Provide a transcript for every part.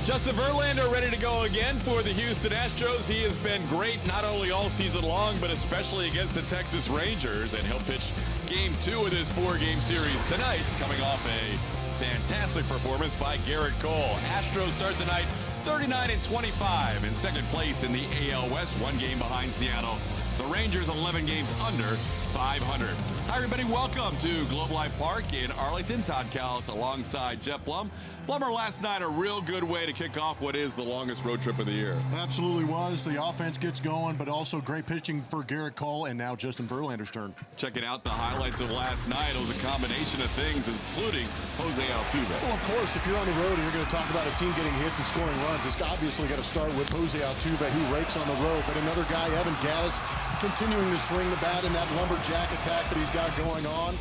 Justin Verlander ready to go again for the Houston Astros. He has been great not only all season long, but especially against the Texas Rangers. And he'll pitch Game 2 of this 4-game series tonight, coming off a fantastic performance by Gerrit Cole. Astros start the night 39-25 in second place in the AL West, 1 game behind Seattle. The Rangers 11 games under 500. Hi everybody, welcome to Globe Life Park in Arlington. Todd Callis alongside Jeff Blum. Blummer, last night a real good way to kick off what is the longest road trip of the year. Absolutely was. The offense gets going, but also great pitching for Gerrit Cole, and now Justin Verlander's turn. Checking out the highlights of last night, it was a combination of things, including Jose Altuve. Well, of course, if you're on the road and you're going to talk about a team getting hits and scoring runs, it's obviously got to start with Jose Altuve, who rakes on the road. But another guy, Evan Gattis, continuing to swing the bat in that lumberjack attack that he's got going on.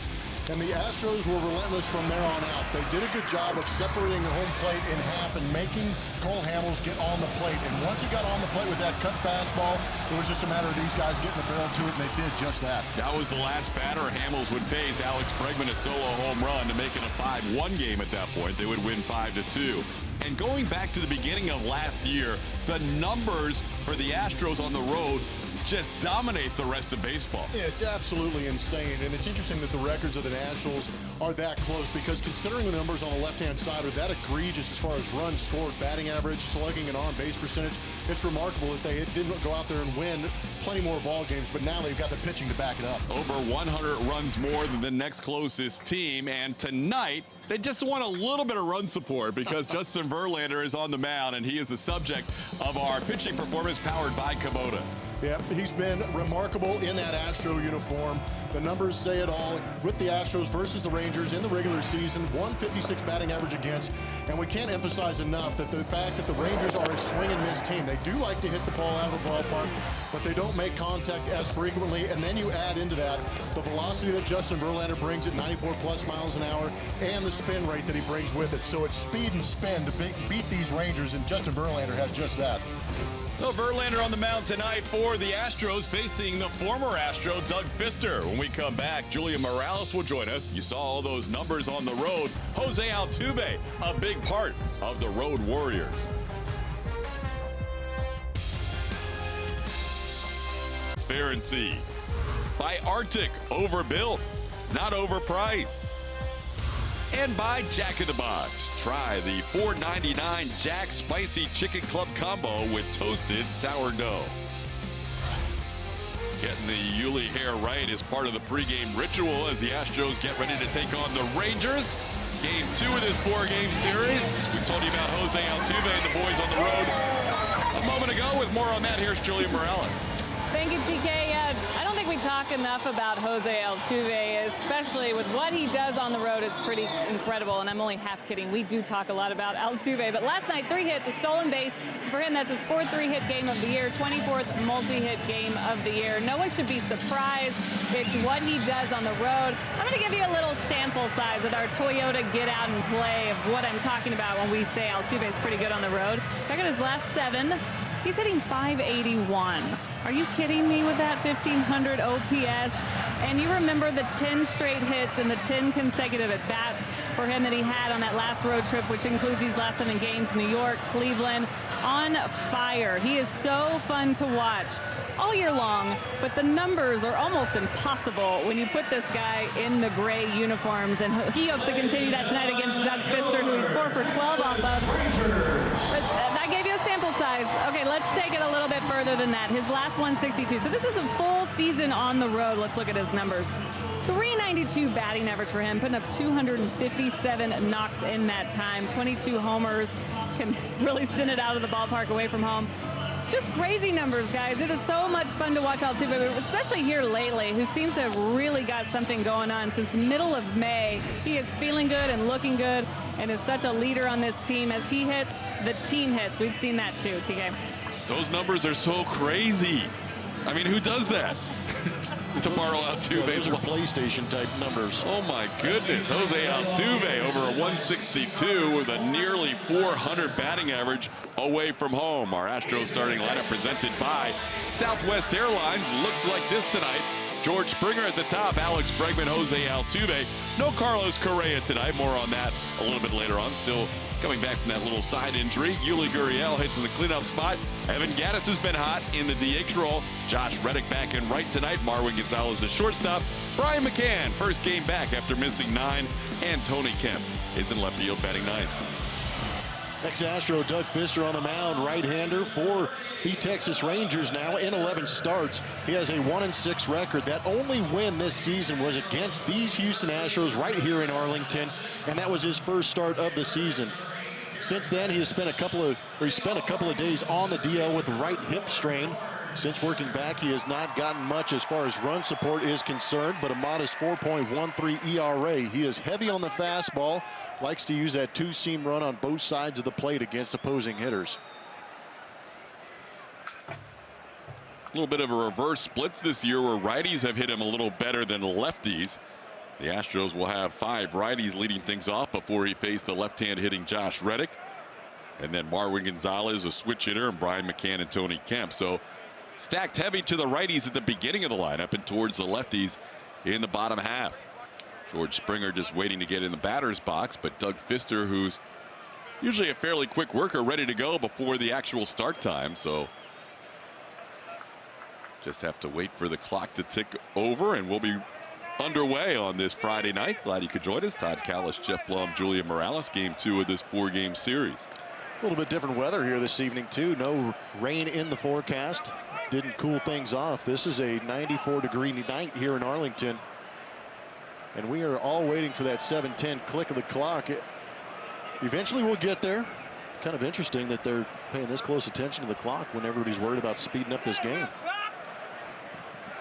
And the Astros were relentless from there on out. They did a good job of separating the home plate in half and making Cole Hamels get on the plate. And once he got on the plate with that cut fastball, it was just a matter of these guys getting the barrel to it, and they did just that. That was the last batter Hamels would face. Alex Bregman a solo home run to make it a 5-1 game at that point. They would win 5-2. And going back to the beginning of last year, the numbers for the Astros on the road just dominate the rest of baseball. Yeah, it's absolutely insane, and it's interesting that the records of the Nationals are that close, because considering the numbers on the left-hand side are that egregious as far as runs scored, batting average, slugging, and on-base percentage, it's remarkable that they didn't go out there and win plenty more ball games, but now they've got the pitching to back it up. Over 100 runs more than the next closest team, and tonight they just want a little bit of run support because Justin Verlander is on the mound, and he is the subject of our pitching performance powered by Kubota. Yeah, he's been remarkable in that Astro uniform. The numbers say it all. With the Astros versus the Rangers in the regular season, 156 batting average against, and we can't emphasize enough that the fact that the Rangers are a swing and miss team. They do like to hit the ball out of the ballpark, but they don't make contact as frequently, and then you add into that the velocity that Justin Verlander brings at 94+ miles an hour and the spin rate that he brings with it. So it's speed and spin to beat these Rangers, and Justin Verlander has just that. So Verlander on the mound tonight for the Astros, facing the former Astro, Doug Fister. When we come back, Julian Morales will join us. You saw all those numbers on the road. Jose Altuve, a big part of the Road Warriors. Transparency by Arctic, overbuilt, not overpriced. And by Jack in the Box. Try the $4.99 Jack Spicy Chicken Club Combo with toasted sourdough. Getting the Yuli hair right is part of the pregame ritual as the Astros get ready to take on the Rangers. Game 2 of this 4-game series. We told you about Jose Altuve and the boys on the road a moment ago. With more on that, here's Julian Morales. Thank you, TK. I don't think we talk enough about Jose Altuve, especially with what he does on the road. It's pretty incredible, and I'm only half kidding. We do talk a lot about Altuve, but last night, 3 hits, a stolen base. For him, that's his 4th 3-hit game of the year, 24th multi-hit game of the year. No one should be surprised. It's what he does on the road. I'm going to give you a little sample size with our Toyota Get Out and Play of what I'm talking about when we say Altuve is pretty good on the road. Check out his last 7. He's hitting .581. Are you kidding me with that 1,500 OPS? And you remember the 10 straight hits and the 10 consecutive at-bats for him that he had on that last road trip, which includes these last 7 games, New York, Cleveland, on fire. He is so fun to watch all year long, but the numbers are almost impossible when you put this guy in the gray uniforms, and he hopes to continue that tonight against Doug Fister, who he's 4 for 12 off of. I gave you a sample size. Okay, let's take it a little bit further than that. His last 162. So this is a full season on the road. Let's look at his numbers. 392 batting average for him, putting up 257 knocks in that time, 22 homers, can really send it out of the ballpark away from home. Just crazy numbers, guys. It is so much fun to watch Altuve, especially here lately, who seems to have really got something going on since middle of May. He is feeling good and looking good and is such a leader on this team. As he hits, the team hits. We've seen that too, TK. Those numbers are so crazy. I mean, who does that? To borrow Altuve's PlayStation type numbers. Oh my goodness, Jose Altuve over a 162 with a nearly 400 batting average away from home. Our Astros starting lineup presented by Southwest Airlines looks like this tonight. George Springer at the top, Alex Bregman, Jose Altuve. No Carlos Correa tonight, more on that a little bit later on. Still Coming back from that little side injury, Yuli Gurriel hits in the cleanup spot. Evan Gattis has been hot in the DH role. Josh Reddick back in right tonight. Marwin Gonzalez the shortstop. Brian McCann, first game back after missing 9. And Tony Kemp is in left field batting 9th. Ex-Astro Doug Fister on the mound, right-hander for the Texas Rangers now in 11 starts. He has a 1-6 record. That only win this season was against these Houston Astros right here in Arlington, and that was his first start of the season. Since then, he spent a couple of days on the DL with right hip strain. Since working back, he has not gotten much as far as run support is concerned, but a modest 4.13 ERA. He is heavy on the fastball, likes to use that two-seam run on both sides of the plate against opposing hitters. A little bit of a reverse splits this year where righties have hit him a little better than lefties. The Astros will have 5 righties leading things off before he faced the left-hand hitting Josh Reddick. And then Marwin Gonzalez, a switch hitter, and Brian McCann and Tony Kemp. So stacked heavy to the righties at the beginning of the lineup and towards the lefties in the bottom half. George Springer just waiting to get in the batter's box, but Doug Fister, who's usually a fairly quick worker, ready to go before the actual start time. So just have to wait for the clock to tick over, and we'll be underway on this Friday night. Glad you could join us. Todd Callis, Jeff Blum, Julia Morales, game 2 of this 4-game series. A little bit different weather here this evening, too. No rain in the forecast. Didn't cool things off. This is a 94-degree night here in Arlington, and we are all waiting for that 7:10 click of the clock. Eventually we'll get there. Kind of interesting that they're paying this close attention to the clock when everybody's worried about speeding up this game.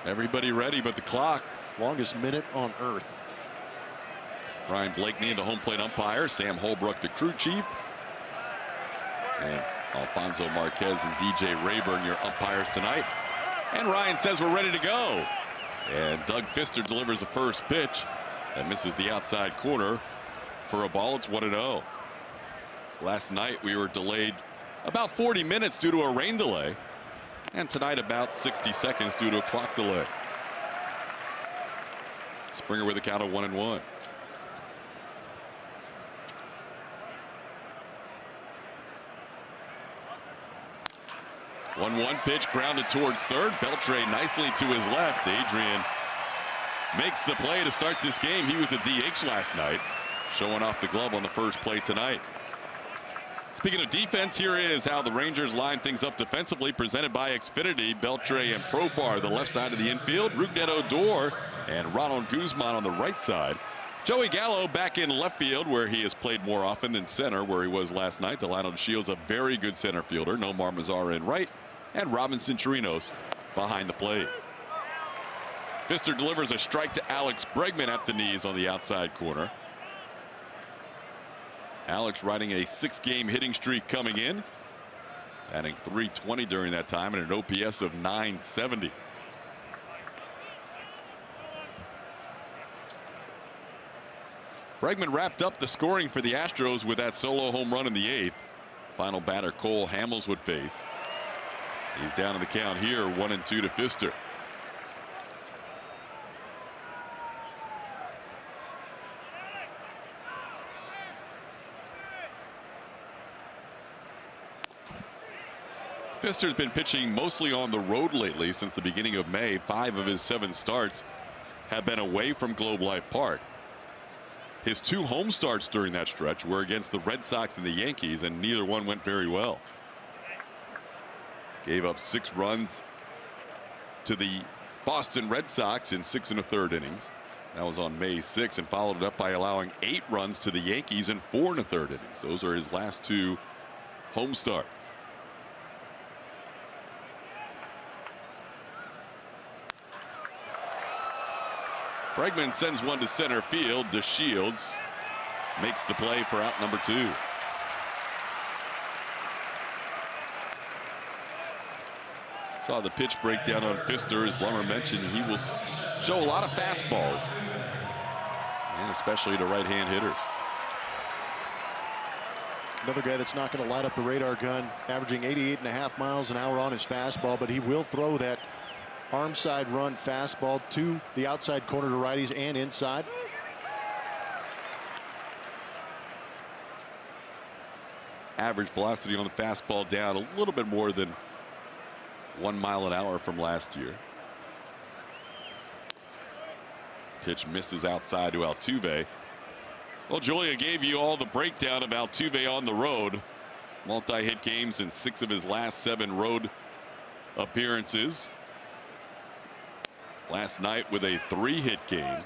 Everybody ready but the clock. Longest minute on earth. Ryan Blakeney, the home plate umpire. Sam Holbrook, the crew chief. And Alfonso Marquez and DJ Rayburn, your umpires tonight. And Ryan says we're ready to go. And Doug Fister delivers the first pitch and misses the outside corner for a ball. It's 1-0. Last night we were delayed about 40 minutes due to a rain delay. And tonight about 60 seconds due to a clock delay. Springer with a count of 1-1. 1-1 pitch grounded towards third. Beltre nicely to his left. Adrian makes the play to start this game. He was a DH last night, showing off the glove on the first play tonight. Speaking of defense, here is how the Rangers line things up defensively, presented by Xfinity. Beltre and Profar the left side of the infield. Rougned Odor and Ronald Guzman on the right side. Joey Gallo back in left field, where he has played more often than center, where he was last night. Delano Shields, a very good center fielder. Nomar Mazara in right, and Robinson Chirinos behind the plate. Fister delivers a strike to Alex Bregman at the knees on the outside corner. Alex riding a 6-game hitting streak coming in, adding .320 during that time and an OPS of .970. Bregman wrapped up the scoring for the Astros with that solo home run in the 8th. Final batter Cole Hamels would face. He's down in the count here, 1-2 to Fister. Fister's been pitching mostly on the road lately since the beginning of May. 5 of his 7 starts have been away from Globe Life Park. His 2 home starts during that stretch were against the Red Sox and the Yankees, and neither one went very well. Gave up 6 runs to the Boston Red Sox in 6 1/3 innings. That was on May 6th, and followed it up by allowing 8 runs to the Yankees in 4 1/3 innings. Those are his last 2 home starts. Bregman sends one to center field. DeShields makes the play for out number 2. Saw the pitch breakdown on Fister. As Blummer mentioned, he will show a lot of fastballs, and especially to right-hand hitters. Another guy that's not going to light up the radar gun, averaging 88.5 miles an hour on his fastball, but he will throw that arm side run fastball to the outside corner to righties and inside. average velocity on the fastball down a little bit more than 1 mile an hour from last year. Pitch misses outside to Altuve. Well, Julia gave you all the breakdown of Altuve on the road. Multi-hit games in 6 of his last 7 road appearances. Last night with a 3-hit game.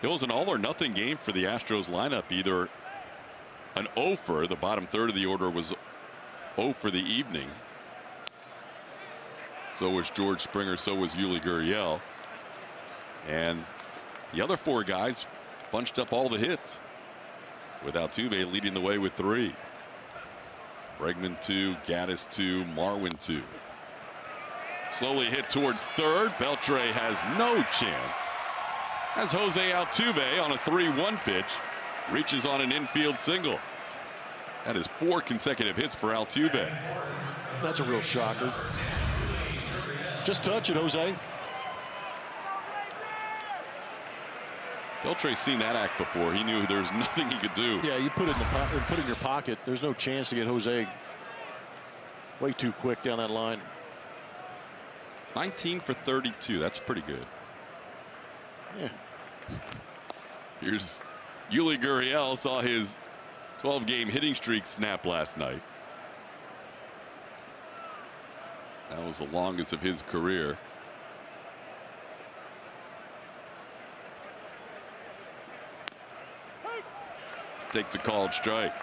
It was an all or nothing game for the Astros lineup. Either an 0 for, the bottom third of the order was 0 for the evening. So was George Springer, so was Yuli Gurriel. And the other 4 guys bunched up all the hits, with Altuve leading the way with 3. Bregman 2, Gaddis 2, Marwin 2. Slowly hit towards third. Beltre has no chance, as Jose Altuve on a 3-1 pitch reaches on an infield single. That is 4 consecutive hits for Altuve. That's a real shocker. Just touch it, Jose. Beltre's seen that act before. He knew there's nothing he could do. Yeah, you put it in the put it in your pocket. There's no chance to get Jose way too quick down that line. 19 for 32. That's pretty good. Yeah. Here's Yuli Gurriel, saw his 12-game hitting streak snap last night. That was the longest of his career. Takes a called strike.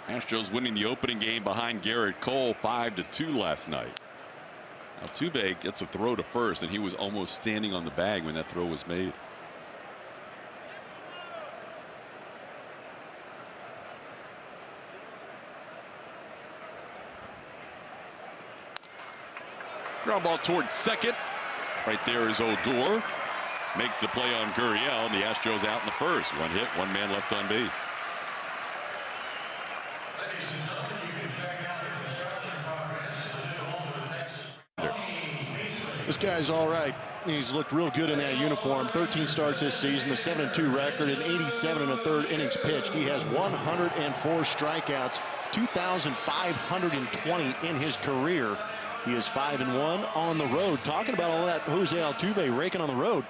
Astros winning the opening game behind Garrett Cole 5-2 last night. Altuve gets a throw to first, and he was almost standing on the bag when that throw was made. Ground ball towards second. Right there is Odor. Makes the play on Gurriel, and the Astros out in the first. 1 hit, 1 man left on base. This guy's all right. He's looked real good in that uniform. 13 starts this season, the 7-2 record, and 87 1/3 innings pitched. He has 104 strikeouts, 2,520 in his career. He is 5-1 on the road. Talking about all that Jose Altuve raking on the road.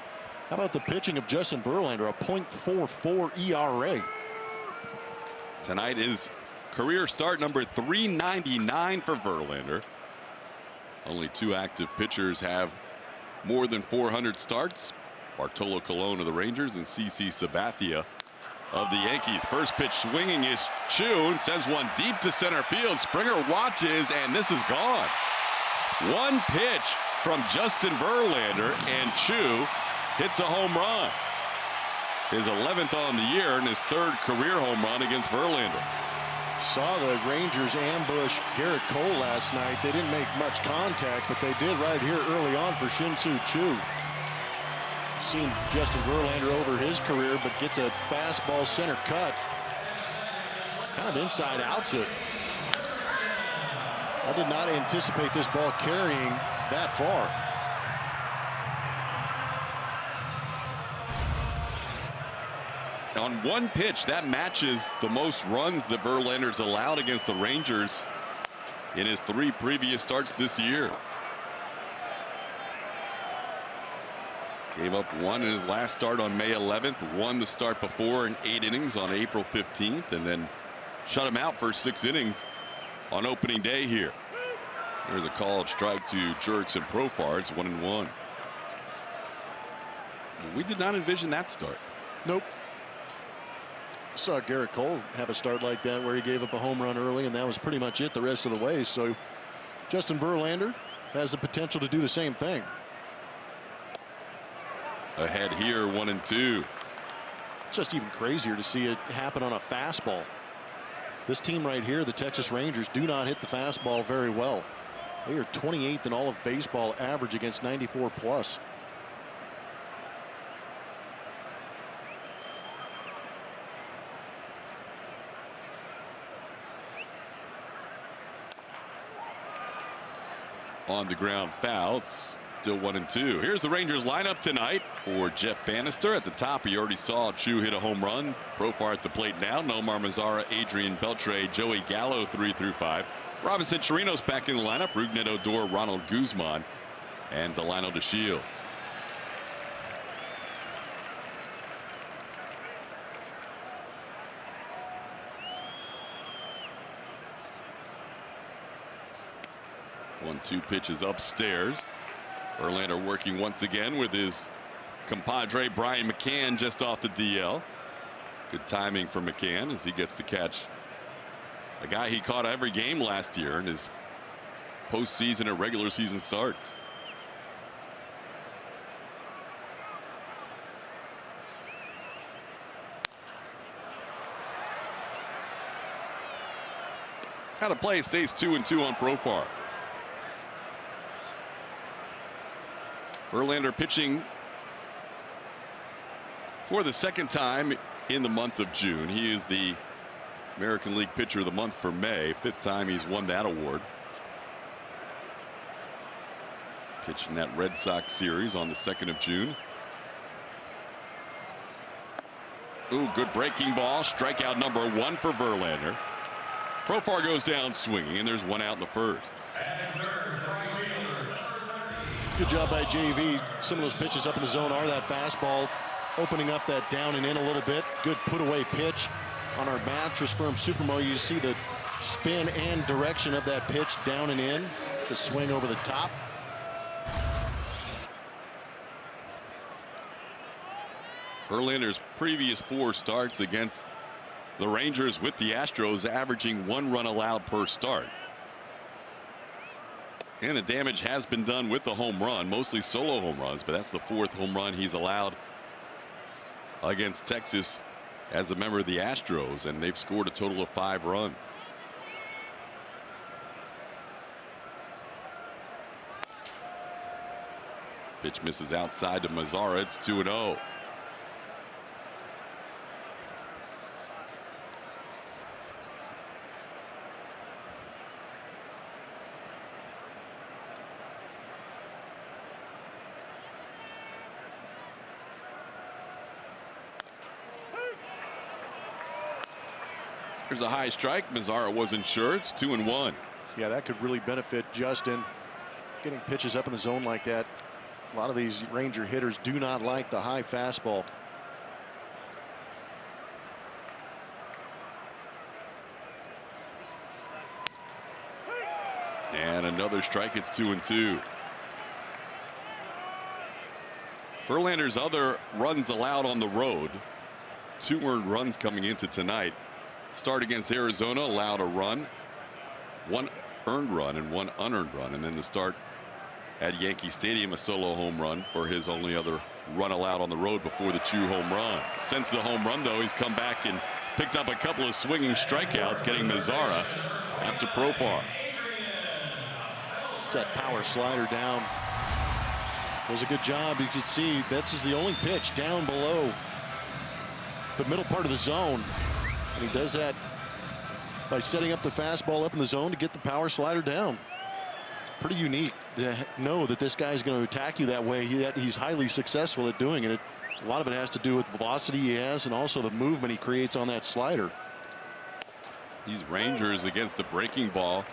How about the pitching of Justin Verlander, a .44 ERA. Tonight is career start number 399 for Verlander. Only 2 active pitchers have more than 400 starts. Bartolo Colon of the Rangers and CC Sabathia of the Yankees. First pitch swinging is Chu, and sends one deep to center field. Springer watches, and this is gone. 1 pitch from Justin Verlander, and Chu hits a home run. His 11th on the year and his 3rd career home run against Verlander. Saw the Rangers ambush Garrett Cole last night. They didn't make much contact, but they did right here early on for Shin-Soo Choo. Seen Justin Verlander over his career, but gets a fastball center cut. Kind of inside outs it. I did not anticipate this ball carrying that far. On 1 pitch, that matches the most runs that Verlander's allowed against the Rangers in his 3 previous starts this year. Gave up 1 in his last start on May 11th, 1 the start before in 8 innings on April 15th, and then shut him out for 6 innings on opening day here. There's a called strike to Jurickson Profar. It's 1-1. We did not envision that start. Nope. Saw Garrett Cole have a start like that where he gave up a home run early, and that was pretty much it the rest of the way. So Justin Verlander has the potential to do the same thing. Ahead here, 1-2. Just even crazier to see it happen on a fastball. This team right here, the Texas Rangers, do not hit the fastball very well. They are 28th in all of baseball average against 94 plus. on the ground foul. It's still 1-2. Here's the Rangers lineup tonight for Jeff Bannister. At the top, you already saw HOU hit a home run. Profar at the plate now. Nomar Mazara, Adrian Beltre, Joey Gallo 3 through 5. Robinson Chirinos back in the lineup. Rougned Odor, Ronald Guzman, and Delano DeShields. One-two pitches upstairs. Verlander working once again with his compadre Brian McCann just off the DL. Good timing for McCann as he gets to catch a guy he caught every game last year in his postseason or regular season starts. How to play, stays 2-2 on Profar. Verlander pitching for the second time in the month of June. He is the American League Pitcher of the Month for May. 5th time he's won that award. Pitching that Red Sox series on the 2nd of June. Ooh, good breaking ball. Strikeout number 1 for Verlander. Profar goes down swinging, and there's 1 out in the 1st. Good job by JV. Some of those pitches up in the zone are that fastball, opening up that down and in a little bit. Good put away pitch on our Mattress Firm Supermo. You see the spin and direction of that pitch down and in. The swing over the top. Verlander's previous 4 starts against the Rangers with the Astros averaging 1 run allowed per start. And the damage has been done with the home run, mostly solo home runs, but that's the 4th home run he's allowed against Texas as a member of the Astros, and they've scored a total of 5 runs. Pitch misses outside to Mazara. It's 2-0. There's a high strike. Mazara wasn't sure. It's 2-1. Yeah, that could really benefit Justin. Getting pitches up in the zone like that. A lot of these Ranger hitters do not like the high fastball. And another strike. It's 2-2. Verlander's other runs allowed on the road. 2 earned runs coming into tonight. Start against Arizona, allowed a run, 1 earned run and 1 unearned run, and then the start at Yankee Stadium, a solo home run for his only other run allowed on the road before the Chu home run. Since the home run, though, he's come back and picked up a couple of swinging strikeouts, getting Mazara after Profar. It's that power slider down. Does a good job. You can see this is the only pitch down below the middle part of the zone. And he does that by setting up the fastball up in the zone to get the power slider down. It's pretty unique to know that this guy's going to attack you that way. He's highly successful at doing it. A lot of it has to do with the velocity he has and also the movement he creates on that slider. These Rangers against the breaking ball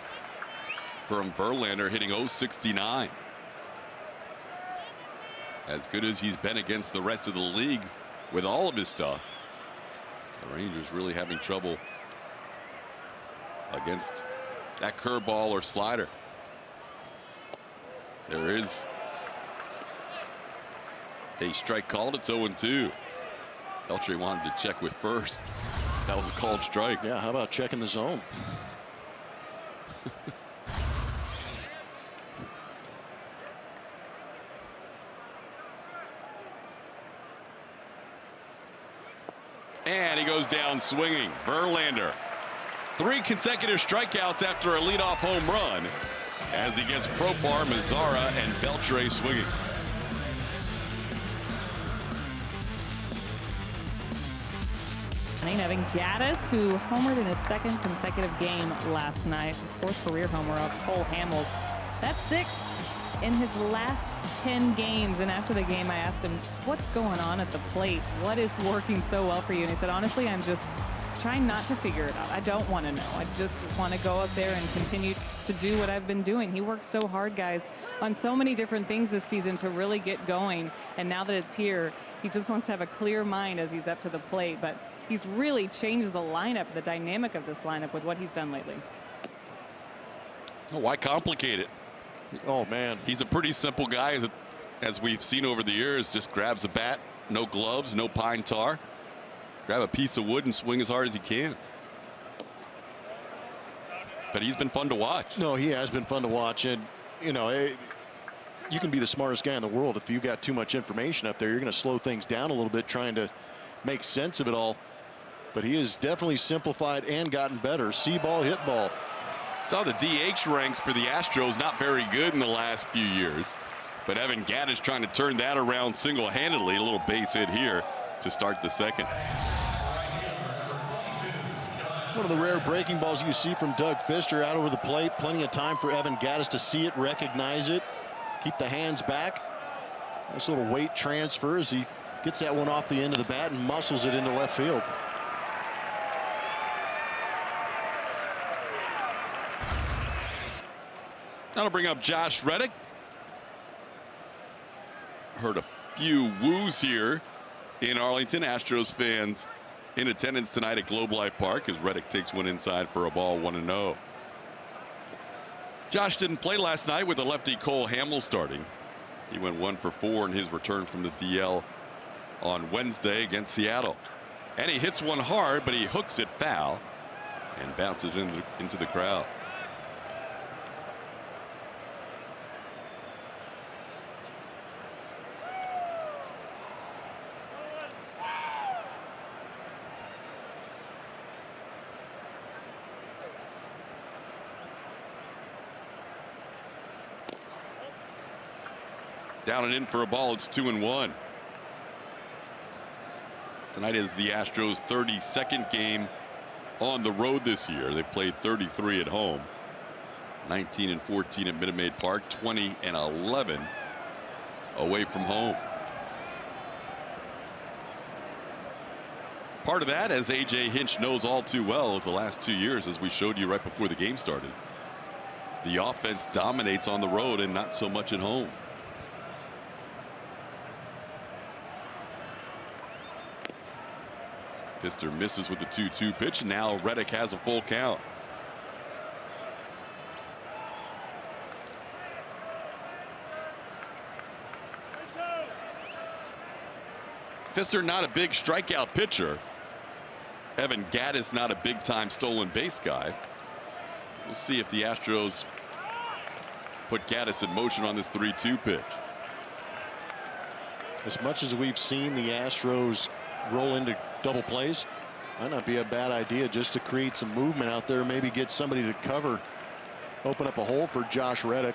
from Verlander hitting .069. As good as he's been against the rest of the league with all of his stuff. The Rangers really having trouble against that curveball or slider. There is a strike called. It's 0-2. Beltre wanted to check with first. That was a called strike. Yeah, how about checking the zone? And he goes down swinging. Verlander, 3 consecutive strikeouts after a leadoff home run as he gets Profar, Mazara, and Beltre swinging. Having Gaddis, who homered in his 2nd consecutive game last night. His 4th career homer of Cole Hamels. That's 6. in his last 10 games. And after the game, I asked him, what's going on at the plate? What is working so well for you? And he said, honestly, I'm just trying not to figure it out. I don't want to know. I just want to go up there and continue to do what I've been doing. He worked so hard, guys, on so many different things this season to really get going. And now that it's here, he just wants to have a clear mind as he's up to the plate. But he's really changed the lineup, the dynamic of this lineup with what he's done lately. Oh, why complicate it? Oh, man. He's a pretty simple guy, as we've seen over the years. Just grabs a bat, no gloves, no pine tar. Grab a piece of wood and swing as hard as he can. But he's been fun to watch. No, he has been fun to watch. And, you know, you can be the smartest guy in the world. If you got too much information up there, you're going to slow things down a little bit trying to make sense of it all. But he has definitely simplified and gotten better. See ball, hit ball. Saw the DH ranks for the Astros not very good in the last few years. But Evan Gattis trying to turn that around single-handedly. A little base hit here to start the second. One of the rare breaking balls you see from Doug Fister out over the plate. Plenty of time for Evan Gattis to see it, recognize it, keep the hands back. Nice little weight transfer as he gets that one off the end of the bat and muscles it into left field. That'll bring up Josh Reddick. Heard a few woos here in Arlington. Astros fans in attendance tonight at Globe Life Park as Reddick takes one inside for a ball, 1-0. Josh didn't play last night with the lefty Cole Hamel starting. He went 1 for 4 in his return from the DL on Wednesday against Seattle. And he hits one hard, but he hooks it foul and bounces into the crowd. Down and in for a ball. It's 2-1. Tonight is the Astros' 32nd game on the road this year. They've played 33 at home, 19-14 at Minute Maid Park, 20-11 away from home. Part of that, as A.J. Hinch knows all too well, is the last 2 years, as we showed you right before the game started. The offense dominates on the road and not so much at home. Fister misses with the 2-2 pitch, and now Reddick has a full count. Fister not a big strikeout pitcher. Evan Gattis not a big time stolen base guy. We'll see if the Astros put Gattis in motion on this 3-2 pitch. As much as we've seen the Astros roll into double plays, might not be a bad idea just to create some movement out there, maybe get somebody to cover, open up a hole for Josh Reddick.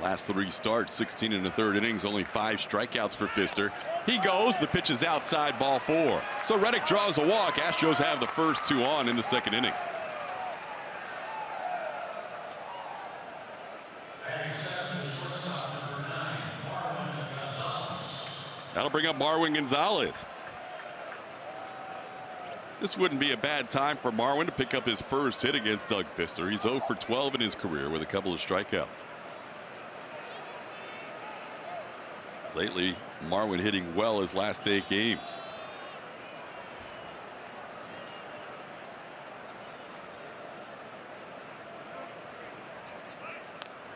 Last 3 starts, 16 1/3 innings, only 5 strikeouts for Fister. He goes, the pitch is outside, ball 4. So Reddick draws a walk. Astros have the first 2 on in the second inning. That'll bring up Marwin Gonzalez. This wouldn't be a bad time for Marwin to pick up his first hit against Doug Fister. He's 0 for 12 in his career with a couple of strikeouts. Lately, Marwin hitting well his last 8 games.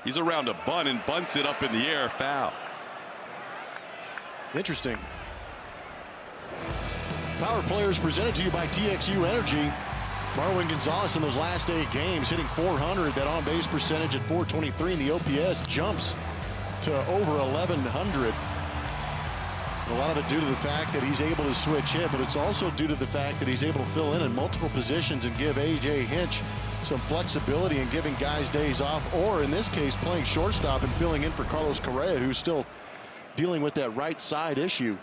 He's around a bunt and bunts it up in the air, foul. Interesting. Power Players presented to you by TXU Energy. Marwin Gonzalez in those last 8 games hitting .400. That on-base percentage at .423, and the OPS jumps to over 1,100. A lot of it due to the fact that he's able to switch hit, but it's also due to the fact that he's able to fill in multiple positions and give A.J. Hinch some flexibility in giving guys days off, or in this case playing shortstop and filling in for Carlos Correa, who's still dealing with that right side issue.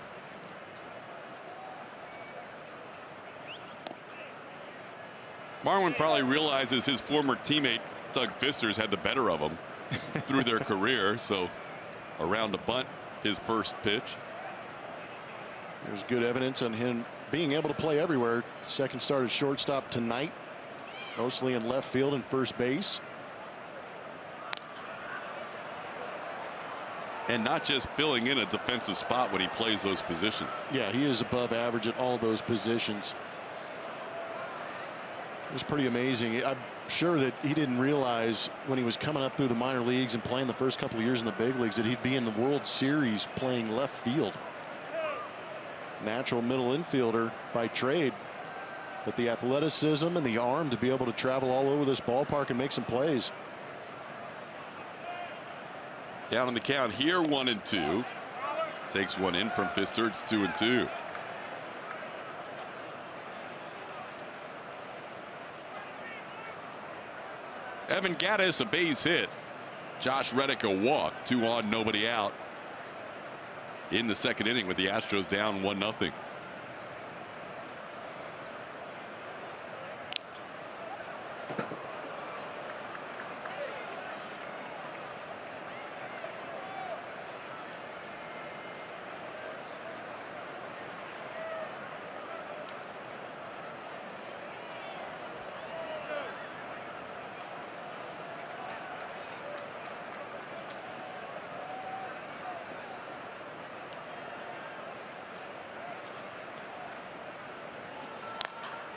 Marwin probably realizes his former teammate Doug Fister's had the better of him through their career. So around the bunt, his first pitch. There's good evidence on him being able to play everywhere. Second start at shortstop tonight, mostly in left field and first base. And not just filling in a defensive spot when he plays those positions. Yeah, he is above average at all those positions. It was pretty amazing. I'm sure that he didn't realize when he was coming up through the minor leagues and playing the first couple of years in the big leagues that he'd be in the World Series playing left field. Natural middle infielder by trade, but the athleticism and the arm to be able to travel all over this ballpark and make some plays. Down on the count here, 1-2. Takes one in from Pfister. It's 2-2. Evan Gattis, a base hit. Josh Reddick, a walk. 2 on, nobody out. In the second inning with the Astros down 1-0.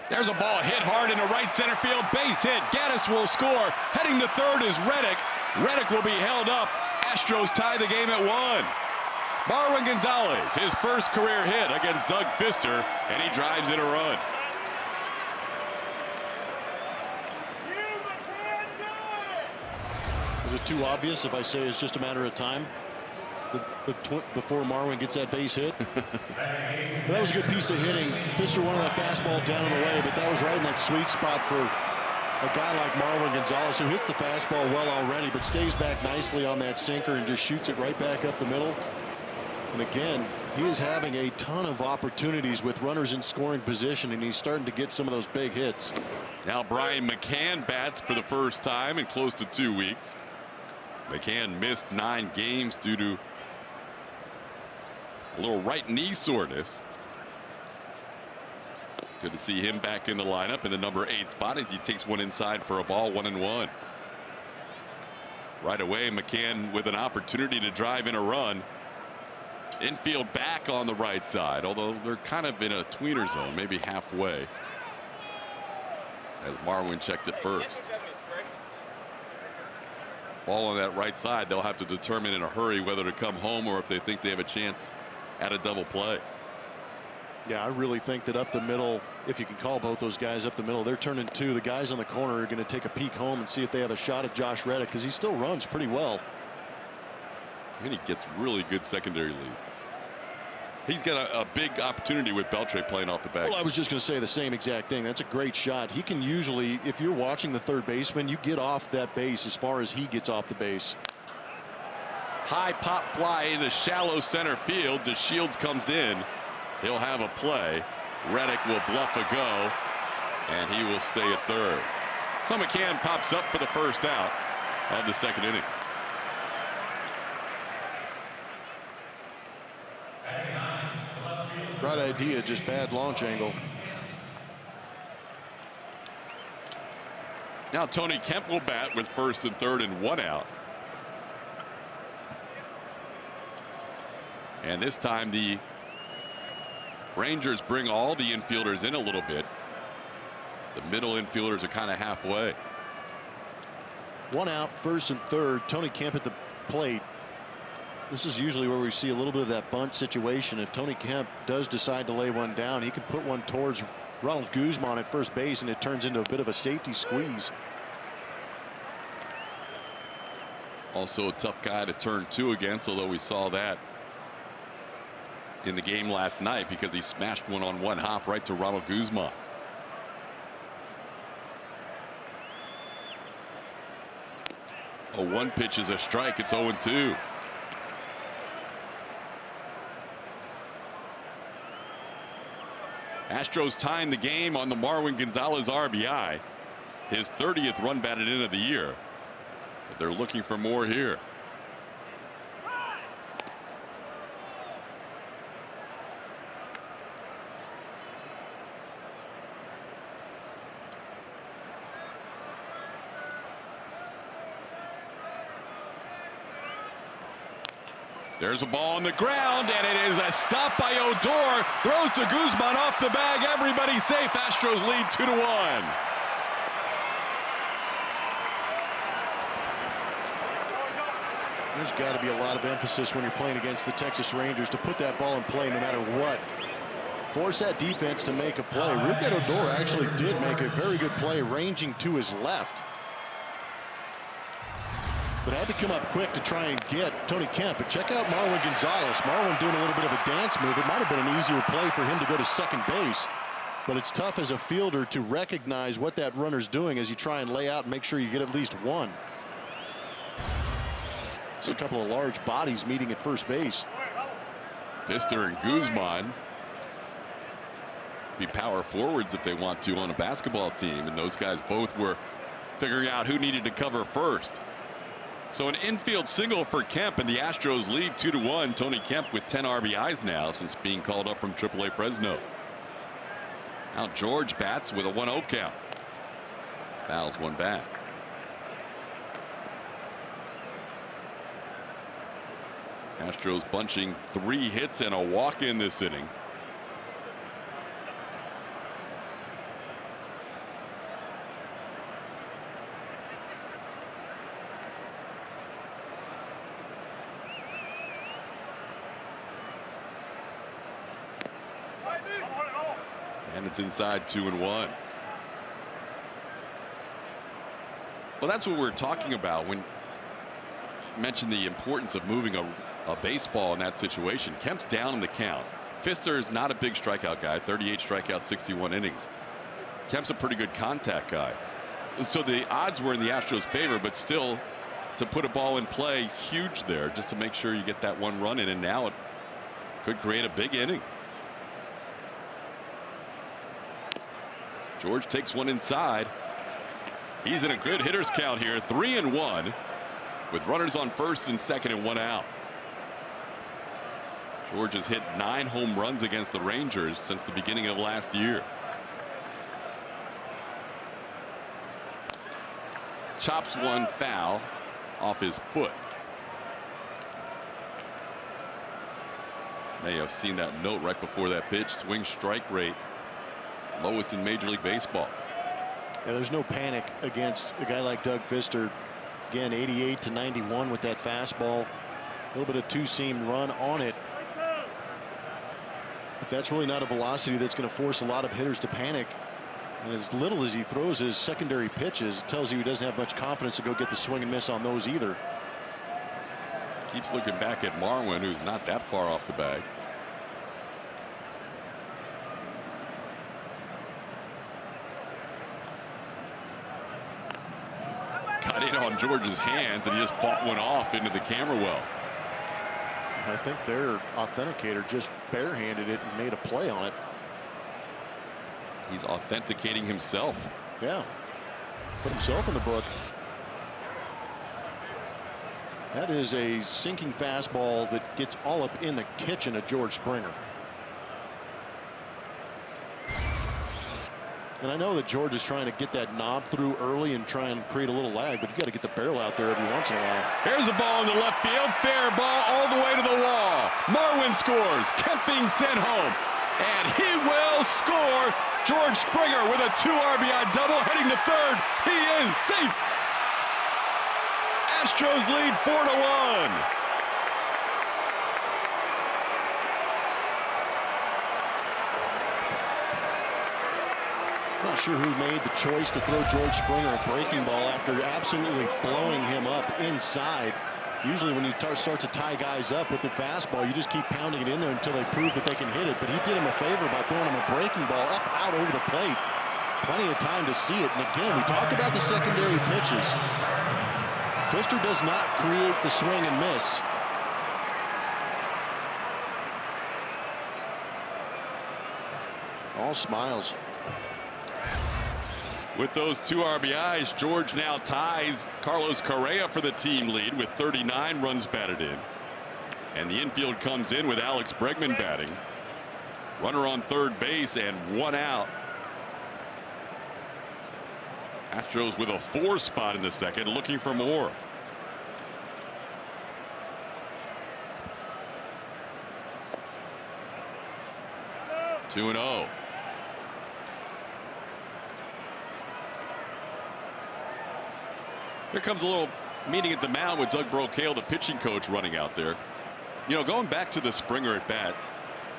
There's a ball hit hard into right center field. Base hit. Gattis will score. Heading to third is Reddick. Reddick will be held up. Astros tie the game at 1. Marwin Gonzalez, his first career hit against Doug Pfister, and he drives in a run. Is it too obvious if I say it's just a matter of time before Marwin gets that base hit? Well, that was a good piece of hitting. Pfister wanted that fastball down and away, but that was right in that sweet spot for a guy like Marwin Gonzalez, who hits the fastball well already, but stays back nicely on that sinker and just shoots it right back up the middle. And again, he is having a ton of opportunities with runners in scoring position, and he's starting to get some of those big hits. Now Brian McCann bats for the first time in close to 2 weeks. McCann missed 9 games due to a little right knee soreness. Good to see him back in the lineup in the number 8 spot as he takes one inside for a ball, 1-1. Right away, McCann with an opportunity to drive in a run. Infield back on the right side, although they're kind of in a tweener zone, maybe halfway, as Marwin checked it first. Ball on that right side, they'll have to determine in a hurry whether to come home or if they think they have a chance at a double play. Yeah, I really think that up the middle, if you can call both those guys up the middle, they're turning 2. The guys on the corner are going to take a peek home and see if they have a shot at Josh Reddick, because he still runs pretty well. And he gets really good secondary leads. He's got a big opportunity with Beltre playing off the back. Well, I was just going to say the same exact thing. That's a great shot. He can usually, if you're watching the third baseman, you get off that base as far as he gets off the base. High pop fly in the shallow center field. DeShields comes in. He'll have a play. Reddick will bluff a go, and he will stay at third. So McCann pops up for the first out of the second inning. Right idea, just bad launch angle. Now Tony Kemp will bat with first and third and 1 out. And this time the Rangers bring all the infielders in a little bit. The middle infielders are kind of halfway. 1 out, first and third. Tony Kemp at the plate. This is usually where we see a little bit of that bunt situation. If Tony Kemp does decide to lay one down, he can put one towards Ronald Guzman at first base, and it turns into a bit of a safety squeeze. Also a tough guy to turn 2 against, although we saw that in the game last night because he smashed one on one hop right to Ronald Guzman. A 1 pitch is a strike. It's 0-2. Astros tying the game on the Marwin Gonzalez RBI, his 30th run batted in of the year. But they're looking for more here. There's a ball on the ground, and it is a stop by Odor. Throws to Guzman off the bag. Everybody safe. Astros lead 2-1. There's got to be a lot of emphasis when you're playing against the Texas Rangers to put that ball in play no matter what. Force that defense to make a play. Ruben Odor actually did make a very good play ranging to his left, but had to come up quick to try and get Tony Kemp. But check out Marwin Gonzalez. Marwin doing a little bit of a dance move. It might have been an easier play for him to go to second base, but it's tough as a fielder to recognize what that runner's doing as you try and lay out and make sure you get at least one. So a couple of large bodies meeting at first base. Pfister and Guzman be power forwards if they want to on a basketball team, and those guys both were figuring out who needed to cover first. So an infield single for Kemp, and the Astros lead 2-1. Tony Kemp with 10 RBIs now since being called up from AAA Fresno. Now George bats with a 1-0 count. Fouls one back. Astros bunching 3 hits and a walk in this inning. And it's inside 2-1. Well, that's what we're talking about when you mentioned the importance of moving a baseball in that situation. Kemp's down in the count. Pfister is not a big strikeout guy, 38 strikeouts, 61 innings. Kemp's a pretty good contact guy. So the odds were in the Astros' favor, but still to put a ball in play, huge there just to make sure you get that one run in, and now it could create a big inning. George takes one inside. He's in a good hitter's count here, 3-1, with runners on first and second and 1 out. George has hit 9 home runs against the Rangers since the beginning of last year. Chops one foul off his foot. May have seen that note right before that pitch. Swing strike rate lowest in Major League Baseball. Yeah, there's no panic against a guy like Doug Pfister. Again, 88 to 91 with that fastball. A little bit of two-seam run on it. But that's really not a velocity that's going to force a lot of hitters to panic. And as little as he throws his secondary pitches, it tells you he doesn't have much confidence to go get the swing and miss on those either. Keeps looking back at Marwin, who's not that far off the bag. Got in on George's hands, and he just fought one off into the camera well. I think their authenticator just barehanded it and made a play on it. He's authenticating himself. Yeah, put himself in the book. That is a sinking fastball that gets all up in the kitchen of George Springer. And I know that George is trying to get that knob through early and try and create a little lag, but you got to get the barrel out there every once in a while. Here's a ball in the left field. Fair ball all the way to the wall. Marwin scores. Kemp being sent home. And he will score. George Springer with a 2 RBI double heading to third. He is safe. Astros lead 4-1. Not sure who made the choice to throw George Springer a breaking ball after absolutely blowing him up inside. Usually when you start to tie guys up with the fastball, you just keep pounding it in there until they prove that they can hit it. But he did him a favor by throwing him a breaking ball up out over the plate. Plenty of time to see it. And again, we talked about the secondary pitches. Pfister does not create the swing and miss. All smiles. With those 2 RBIs, George now ties Carlos Correa for the team lead with 39 runs batted in. And the infield comes in with Alex Bregman batting. Runner on third base and 1 out. Astros with a 4 spot in the second, looking for more. Two and 0. Here comes a little meeting at the mound with Doug Brocail, the pitching coach, running out there. You know, going back to the Springer at bat,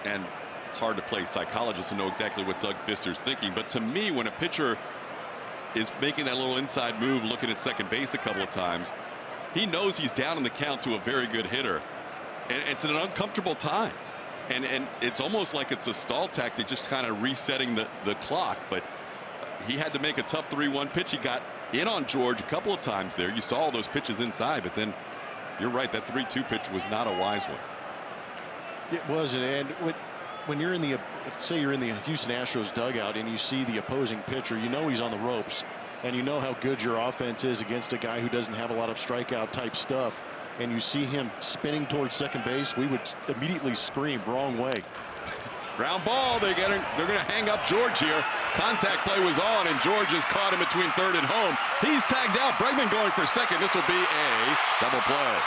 and it's hard to play psychologist and know exactly what Doug Fister's thinking, but to me, when a pitcher is making that little inside move, looking at second base a couple of times, he knows he's down in the count to a very good hitter, and it's an uncomfortable time, and it's almost like it's a stall tactic, just kind of resetting the clock. But he had to make a tough 3-1 pitch. He got in on George a couple of times there. You saw all those pitches inside, but then you're right, that 3-2 pitch was not a wise one. It wasn't. And when you're in the, say you're in the Houston Astros dugout and you see the opposing pitcher, you know he's on the ropes, and you know how good your offense is against a guy who doesn't have a lot of strikeout type stuff, and you see him spinning towards second base, we would immediately scream wrong way. Ground ball. They're going to hang up George here. Contact play was on, and George is caught in between third and home. He's tagged out. Bregman going for second. This will be a double play.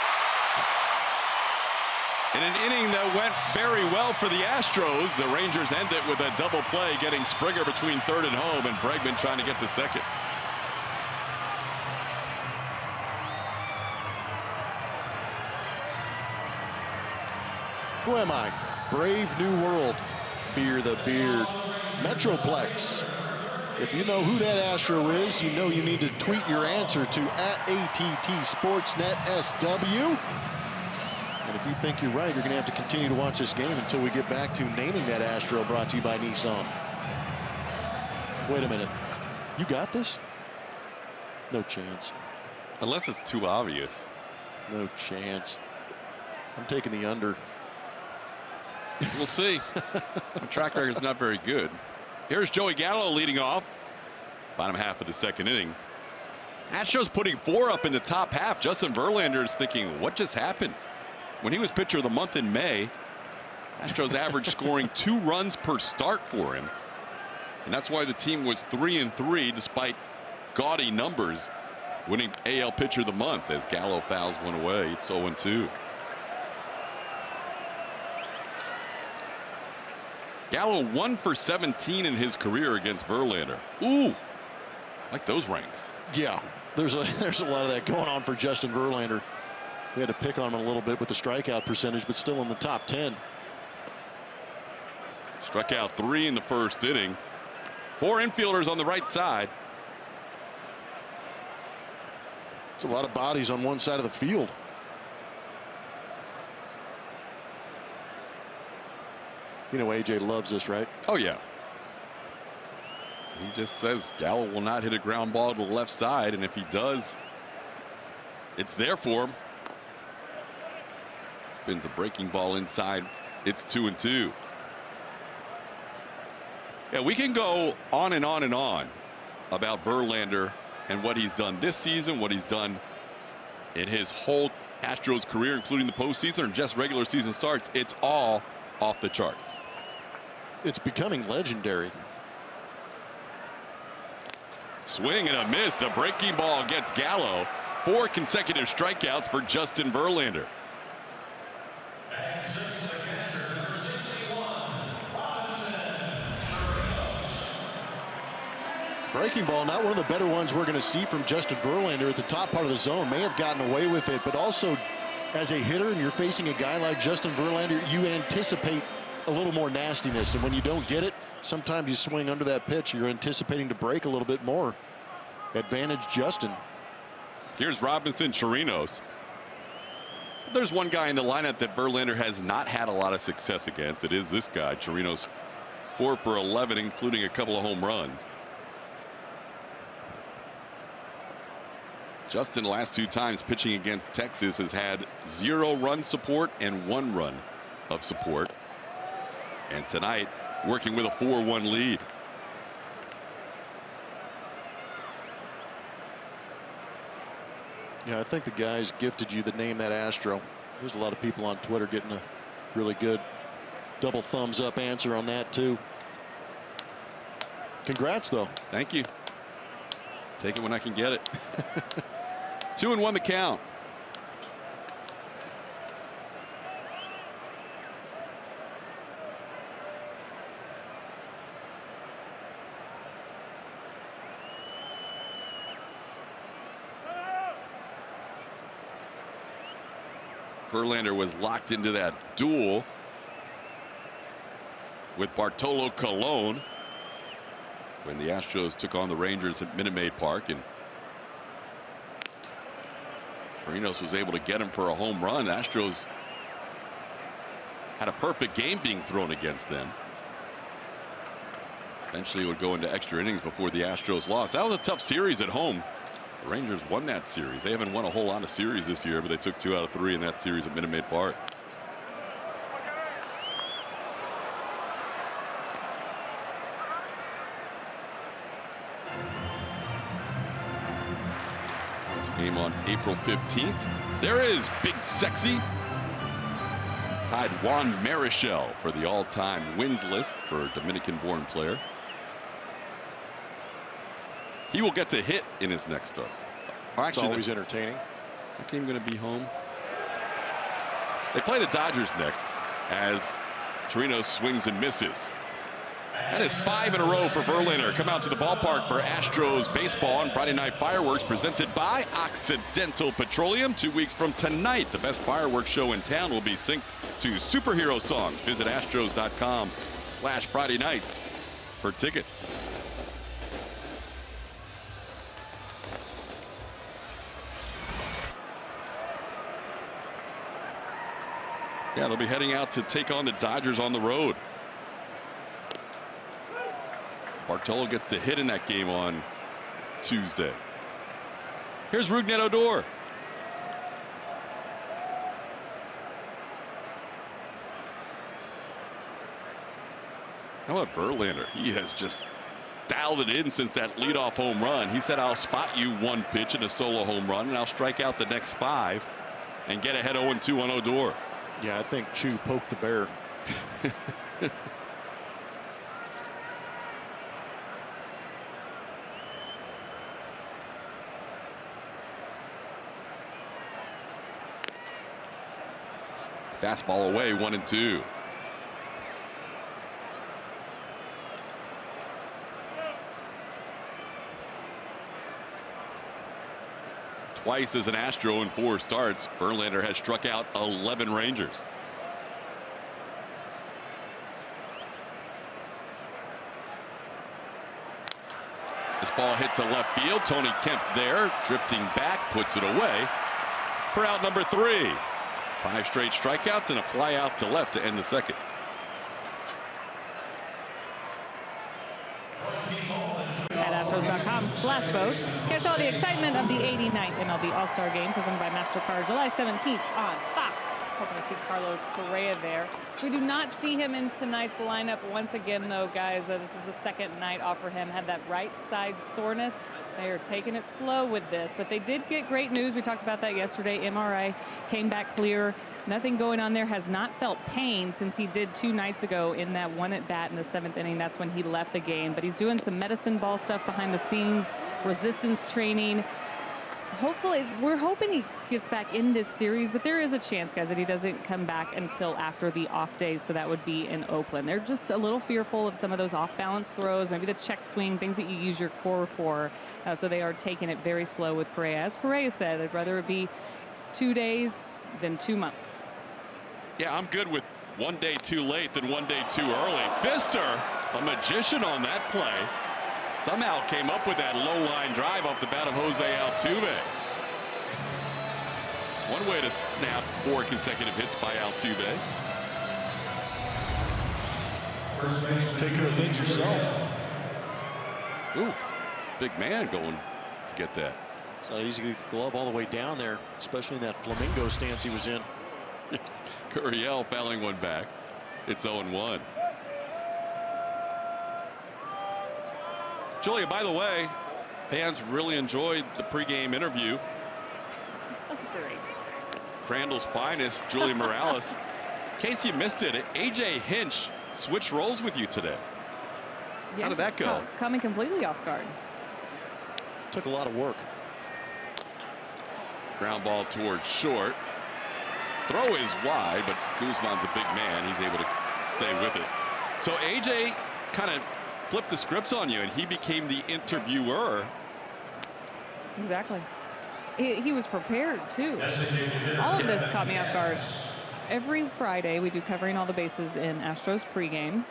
In an inning that went very well for the Astros, the Rangers end it with a double play, getting Springer between third and home, and Bregman trying to get to second. Who am I? Brave New World. Fear the Beard. Metroplex. If you know who that Astro is, you know you need to tweet your answer to @ATTSportsNetSW. And if you think you're right, you're going to have to continue to watch this game until we get back to naming that Astro, brought to you by Nissan. Wait a minute. You got this? No chance. Unless it's too obvious. No chance. I'm taking the under. We'll see. The track record is not very good. Here's Joey Gallo leading off. Bottom half of the second inning. Astros putting 4 up in the top half. Justin Verlander is thinking, what just happened? When he was pitcher of the month in May, Astros average scoring 2 runs per start for him. And that's why the team was 3-3 despite gaudy numbers, winning AL pitcher of the month as Gallo fouls one away. It's 0-2. Gallo 1 for 17 in his career against Verlander. Ooh, like those ranks. Yeah, there's a lot of that going on for Justin Verlander. We had to pick on him a little bit with the strikeout percentage, but still in the top 10. Struck out 3 in the first inning. 4 infielders on the right side. It's a lot of bodies on one side of the field. You know AJ loves this, right? Oh, yeah. He just says Gallo will not hit a ground ball to the left side, and if he does, it's there for him. Spins a breaking ball inside. It's 2-2. Yeah, we can go on and on and on about Verlander and what he's done this season, what he's done in his whole Astros career, including the postseason or just regular season starts. It's all off the charts. It's becoming legendary. Swing and a miss. The breaking ball gets Gallo. 4 consecutive strikeouts for Justin Verlander. Breaking ball, not one of the better ones we're going to see from Justin Verlander at the top part of the zone. May have gotten away with it, but also as a hitter and you're facing a guy like Justin Verlander, you anticipate a little more nastiness, and when you don't get it, sometimes you swing under that pitch, you're anticipating to break a little bit more. Advantage Justin. Here's Robinson Chirinos. There's one guy in the lineup that Verlander has not had a lot of success against. It is this guy. Chirinos 4 for 11, including a couple of home runs. Justin, last 2 times pitching against Texas, has had 0 run support and 1 run of support. And tonight, working with a 4-1 lead. Yeah, I think the guys gifted you the name that Astro. There's a lot of people on Twitter getting a really good double thumbs up answer on that too. Congrats though. Thank you. Take it when I can get it. 2-1 the count. Verlander was locked into that duel with Bartolo Colon when the Astros took on the Rangers at Minute Maid Park, and Chirinos was able to get him for a home run. The Astros had a perfect game being thrown against them. Eventually it would go into extra innings before the Astros lost. That was a tough series at home. The Rangers won that series. They haven't won a whole lot of series this year, but they took 2 out of 3 in that series at Minute Maid Park. This game on April 15th. There is Big Sexy. Tied Juan Marichal for the all-time wins list for a Dominican-born player. He will get to hit in his next start. It's always entertaining. Is that game going to be home? They play the Dodgers next as Chirinos swings and misses. That is 5 in a row for Verlander. Come out to the ballpark for Astros baseball on Friday Night Fireworks, presented by Occidental Petroleum. 2 weeks from tonight, the best fireworks show in town will be synced to superhero songs. Visit astros.com/Friday nights for tickets. Yeah, they'll be heading out to take on the Dodgers on the road. Bartolo gets to hit in that game on Tuesday. Here's Rougned Odor. How about Verlander? He has just dialed it in since that leadoff home run. He said, I'll spot you 1 pitch in a solo home run, and I'll strike out the next 5 and get ahead 0-2 on Odor. Yeah, I think Chu poked the bear. Fastball away, 1-2. Twice as an Astro in 4 starts, Verlander has struck out 11 Rangers. This ball hit to left field. Tony Kemp there, drifting back, puts it away for out number 3. 5 straight strikeouts and a fly out to left to end the second. At Astros.com/vote. Catch all the excitement of the 89th MLB All-Star Game presented by MasterCard July 17th on Fox. Hoping to see Carlos Correa there. We do not see him in tonight's lineup once again, though, guys. This is the second night off for him. Had that right side soreness. They are taking it slow with this, but they did get great news. We talked about that yesterday. MRI came back clear. Nothing going on there. Has not felt pain since he did 2 nights ago in that 1 at bat in the 7th inning. That's when he left the game. But he's doing some medicine ball stuff behind the scenes, resistance training. Hopefully, we're hoping he gets back in this series, but there is a chance, guys, that he doesn't come back until after the off days, so that would be in Oakland. They're just a little fearful of some of those off-balance throws, maybe the check swing, things that you use your core for, so they are taking it very slow with Correa. As Correa said, I'd rather it be 2 days than 2 months. Yeah, I'm good with 1 day too late than 1 day too early. Pfister, a magician on that play. Somehow came up with that low line drive off the bat of Jose Altuve. It's one way to snap 4 consecutive hits by Altuve. Take care of things yourself. Ooh, it's a big man going to get that. It's not easy to get the glove all the way down there, especially in that flamingo stance he was in. Gurriel fouling one back. It's 0-1. Julia, by the way, fans really enjoyed the pregame interview great. Crandall's finest, Julie Morales. In case you missed it, A.J. Hinch switched roles with you today. Yeah, How did that go? Coming completely off guard. Took a lot of work. Ground ball towards short. Throw is wide, but Guzman's a big man. He's able to stay with it. So A.J. kind of flipped the scripts on you, and he became the interviewer. Exactly. He was prepared, too. All of this caught me off guard. Every Friday, we do covering all the bases in Astros pregame.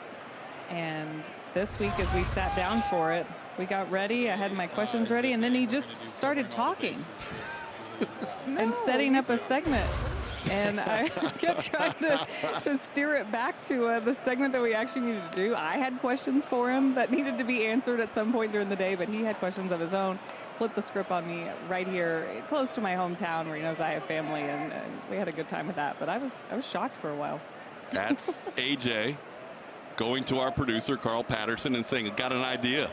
And this week, as we sat down for it, we got ready. I had my questions ready, and then he just started talking and setting up a segment. And I kept trying to steer it back to the segment that we actually needed to do. I had questions for him that needed to be answered at some point during the day, but he had questions of his own. Flipped the script on me right here, close to my hometown, where he knows I have family, and we had a good time with that. But I was shocked for a while. That's A.J. going to our producer, Carl Patterson, and saying, got an idea.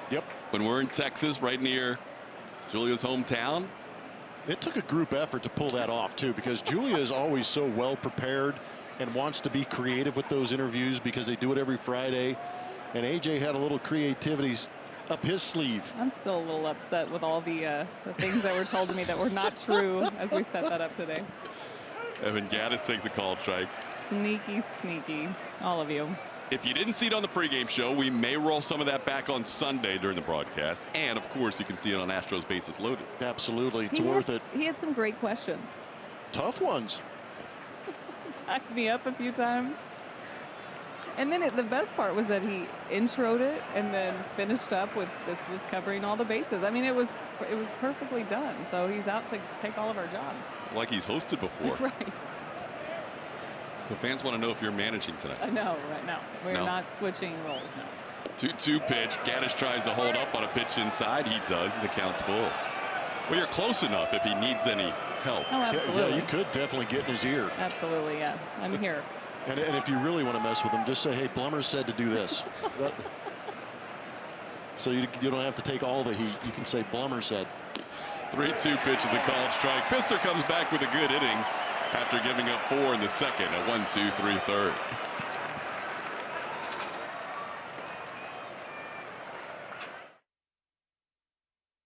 Yep. When we're in Texas, right near Julia's hometown. It took a group effort to pull that off, too, because Julia is always so well prepared and wants to be creative with those interviews because they do it every Friday. And A.J. had a little creativity up his sleeve. I'm still a little upset with all the things that were told to me that were not true as we set that up today. Evan Gaddis takes a call strike. Sneaky, sneaky, all of you. If you didn't see it on the pregame show, we may roll some of that back on Sunday during the broadcast. And, of course, you can see it on Astros Bases Loaded. Absolutely. It's worth it. He had some great questions. Tough ones. Tied me up a few times. And then the best part was that he introed it and then finished up with this was covering all the bases. I mean, it was perfectly done. So he's out to take all of our jobs. It's like he's hosted before. Right. So fans want to know if you're managing tonight. I know, right now. We're not switching roles now. 2-2 pitch. Gaddis tries to hold up on a pitch inside. He does, and the count's full. Well, you're close enough if he needs any help. Oh, absolutely. Yeah, you could definitely get in his ear. Absolutely, yeah. I'm here. And if you really want to mess with him, just say, hey, Blummer said to do this. So you don't have to take all the heat. You can say Blummer said. 3-2 pitch is a called strike. Pfister comes back with a good inning after giving up 4 in the second. A 1-2-3 third.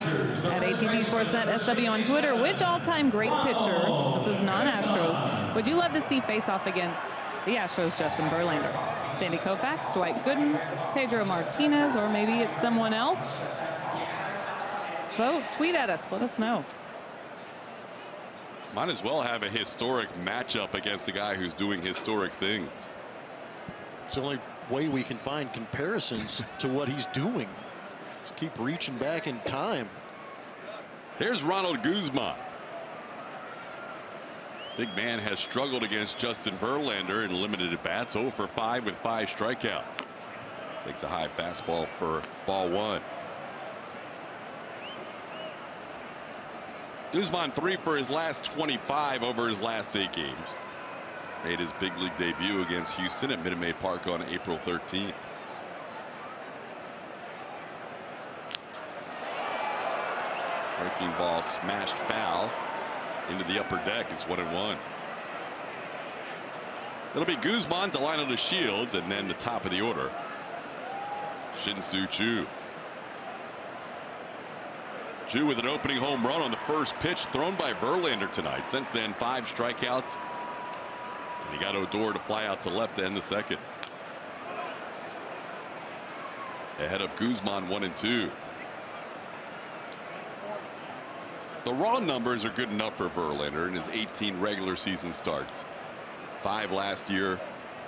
At ATT Sportsnet SW on Twitter, which all-time great pitcher, this is non-Astros, would you love to see face off against the Astros' Justin Verlander? Sandy Koufax, Dwight Gooden, Pedro Martinez, or maybe it's someone else? Vote, tweet at us, let us know. Might as well have a historic matchup against the guy who's doing historic things. It's the only way we can find comparisons to what he's doing. Just keep reaching back in time. Here's Ronald Guzman. Big man has struggled against Justin Verlander in limited at bats. 0 for 5 with 5 strikeouts. Takes a high fastball for ball 1. Guzman 3 for his last 25 over his last 8 games. Made his big league debut against Houston at Minute Maid Park on April 13th. Breaking ball smashed foul into the upper deck. It's 1-1. It'll be Guzman, Delino to Shields, and then the top of the order, Shin-Soo Choo. Choo with an opening home run on the first pitch thrown by Verlander tonight. Since then, 5 strikeouts. And he got Odor to fly out to left to end the second. Ahead of Guzman 1-2. The raw numbers are good enough for Verlander in his 18 regular season starts. 5 last year,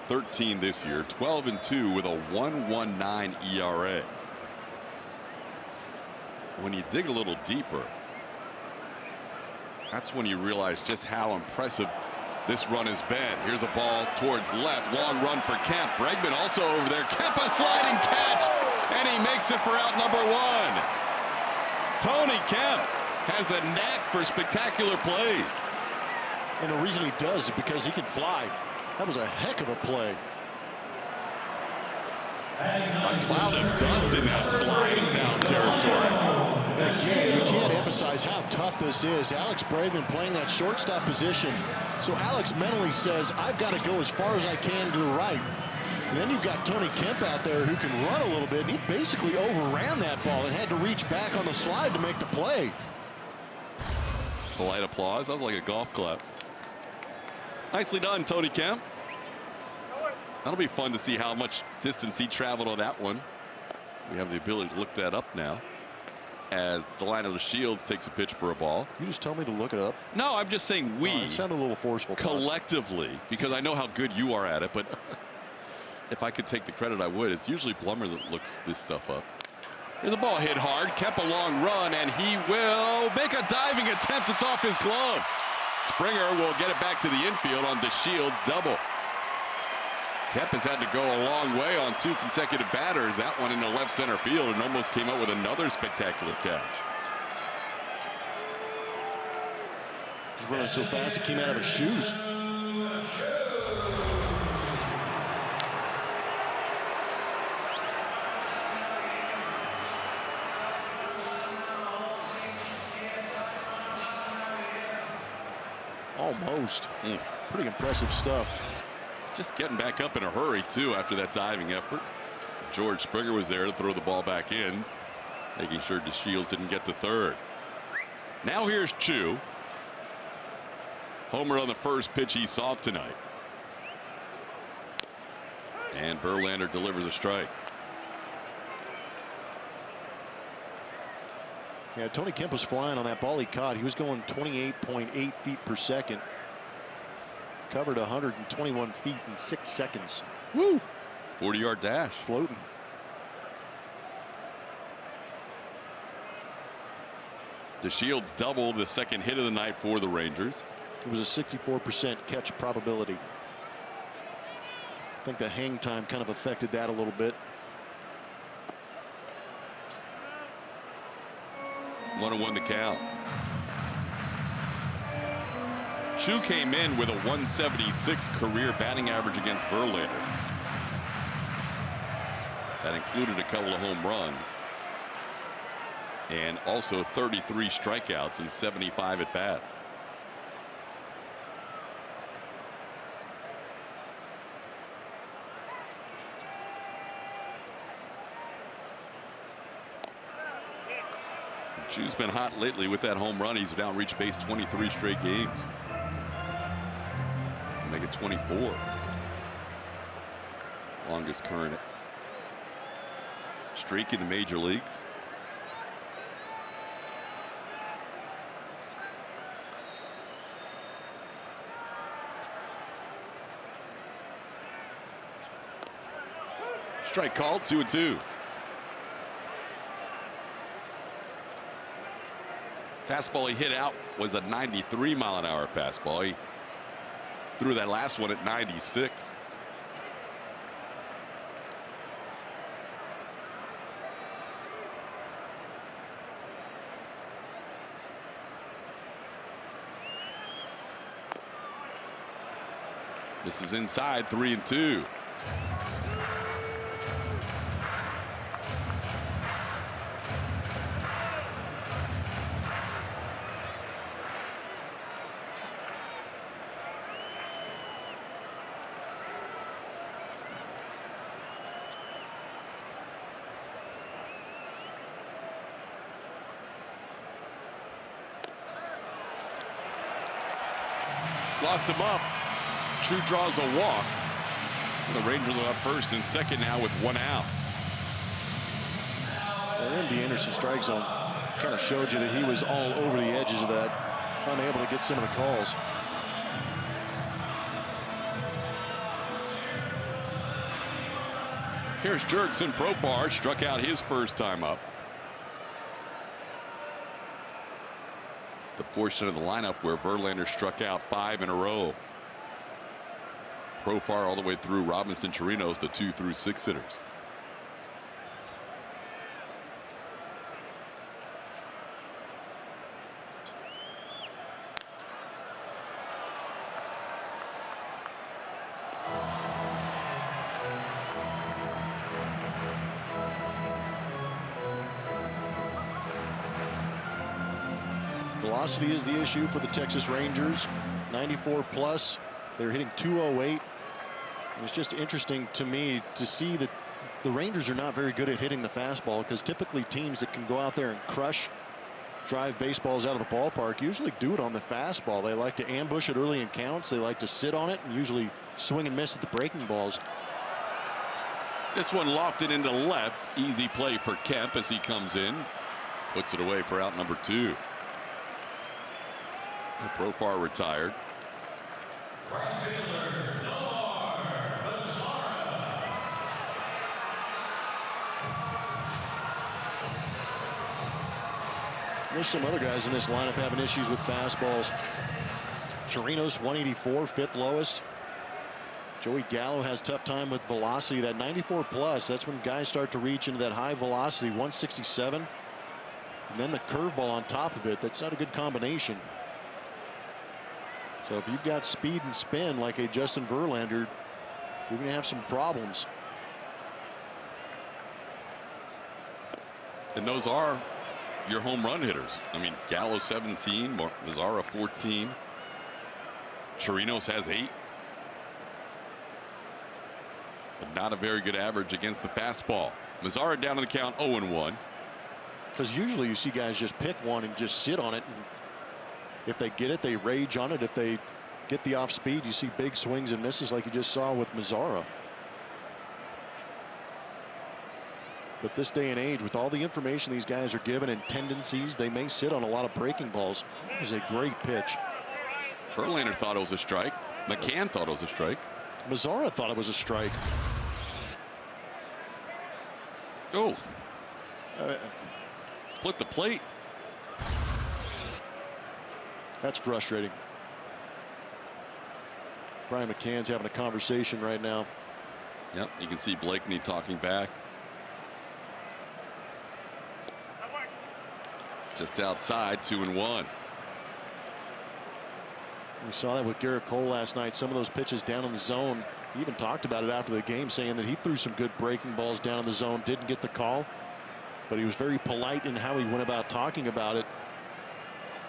13 this year, 12-2 with a 1.19 ERA. When you dig a little deeper, that's when you realize just how impressive this run has been. Here's a ball towards left. Long run for Kemp. Bregman also over there. Kemp a sliding catch, and he makes it for out number 1. Tony Kemp has a knack for spectacular plays. And the reason he does is because he can fly. That was a heck of a play. A cloud of dust in that slide in foul territory. And again, you can't emphasize how tough this is. Alex Bregman playing that shortstop position. So Alex mentally says, I've got to go as far as I can to the right. And then you've got Tony Kemp out there who can run a little bit. And he basically overran that ball and had to reach back on the slide to make the play. Polite applause. That was like a golf clap. Nicely done, Tony Kemp. That'll be fun to see how much distance he traveled on that one. We have the ability to look that up now as Delino Shields takes a pitch for a ball. You just tell me to look it up? No, I'm just saying we. It sounded a little forceful. Collectively, because I know how good you are at it, but if I could take the credit, I would. It's usually Blummer that looks this stuff up. There's a ball hit hard. Kemp a long run, and he will make a diving attempt. It's off his glove. Springer will get it back to the infield on DeShields' double. Kemp has had to go a long way on 2 consecutive batters. That one into left center field and almost came up with another spectacular catch. He's running so fast he came out of his shoes. Almost. Pretty impressive stuff. Just getting back up in a hurry, too, after that diving effort. George Springer was there to throw the ball back in, making sure DeShields didn't get to third. Now here's Chu. Homer on the first pitch he saw tonight. And Verlander delivers a strike. Yeah, Tony Kemp was flying on that ball he caught. He was going 28.8 feet per second. Covered 121 feet in 6 seconds. Woo! 40-yard dash. Floating. DeShields doubled the second hit of the night for the Rangers. It was a 64% catch probability. I think the hang time kind of affected that a little bit. 1-1 the count. Chu came in with a 176 career batting average against Verlander. That included a couple of home runs and also 33 strikeouts and 75 at bats. Chu's been hot lately with that home run. He's now reached base 23 straight games. Make it 24. Longest current streak in the major leagues. Strike called, 2-2. Fastball he hit out was a 93-mile-an-hour fastball. He threw that last one at 96. This is inside, 3-2. Lost him up. Chu draws a walk. The Rangers are up first and second now with 1 out. The MD Anderson strike zone kind of showed you that he was all over the edges of that, unable to get some of the calls. Here's Jurickson Profar, struck out his first time up. The portion of the lineup where Verlander struck out 5 in a row. Profar all the way through Robinson Chirinos, the 2 through 6 hitters. Velocity is the issue for the Texas Rangers. 94 plus. They're hitting 208. It's just interesting to me to see that the Rangers are not very good at hitting the fastball, because typically teams that can go out there and drive baseballs out of the ballpark usually do it on the fastball. They like to ambush it early in counts. They like to sit on it and usually swing and miss at the breaking balls. This one lofted into left. Easy play for Kemp as he comes in. Puts it away for out number 2. Profar retired. There's some other guys in this lineup having issues with fastballs. Chirinos 184, 5th lowest. Joey Gallo has tough time with velocity. That 94 plus, that's when guys start to reach into that high velocity, 167. And then the curveball on top of it. That's not a good combination. So if you've got speed and spin like a Justin Verlander, you're going to have some problems. And those are your home run hitters. I mean, Gallo 17, Mazara 14. Chirinos has 8. But not a very good average against the fastball. Mazara down to the count 0-1. Because usually you see guys just pick one and just sit on it. And if they get it, they rage on it. If they get the off speed, you see big swings and misses like you just saw with Mazara. But this day and age, with all the information these guys are given and tendencies, they may sit on a lot of breaking balls. It was a great pitch. Verlander thought it was a strike. McCann thought it was a strike. Mazara thought it was a strike. Oh. Split the plate. That's frustrating. Brian McCann's having a conversation right now. Yep, you can see Blakeney talking back. Just outside, 2-1. We saw that with Garrett Cole last night. Some of those pitches down in the zone. He even talked about it after the game, saying that he threw some good breaking balls down in the zone, didn't get the call, but he was very polite in how he went about talking about it.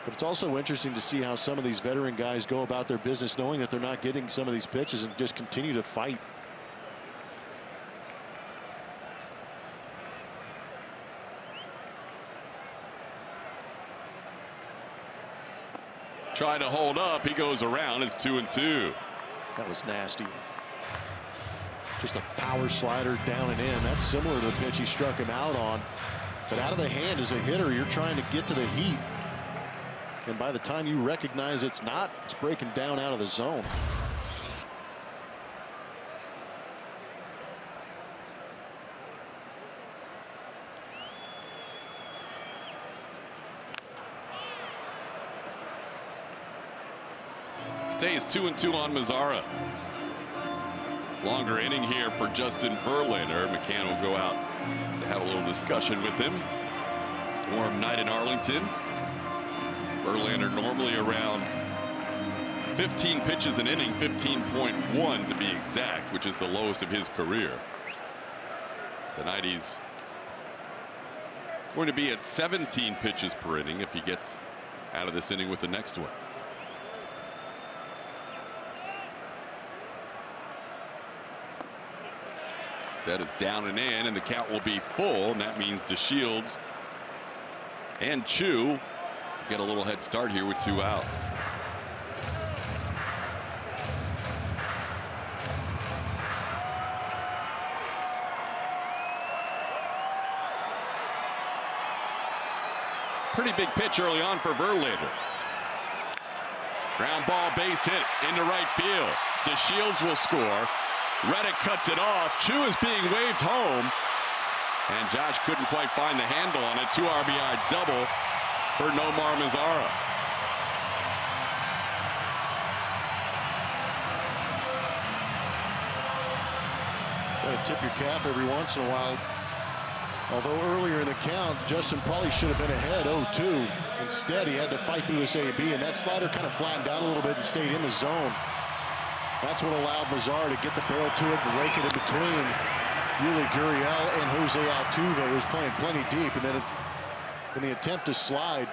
But it's also interesting to see how some of these veteran guys go about their business, knowing that they're not getting some of these pitches, and just continue to fight. Trying to hold up. He goes around. It's 2-2. That was nasty. Just a power slider down and in. That's similar to the pitch he struck him out on. But out of the hand, as a hitter, you're trying to get to the heat. And by the time you recognize it's not, it's breaking down out of the zone. Stays 2-2 on Mazara. Longer inning here for Justin Verlander. McCann will go out to have a little discussion with him. Warm night in Arlington. Verlander normally around 15 pitches an inning, 15.1 to be exact, which is the lowest of his career. Tonight he's going to be at 17 pitches per inning if he gets out of this inning with the next one. That is down and in, and the count will be full, and that means DeShields and Chu get a little head start here with 2 outs. Pretty big pitch early on for Verlander. Ground ball, base hit into right field. DeShields will score. Reddick cuts it off. Chu is being waved home. And Josh couldn't quite find the handle on it. 2 RBI double for Nomar Mazara. Gotta tip your cap every once in a while. Although earlier in the count, Justin probably should have been ahead 0-2. Instead, he had to fight through this AB, and that slider kind of flattened out a little bit and stayed in the zone. That's what allowed Mazara to get the barrel to it and rake it in between Yuli Gurriel and Jose Altuve, who was playing plenty deep. And then in the attempt to slide,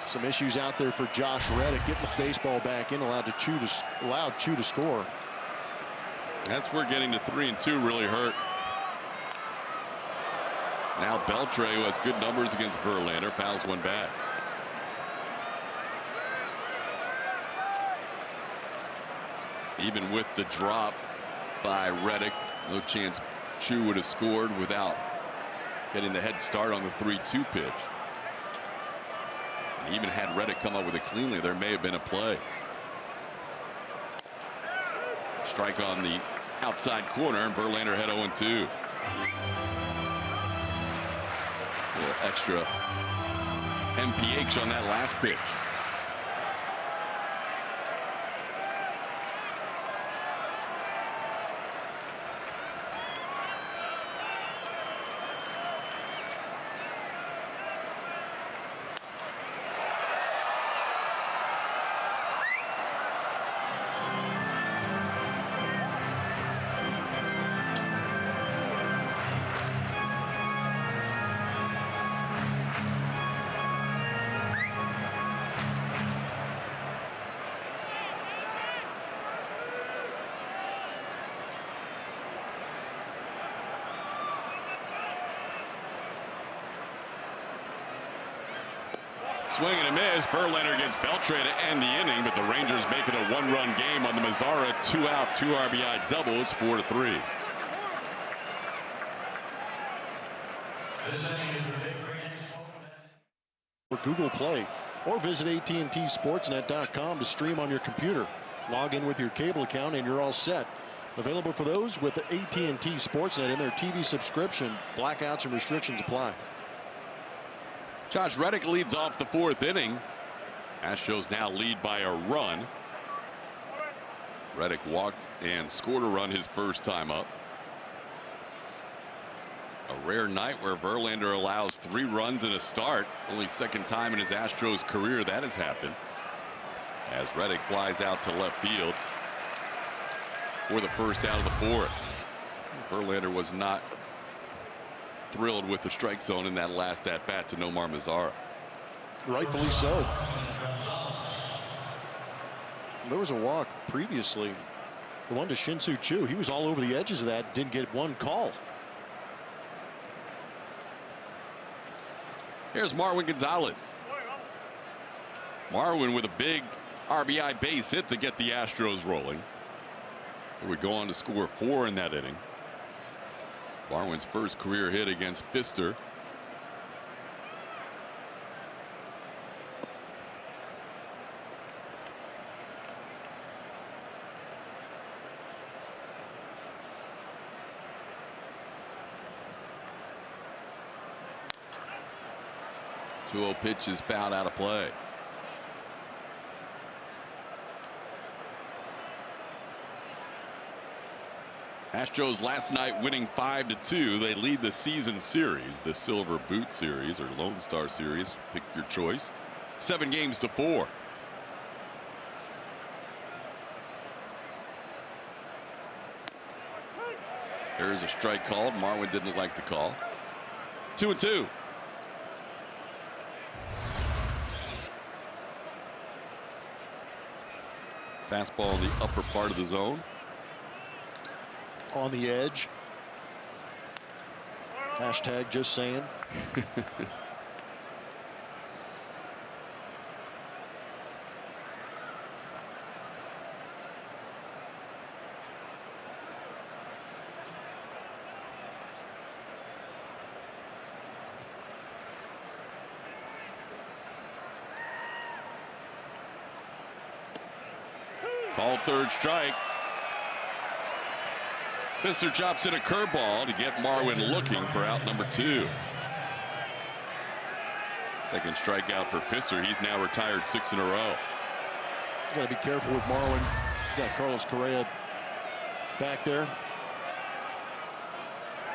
Some issues out there for Josh Reddick, getting the baseball back in, allowed Chu to score. That's where getting to 3-2 really hurt. Now Beltre, who has good numbers against Verlander, fouls one back. Even with the drop by Reddick, no chance Chu would have scored without getting the head start on the 3-2 pitch. And even had Reddick come up with it cleanly, there may have been a play. Strike on the outside corner, and Verlander had 0-2. The extra MPH on that last pitch. Swing and a miss. Verlander gets Beltre to end the inning, but the Rangers make it a one-run game on the Mazara 2-out, 2 RBI doubles, 4-3. For Google Play, or visit AT&TSportsnet.com to stream on your computer. Log in with your cable account and you're all set. Available for those with the AT&T Sportsnet in their TV subscription. Blackouts and restrictions apply. Josh Reddick leads off the 4th inning. Astros now lead by a run. Reddick walked and scored a run his first time up. A rare night where Verlander allows 3 runs in a start. Only second time in his Astros career that has happened. As Reddick flies out to left field for the first out of the 4th. Verlander was not thrilled with the strike zone in that last at bat to Nomar Mazara. Rightfully so. There was a walk previously, the one to Shin-Soo Choo. He was all over the edges of that, didn't get one call. Here's Marwin Gonzalez. Marwin with a big RBI base hit to get the Astros rolling. He would go on to score 4 in that inning. Marwin's first career hit against Pfister. The 2-0 pitch is fouled out of play. Astros last night winning 5-2. They lead the season series, the Silver Boot Series or Lone Star Series. Pick your choice. 7-4. There's a strike called. Marwin didn't like the call. 2-2. Fastball in the upper part of the zone. On the edge. Hashtag just saying. Called 3rd strike. Pfister chops in a curveball to get Marwin looking for out number 2. Second strikeout for Pfister. He's now retired 6 in a row. You got to be careful with Marwin. You got Carlos Correa back there.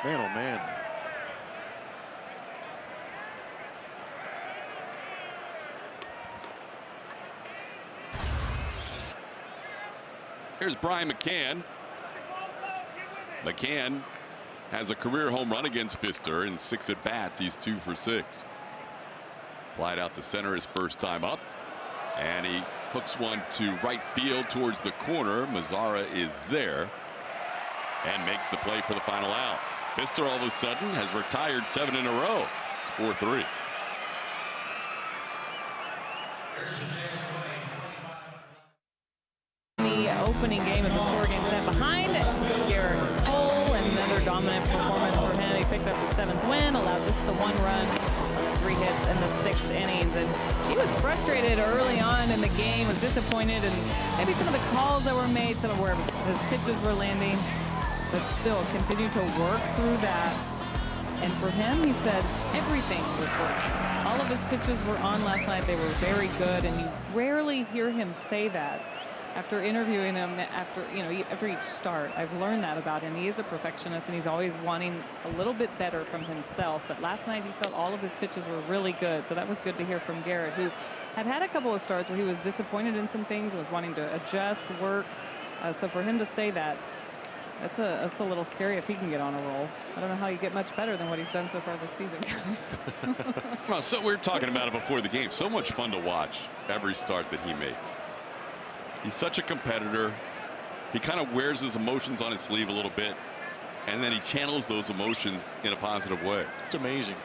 Man, oh man. Here's Brian McCann. McCann has a career home run against Pfister in 6 at bats. He's 2 for 6. Flied out to center his first time up, and he hooks one to right field towards the corner. Mazzara is there and makes the play for the final out. Pfister all of a sudden has retired 7 in a row. It's 4-3. The opening game of the 4-game set behind Garrett Cole, and another dominant performance for him. He picked up the 7th win, allowed just the 1 run, 3 hits in the 6 innings, and he was frustrated early on in the game, was disappointed in maybe some of the calls that were made, some of where his pitches were landing, but still continued to work through that. And for him, he said everything was working. All of his pitches were on last night. They were very good, and you rarely hear him say that. After interviewing him after each start, I've learned that about him. He is a perfectionist, and he's always wanting a little bit better from himself. But last night, he felt all of his pitches were really good. So that was good to hear from Garrett, who had a couple of starts where he was disappointed in some things, was wanting to adjust, work. So for him to say that, that's a little scary if he can get on a roll. I don't know how you get much better than what he's done so far this season, guys. Well, so we were talking about it before the game. So much fun to watch every start that he makes. He's such a competitor. He kind of wears his emotions on his sleeve a little bit, and then he channels those emotions in a positive way. It's amazing.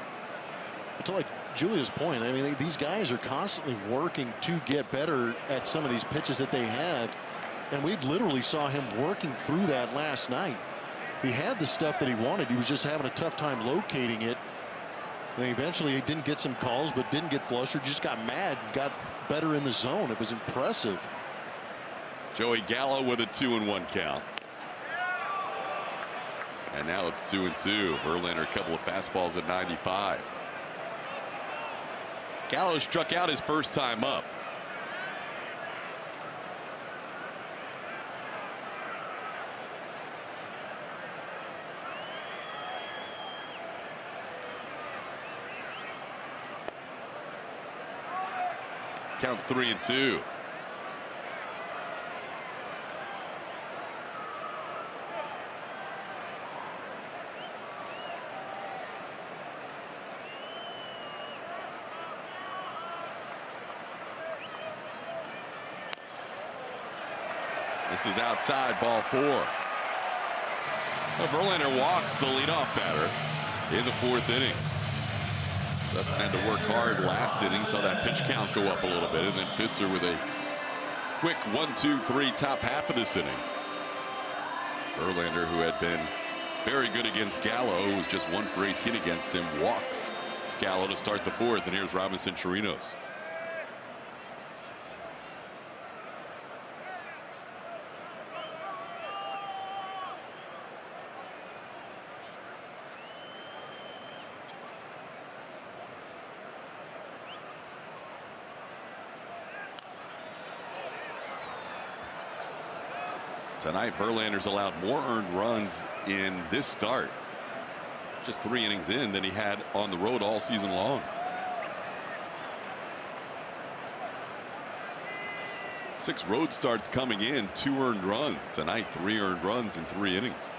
But to like Julia's point, I mean, these guys are constantly working to get better at some of these pitches that they have, and we literally saw him working through that last night. He had the stuff that he wanted. He was just having a tough time locating it, and eventually he didn't get some calls, but didn't get flustered, just got mad and got better in the zone. It was impressive. Joey Gallo with a 2-1 count. And now it's 2-2. Verlander a couple of fastballs at 95. Gallo struck out his first time up. Counts 3-2. This is outside, ball 4. Well, Verlander walks the leadoff batter in the 4th inning. Dustin had to work hard last inning, saw that pitch count go up a little bit, and then Pfister with a quick 1-2-3 top half of this inning. Verlander, who had been very good against Gallo, who was just 1 for 18 against him, walks Gallo to start the 4th, and here's Robinson Chirinos. Tonight, Verlander's allowed more earned runs in this start, just 3 innings in, than he had on the road all season long. 6 road starts coming in, 2 earned runs. Tonight, 3 earned runs in 3 innings.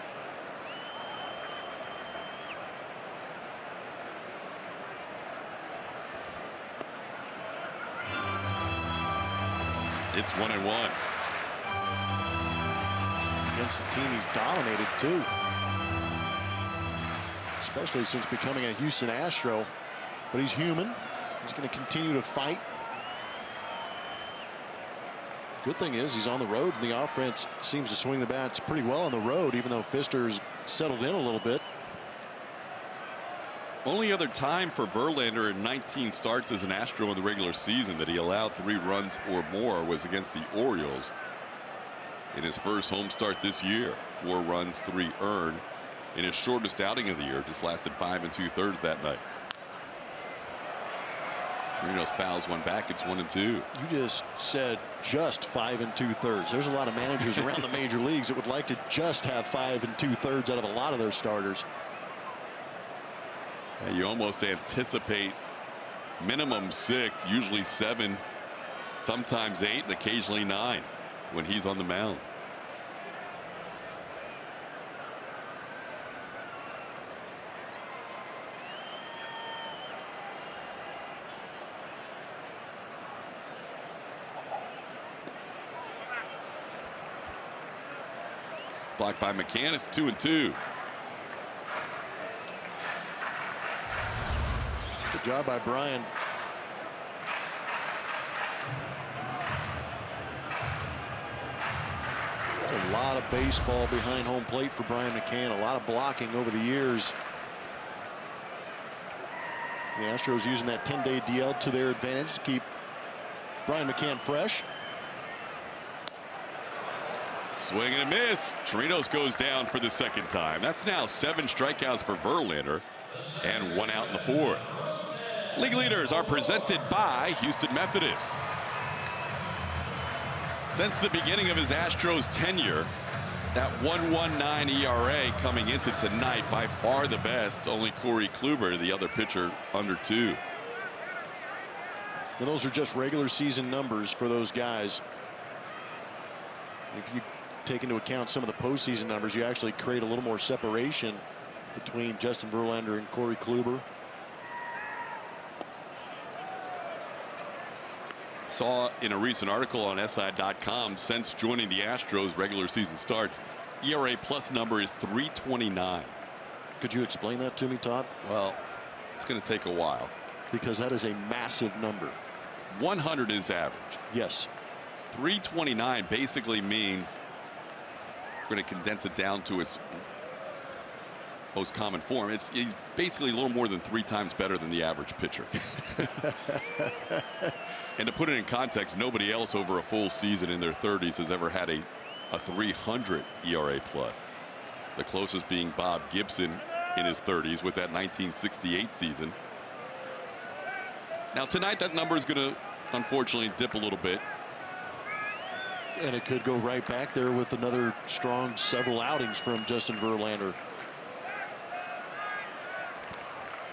It's 1-1. Against the team he's dominated too, especially since becoming a Houston Astro. But he's human. He's going to continue to fight. Good thing is he's on the road, and the offense seems to swing the bats pretty well on the road, even though Pfister's settled in a little bit. Only other time for Verlander in 19 starts as an Astro in the regular season that he allowed 3 runs or more was against the Orioles in his first home start this year. 4 runs, 3 earned in his shortest outing of the year. Just lasted 5 2/3 that night. Chirinos fouls one back. It's 1-2. You just said just 5 2/3. There's a lot of managers around the major leagues that would like to just have 5 2/3 out of a lot of their starters. Yeah, you almost anticipate minimum 6, usually 7, sometimes 8, and occasionally 9 when he's on the mound. Blocked by McCann. It's 2-2. Good job by Brian. It's a lot of baseball behind home plate for Brian McCann. A lot of blocking over the years. The Astros using that 10-day DL to their advantage to keep Brian McCann fresh. Swing and a miss. Chirinos goes down for the second time. That's now 7 strikeouts for Verlander and 1 out in the 4th. League leaders are presented by Houston Methodist. Since the beginning of his Astros tenure, that 1.19 ERA coming into tonight, by far the best. Only Corey Kluber, the other pitcher, under 2. And those are just regular season numbers for those guys. If you take into account some of the postseason numbers, you actually create a little more separation between Justin Verlander and Corey Kluber. Saw in a recent article on SI.com, since joining the Astros, regular season starts, ERA plus number is 3.29. Could you explain that to me, Todd? Well, it's going to take a while. Because that is a massive number. 100 is average. Yes. 3.29 basically means, we're going to condense it down to its most common form. He's basically a little more than 3 times better than the average pitcher. And to put it in context, nobody else over a full season in their 30s has ever had a 300 ERA plus. The closest being Bob Gibson in his 30s with that 1968 season. Now tonight that number is going to unfortunately dip a little bit. And it could go right back there with another strong several outings from Justin Verlander.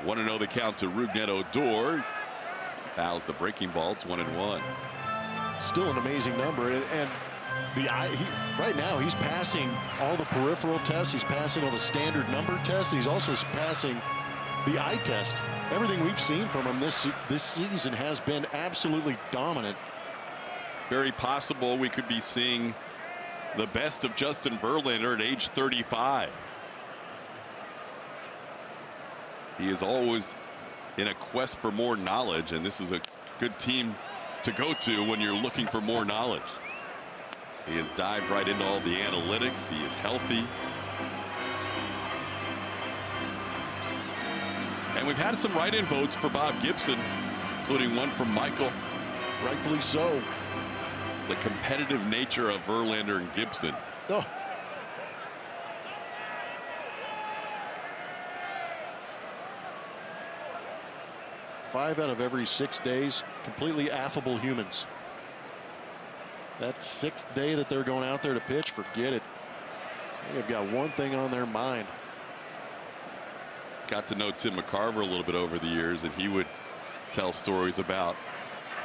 1-0 the count to Rougned Odor. Fouls the breaking ball. It's 1-1. Still an amazing number. And right now he's passing all the peripheral tests. He's passing all the standard number tests. He's also passing the eye test. Everything we've seen from him this season has been absolutely dominant. Very possible we could be seeing the best of Justin Verlander at age 35. He is always in a quest for more knowledge, and this is a good team to go to when you're looking for more knowledge. He has dived right into all the analytics. He is healthy. And we've had some write-in votes for Bob Gibson, including one from Michael. Rightfully so. The competitive nature of Verlander and Gibson. Oh. Five out of every 6 days, completely affable humans. That 6th day that they're going out there to pitch, forget it. They've got one thing on their mind. Got to know Tim McCarver a little bit over the years, and he would tell stories about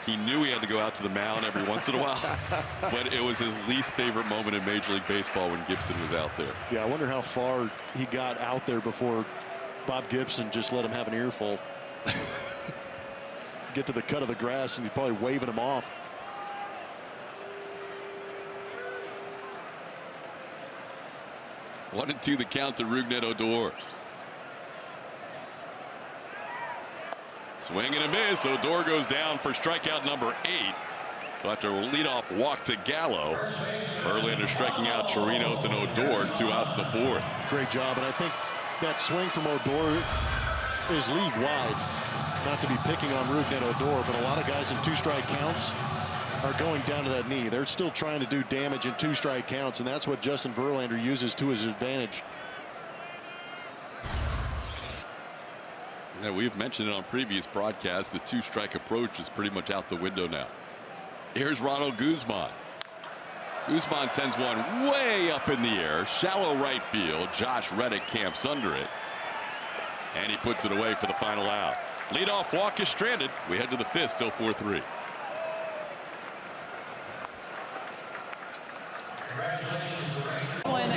he knew he had to go out to the mound every once in a while, but it was his least favorite moment in Major League Baseball when Gibson was out there. Yeah, I wonder how far he got out there before Bob Gibson just let him have an earful. Get to the cut of the grass and he's probably waving him off. One and 2 the count to Rougned Odor. Swing and a miss. Odor goes down for strikeout number 8. So after a leadoff walk to Gallo, Verlander striking out Chirinos and Odor, 2 outs in the 4th. Great job, and I think that swing from Odor is league wide. Not to be picking on Rougned Odor, but a lot of guys in 2-strike counts are going down to that knee. They're still trying to do damage in 2-strike counts, and that's what Justin Verlander uses to his advantage. Yeah, we've mentioned it on previous broadcasts. The 2-strike approach is pretty much out the window now. Here's Ronald Guzman. Guzman sends one way up in the air, shallow right field. Josh Reddick camps under it, and he puts it away for the final out. Leadoff walk is stranded. We head to the 5th, still 4-3.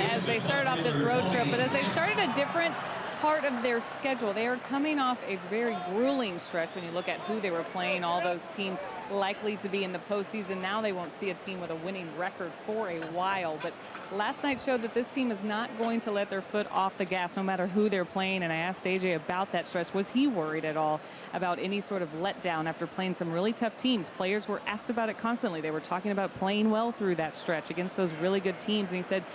As they started off this road trip, but as they started a different part of their schedule. They are coming off a very grueling stretch when you look at who they were playing, all those teams likely to be in the postseason. Now they won't see a team with a winning record for a while. But last night showed that this team is not going to let their foot off the gas no matter who they're playing. And I asked AJ about that stretch. Was he worried at all about any sort of letdown after playing some really tough teams? Players were asked about it constantly. They were talking about playing well through that stretch against those really good teams. And he said,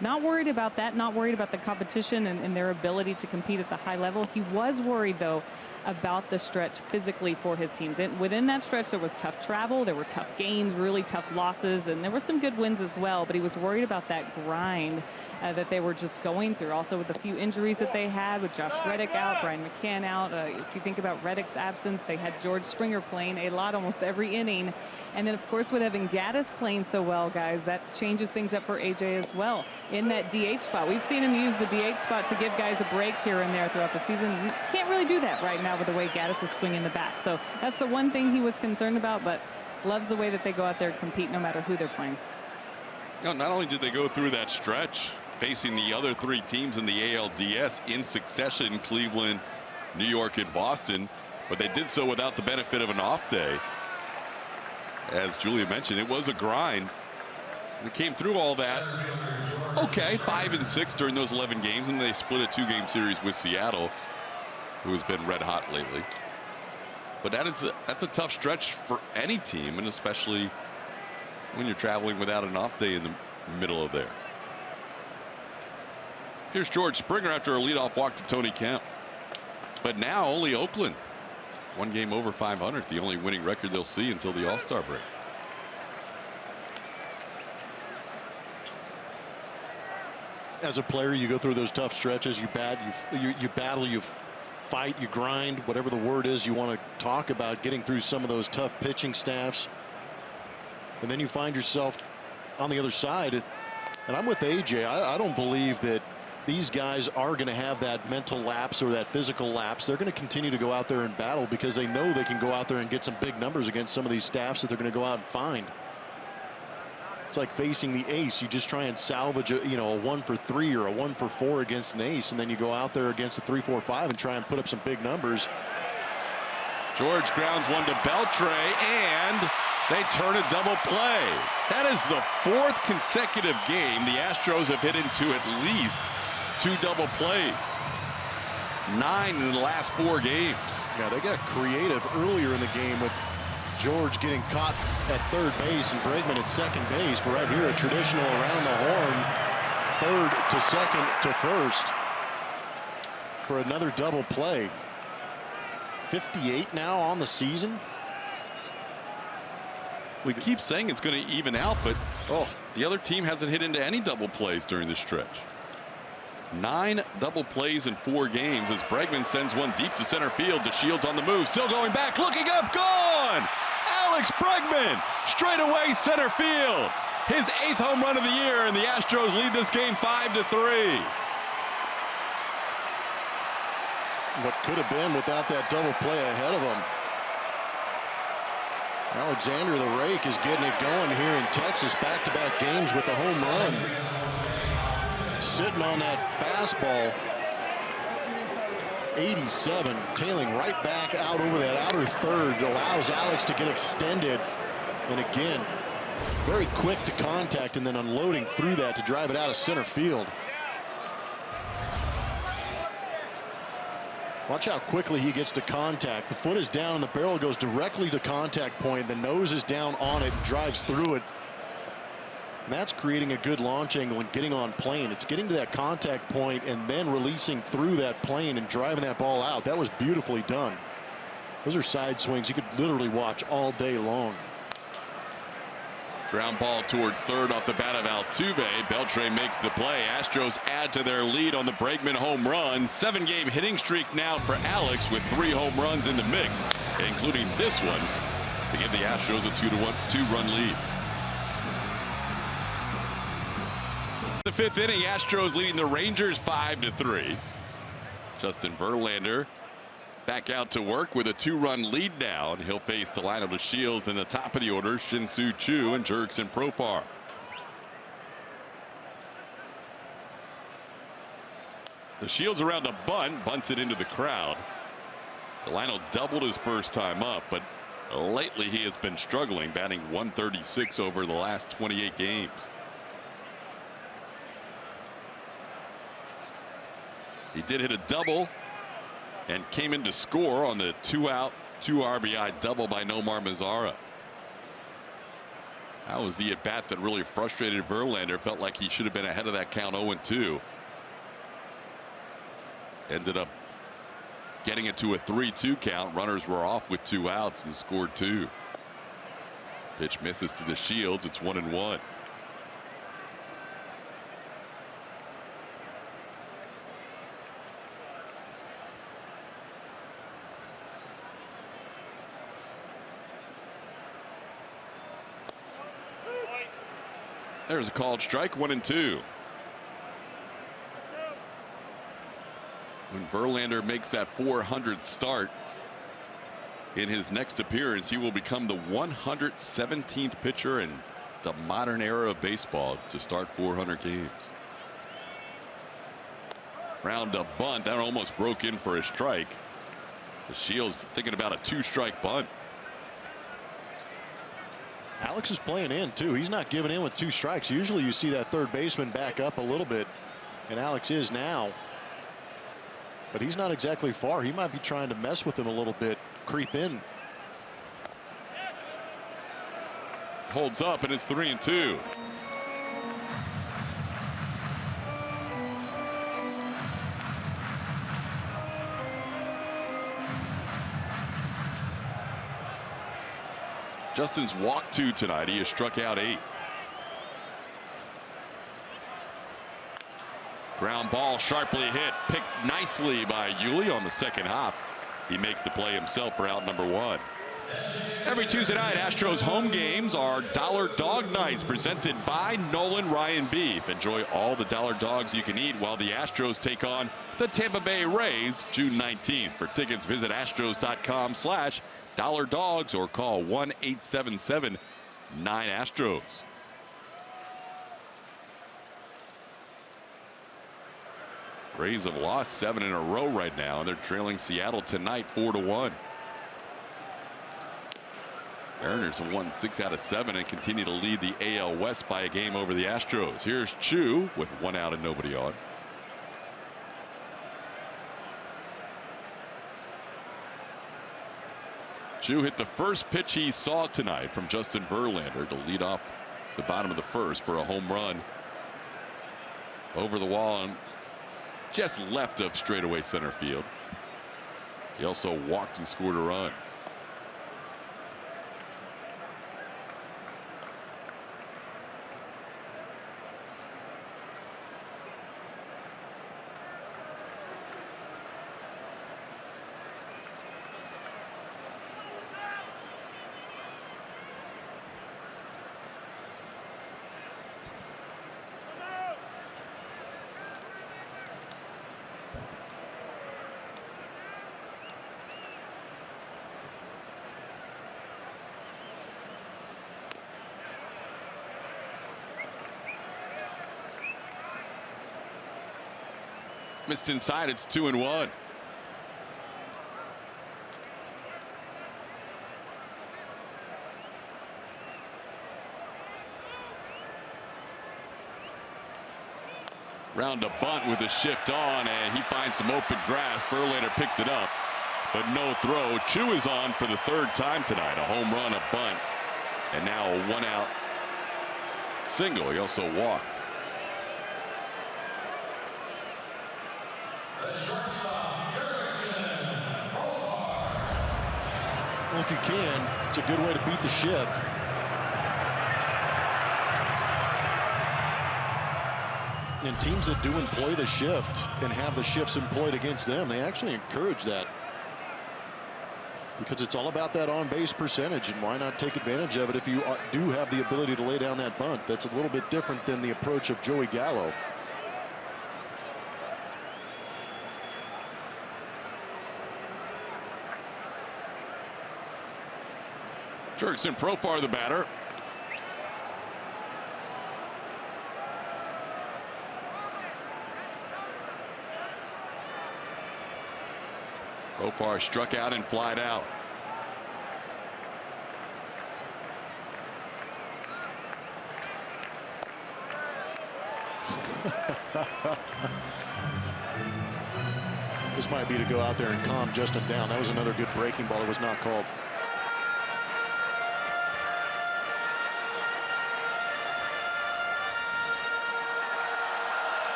not worried about that, not worried about the competition and their ability to compete at the high level. He was worried, though, about the stretch physically for his teams. And within that stretch, there was tough travel, there were tough games, really tough losses, and there were some good wins as well. But he was worried about that grind that they were just going through. Also with the few injuries that they had, with Josh Reddick out, Brian McCann out. If you think about Reddick's absence, they had George Springer playing a lot almost every inning. And then, of course, with Evan Gattis playing so well, guys, that changes things up for AJ as well in that DH spot. We've seen him use the DH spot to give guys a break here and there throughout the season. Can't really do that right now with the way Gattis is swinging the bat. So that's the one thing he was concerned about, but loves the way that they go out there and compete no matter who they're playing. No, not only did they go through that stretch facing the other three teams in the ALDS in succession, Cleveland, New York, and Boston, but they did so without the benefit of an off day. As Julia mentioned, it was a grind. They came through all that. Okay, 5-6 during those 11 games, and they split a 2-game series with Seattle, who has been red hot lately. But that's a tough stretch for any team, and especially when you're traveling without an off day in the middle of there. Here's George Springer after a leadoff walk to Tony Kemp. But now only Oakland, one game over 500, the only winning record they'll see until the All-Star break. As a player, you go through those tough stretches. You battle, you fight, you grind, whatever the word is you want to talk about, getting through some of those tough pitching staffs. And then you find yourself on the other side. And I'm with AJ. I don't believe that these guys are going to have that mental lapse or that physical lapse. They're going to continue to go out there and battle because they know they can go out there and get some big numbers against some of these staffs that they're going to go out and find. It's like facing the ace. You just try and salvage a 1-for-3 or a 1-for-4 against an ace, and then you go out there against a 3-4-5 and try and put up some big numbers. George grounds one to Beltre, and they turn a double play. That is the 4th consecutive game the Astros have hit into at least 2 double plays. 9 in the last 4 games. Yeah, they got creative earlier in the game with George getting caught at third base and Bregman at second base. But right here, a traditional around the horn, third to second to first for another double play. 58 now on the season. We keep saying it's going to even out, but the other team hasn't hit into any double plays during this stretch. 9 double plays in 4 games as Bregman sends one deep to center field. DeShields on the move, still going back, looking up, gone! Alex Bregman, straight away center field. His 8th home run of the year, and the Astros lead this game 5-3. What could have been without that double play ahead of him. Alexander the Rake is getting it going here in Texas. Back-to-back games with the home run. Sitting on that fastball. 87, tailing right back out over that outer third. Allows Alex to get extended. And again, very quick to contact and then unloading through that to drive it out of center field. Watch how quickly he gets to contact. The foot is down and the barrel goes directly to contact point. The nose is down on it and drives through it. And that's creating a good launch angle when getting on plane. It's getting to that contact point and then releasing through that plane and driving that ball out. That was beautifully done. Those are side swings you could literally watch all day long. Ground ball toward third off the bat of Altuve. Beltre makes the play. Astros add to their lead on the Bregman home run. 7-game hitting streak now for Alex with 3 home runs in the mix, including this one to give the Astros a 2-run lead. The 5th inning, Astros leading the Rangers 5-3. Justin Verlander back out to work with a 2-run lead now, and he'll face Delino DeShields in the top of the order, Shin-Soo Choo and Jurickson Profar. The Shields around a bunt, bunts it into the crowd. Delino doubled his first time up, but lately he has been struggling, batting .136 over the last 28 games. He did hit a double and came in to score on the 2-out, 2 RBI double by Nomar Mazara. That was the at bat that really frustrated Verlander. Felt like he should have been ahead of that count 0-2. Ended up getting it to a 3-2 count. Runners were off with 2 outs and scored 2. Pitch misses to the Shields. It's 1-1. There's a called strike, 1-2. When Verlander makes that 400 start in his next appearance, he will become the 117th pitcher in the modern era of baseball to start 400 games. Round a bunt that almost broke in for a strike. The Shields thinking about a 2-strike bunt. Alex is playing in too. He's not giving in with 2 strikes. Usually you see that third baseman back up a little bit, and Alex is now. But he's not exactly far. He might be trying to mess with him a little bit, creep in. Holds up, and it's 3-2. Justin's walked 2 tonight. He has struck out 8. Ground ball sharply hit, picked nicely by Yuli on the second hop. He makes the play himself for out number 1. Every Tuesday night, Astros home games are Dollar Dog Nights presented by Nolan Ryan Beef. Enjoy all the dollar dogs you can eat while the Astros take on the Tampa Bay Rays June 19th. For tickets, visit astros.com/dollardogs or call 1-877-9-ASTROS. Rays have lost 7 in a row right now, and they're trailing Seattle tonight 4-1. Mariners have won 6 out of 7 and continue to lead the AL West by a game over the Astros. Here's Chu with 1 out and nobody on. Chu hit the first pitch he saw tonight from Justin Verlander to lead off the bottom of the first for a home run over the wall and just left of straightaway center field. He also walked and scored a run. Missed inside. It's 2-1. Round a bunt with a shift on, and he finds some open grass. Verlander picks it up, but no throw. Chu is on for the 3rd time tonight. A home run, a bunt, and now a 1-out single. He also walked. Well, if you can, it's a good way to beat the shift. And teams that do employ the shift and have the shifts employed against them, they actually encourage that. Because it's all about that on-base percentage, and why not take advantage of it if you do have the ability to lay down that bunt? That's a little bit different than the approach of Joey Gallo. Jurickson Profar, the batter. Profar struck out and flied out. This might be to go out there and calm Justin down. That was another good breaking ball. It was not called.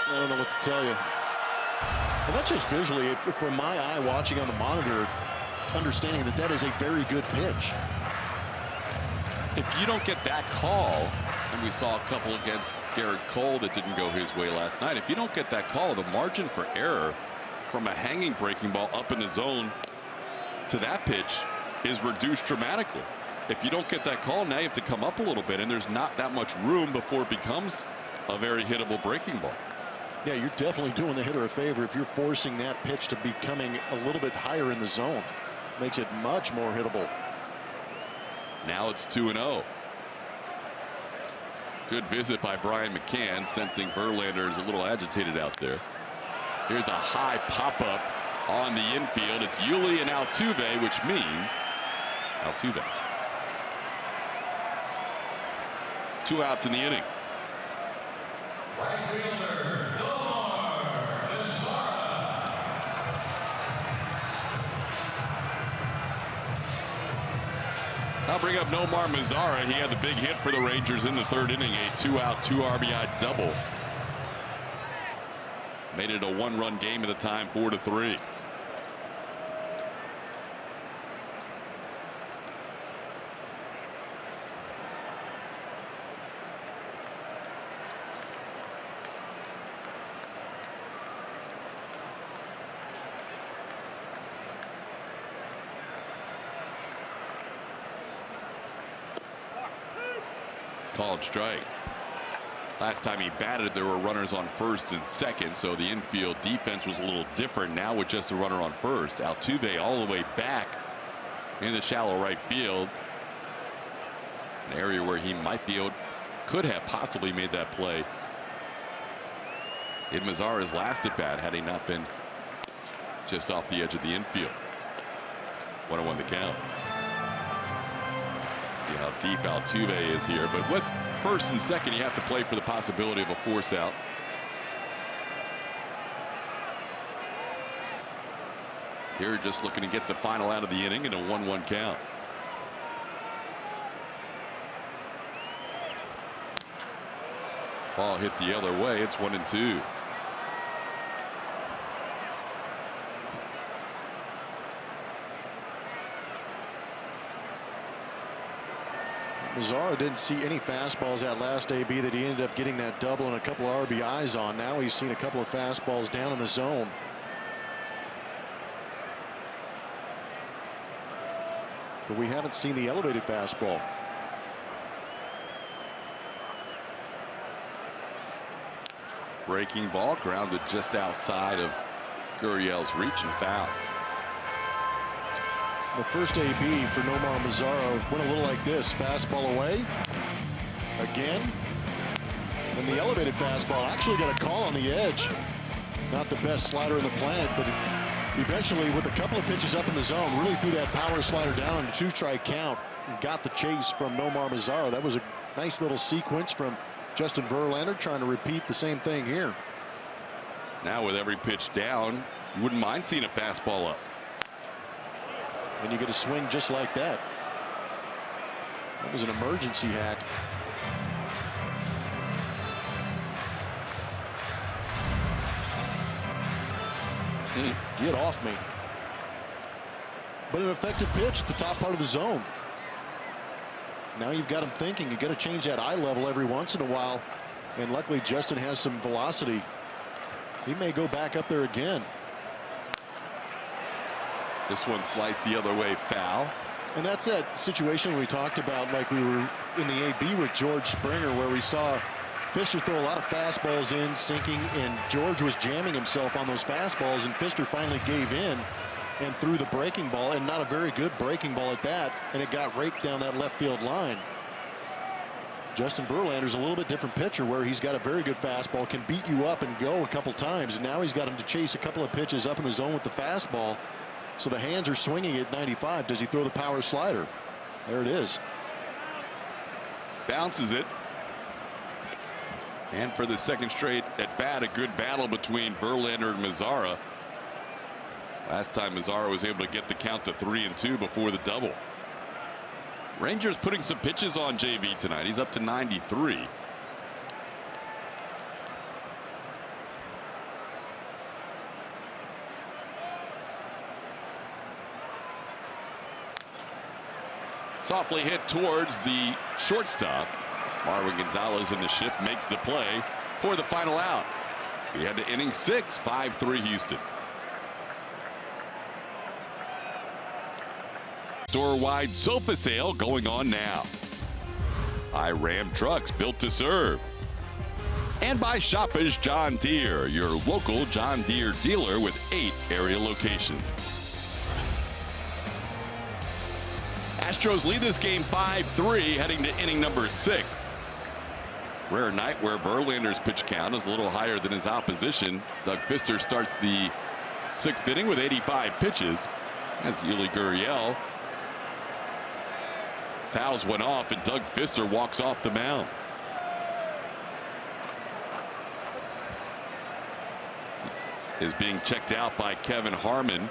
I don't know what to tell you. And that's just visually, from my eye watching on the monitor, understanding that that is a very good pitch. If you don't get that call, and we saw a couple against Garrett Cole that didn't go his way last night. If you don't get that call, the margin for error from a hanging breaking ball up in the zone to that pitch is reduced dramatically. If you don't get that call, now you have to come up a little bit, and there's not that much room before it becomes a very hittable breaking ball. Yeah, you're definitely doing the hitter a favor if you're forcing that pitch to be coming a little bit higher in the zone. Makes it much more hittable. Now it's 2-0. Good visit by Brian McCann, sensing Verlander is a little agitated out there. Here's a high pop-up on the infield. It's Yuli and Altuve, which means Altuve. 2 outs in the inning. Right fielder, Nomar Mazara. I'll bring up Nomar Mazara. He had the big hit for the Rangers in the 3rd inning, a 2-out, 2 RBI double. Made it a 1-run game at the time, 4-3. Called strike. Last time he batted, there were runners on 1st and 2nd, so the infield defense was a little different. Now with just a runner on 1st, Altuve all the way back in the shallow right field, an area where he might be able, could have possibly made that play in Mazara's last at bat had he not been just off the edge of the infield. 1-1 the count. See how deep Altuve is here, but with 1st and 2nd, you have to play for the possibility of a force out. Here just looking to get the final out of the inning in a 1-1 count. Ball hit the other way. It's 1-2. Mazara didn't see any fastballs that last AB that he ended up getting that double and a couple of RBIs on. Now he's seen a couple of fastballs down in the zone. But we haven't seen the elevated fastball. Breaking ball grounded just outside of Gurriel's reach and foul. The first AB for Nomar Mazara went a little like this. Fastball away. Again. And the elevated fastball actually got a call on the edge. Not the best slider in the planet, but eventually with a couple of pitches up in the zone, really threw that power slider down in a 2-strike count and got the chase from Nomar Mazara. That was a nice little sequence from Justin Verlander, trying to repeat the same thing here. Now with every pitch down, you wouldn't mind seeing a fastball up. And you get a swing just like that. That was an emergency hack. Get off me. But an effective pitch at the top part of the zone. Now you've got him thinking. You got to change that eye level every once in a while. And luckily Justin has some velocity. He may go back up there again. This one sliced the other way, foul. And that's that situation we talked about, like we were in the AB with George Springer, where we saw Pfister throw a lot of fastballs in, sinking, and George was jamming himself on those fastballs, and Pfister finally gave in and threw the breaking ball, and not a very good breaking ball at that, and it got raked down that left field line. Justin Verlander's a little bit different pitcher where he's got a very good fastball, can beat you up and go a couple times. And now he's got him to chase a couple of pitches up in the zone with the fastball. So the hands are swinging at 95. Does he throw the power slider? There it is. Bounces it. And for the second straight at bat, a good battle between Verlander and Mazzara. Last time Mazzara was able to get the count to 3-2 before the double. Rangers putting some pitches on JV tonight. He's up to 93. Softly hit towards the shortstop. Marwin Gonzalez in the shift makes the play for the final out. He had to inning 6, 5-3 Houston. Store-wide sofa sale going on now. By Ram Trucks, built to serve. And by Shoppers John Deere, your local John Deere dealer with 8 area locations. Astros lead this game 5-3, heading to inning number 6. Rare night where Verlander's pitch count is a little higher than his opposition. Doug Fister starts the 6th inning with 85 pitches as Yuli Gurriel fouls one off and Doug Fister walks off the mound. Is being checked out by Kevin Harmon,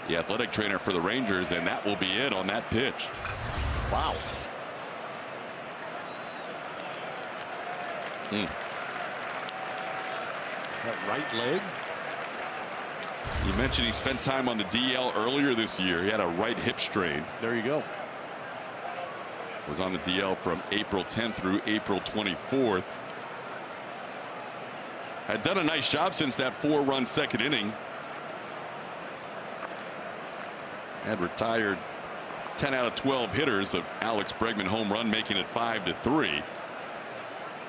the athletic trainer for the Rangers, and that will be it on that pitch. Wow. That right leg. You mentioned he spent time on the DL earlier this year. He had a right hip strain. There you go. Was on the DL from April 10th through April 24th. Had done a nice job since that 4-run second inning. Had retired 10 out of 12 hitters of Alex Bregman home run, making it 5-3.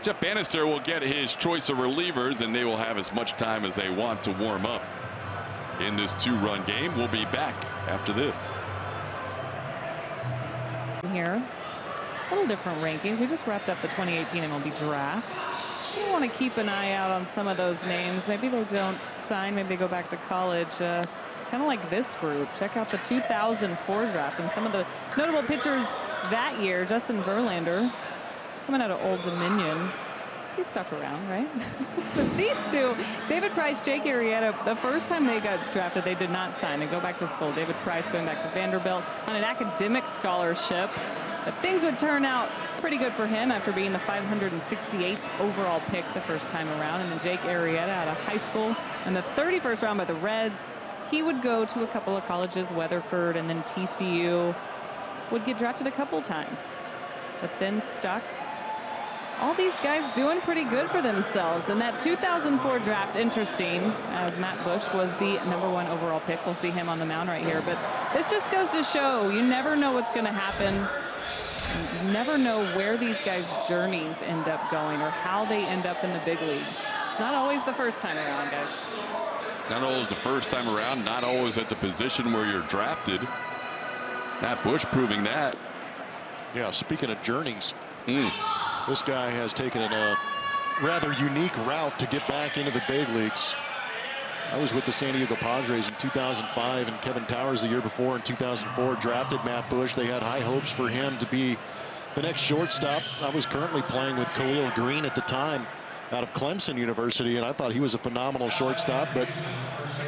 Jeff Bannister will get his choice of relievers, and they will have as much time as they want to warm up in this 2-run game. We'll be back after this. Here, a little different rankings. We just wrapped up the 2018 MLB draft. You want to keep an eye out on some of those names. Maybe they don't sign. Maybe they go back to college. Kind of like this group. Check out the 2004 draft and some of the notable pitchers that year. Justin Verlander, coming out of Old Dominion. He stuck around, right? But these two, David Price, Jake Arrieta, the first time they got drafted, they did not sign. They go back to school. David Price going back to Vanderbilt on an academic scholarship. But things would turn out pretty good for him after being the 568th overall pick the first time around. And then Jake Arrieta out of high school in the 31st round by the Reds. He would go to a couple of colleges, Weatherford and then TCU. Would get drafted a couple times, but then stuck. All these guys doing pretty good for themselves. And that 2004 draft, interesting, as Matt Bush was the #1 overall pick. We'll see him on the mound right here. But this just goes to show you never know what's going to happen. You never know where these guys' journeys end up going or how they end up in the big leagues. It's not always the first time around, guys. Not always the first time around, not always at the position where you're drafted. Matt Bush proving that. Yeah, speaking of journeys, this guy has taken a rather unique route to get back into the big leagues. I was with the San Diego Padres in 2005, and Kevin Towers the year before in 2004 drafted Matt Bush. They had high hopes for him to be the next shortstop. I was currently playing with Khalil Green at the time out of Clemson University, and I thought he was a phenomenal shortstop. But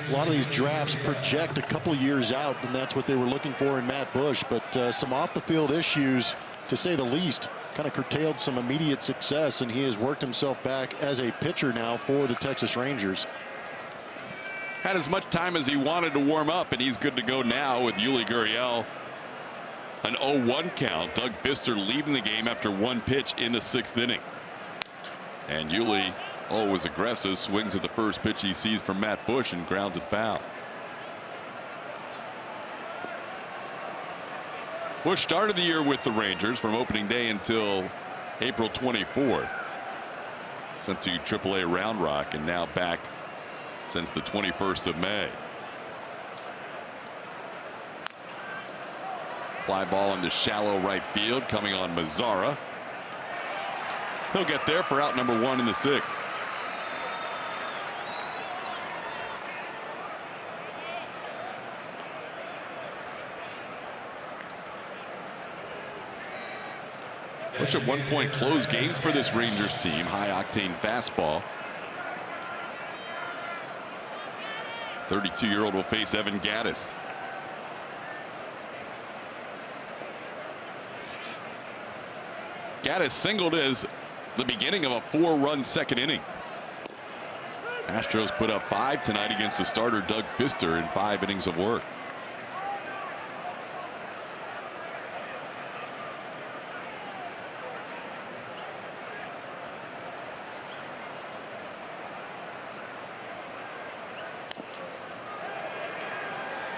a lot of these drafts project a couple years out, and that's what they were looking for in Matt Bush. But some off-the-field issues, to say the least, kind of curtailed some immediate success, and he has worked himself back as a pitcher now for the Texas Rangers. Had as much time as he wanted to warm up, and he's good to go now with Yuli Gurriel. An 0-1 count. Doug Fister leaving the game after 1 pitch in the 6th inning. And Yuli, always aggressive, swings at the first pitch he sees from Matt Bush and grounds it foul. Bush started the year with the Rangers from opening day until April 24th. Sent to AAA Round Rock and now back since the 21st of May. Fly ball into shallow right field, coming on Mazzara. He'll get there for out number 1 in the 6th. Push at one point close games for this Rangers team. High octane fastball. 32-year-old will face Evan Gattis. Gattis singled as the beginning of a 4-run second inning. Astros put up 5 tonight against the starter Doug Fister in 5 innings of work.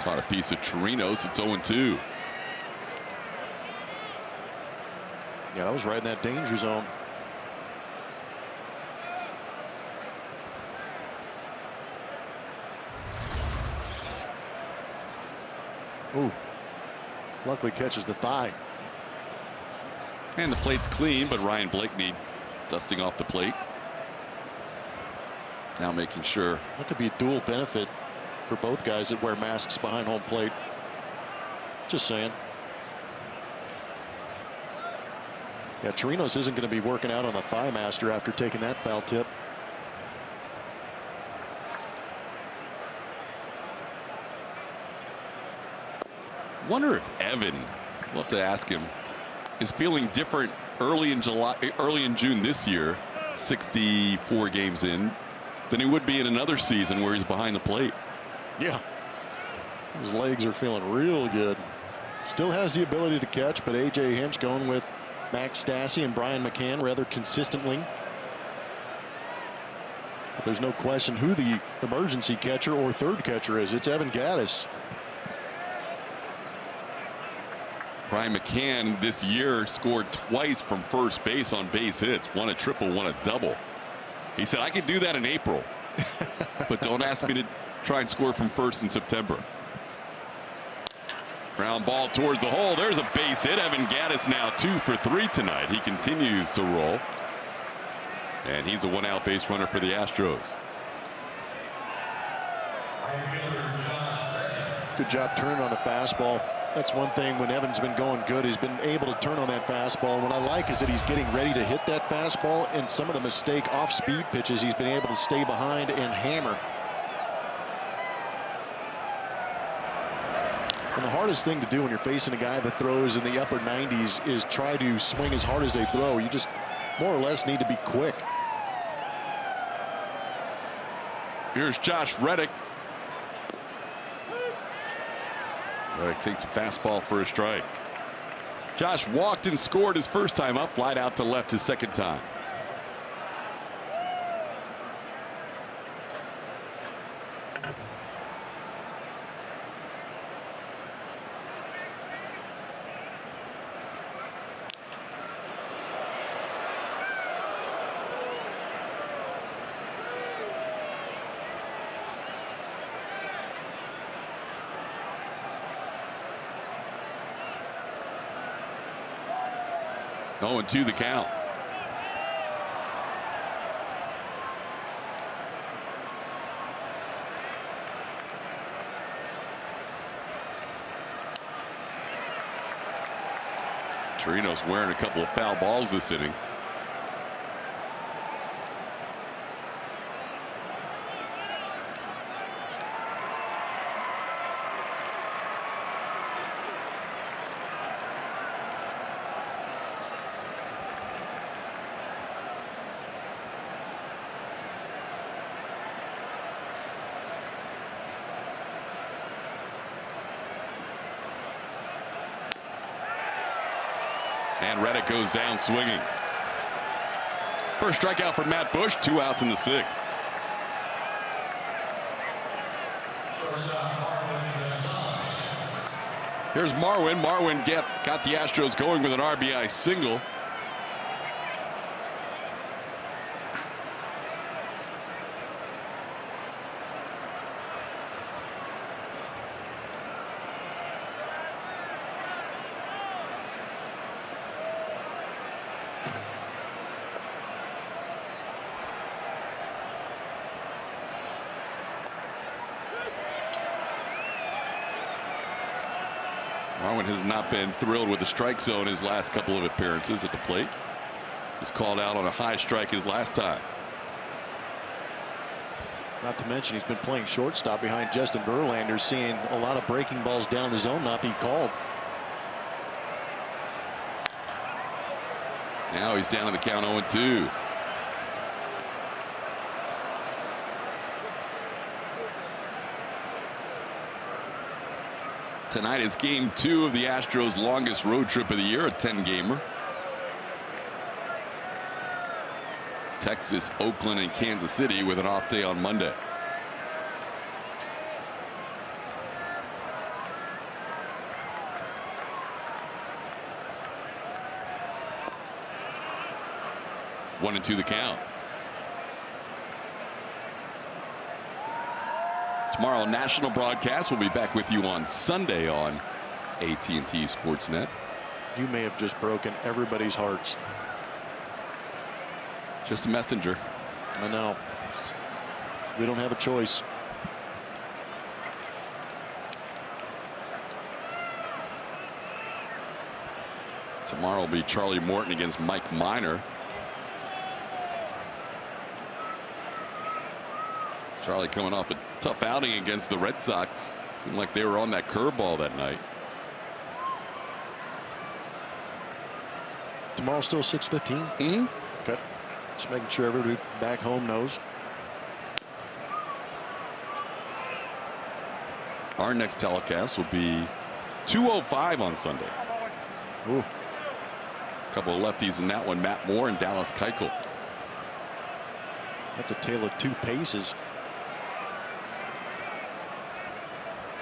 Caught a piece of Chirinos. It's 0-2. Yeah, that was right in that danger zone. Ooh. Luckily catches the thigh. And the plate's clean, but Ryan Blakeney dusting off the plate. Now making sure. That could be a dual benefit for both guys that wear masks behind home plate. Just saying. Yeah, Chirinos isn't going to be working out on the thigh master after taking that foul tip. Wonder if Evan, we'll have to ask him, is feeling different early in June this year, 64 games in, than he would be in another season where he's behind the plate. Yeah. His legs are feeling real good. Still has the ability to catch, but A.J. Hinch going with Max Stassi and Brian McCann rather consistently. But there's no question who the emergency catcher or third catcher is. It's Evan Gattis. Brian McCann this year scored twice from first base on base hits. One a triple, one a double. He said, I could do that in April, but don't ask me to try and score from first in September. Ground ball towards the hole. There's a base hit. Evan Gattis now 2 for 3 tonight. He continues to roll. And he's a 1-out base runner for the Astros. Good job turning on the fastball. That's one thing when Evan's been going good. He's been able to turn on that fastball. And what I like is that he's getting ready to hit that fastball. And some of the mistake off-speed pitches, he's been able to stay behind and hammer. And the hardest thing to do when you're facing a guy that throws in the upper 90s is try to swing as hard as they throw. You just more or less need to be quick. Here's Josh Reddick. Reddick takes a fastball for a strike. Josh walked and scored his first time up, flied out to left his second time. Oh, and 2 the count. Chirinos wearing a couple of foul balls this inning. And Reddick goes down swinging. First strikeout for Matt Bush, 2 outs in the 6th. Here's Marwin. Marwin got the Astros going with an RBI single. Marwin has not been thrilled with the strike zone his last couple of appearances at the plate. Was called out on a high strike his last time. Not to mention he's been playing shortstop behind Justin Verlander, seeing a lot of breaking balls down the zone not be called. Now he's down in the count 0-2. Tonight is game 2 of the Astros' longest road trip of the year, a 10-gamer. Texas, Oakland, and Kansas City with an off day on Monday. One and two the count. Tomorrow, national broadcast. We'll be back with you on Sunday on AT&T Sportsnet. You may have just broken everybody's hearts. Just a messenger. I know. We don't have a choice. Tomorrow will be Charlie Morton against Mike Minor. Charlie coming off a tough outing against the Red Sox. Seemed like they were on that curveball that night. Tomorrow still 6:15. Okay. Just making sure everybody back home knows. Our next telecast will be 2:05 on Sunday. Ooh. A couple of lefties in that one, Matt Moore and Dallas Keuchel. That's a tale of two paces.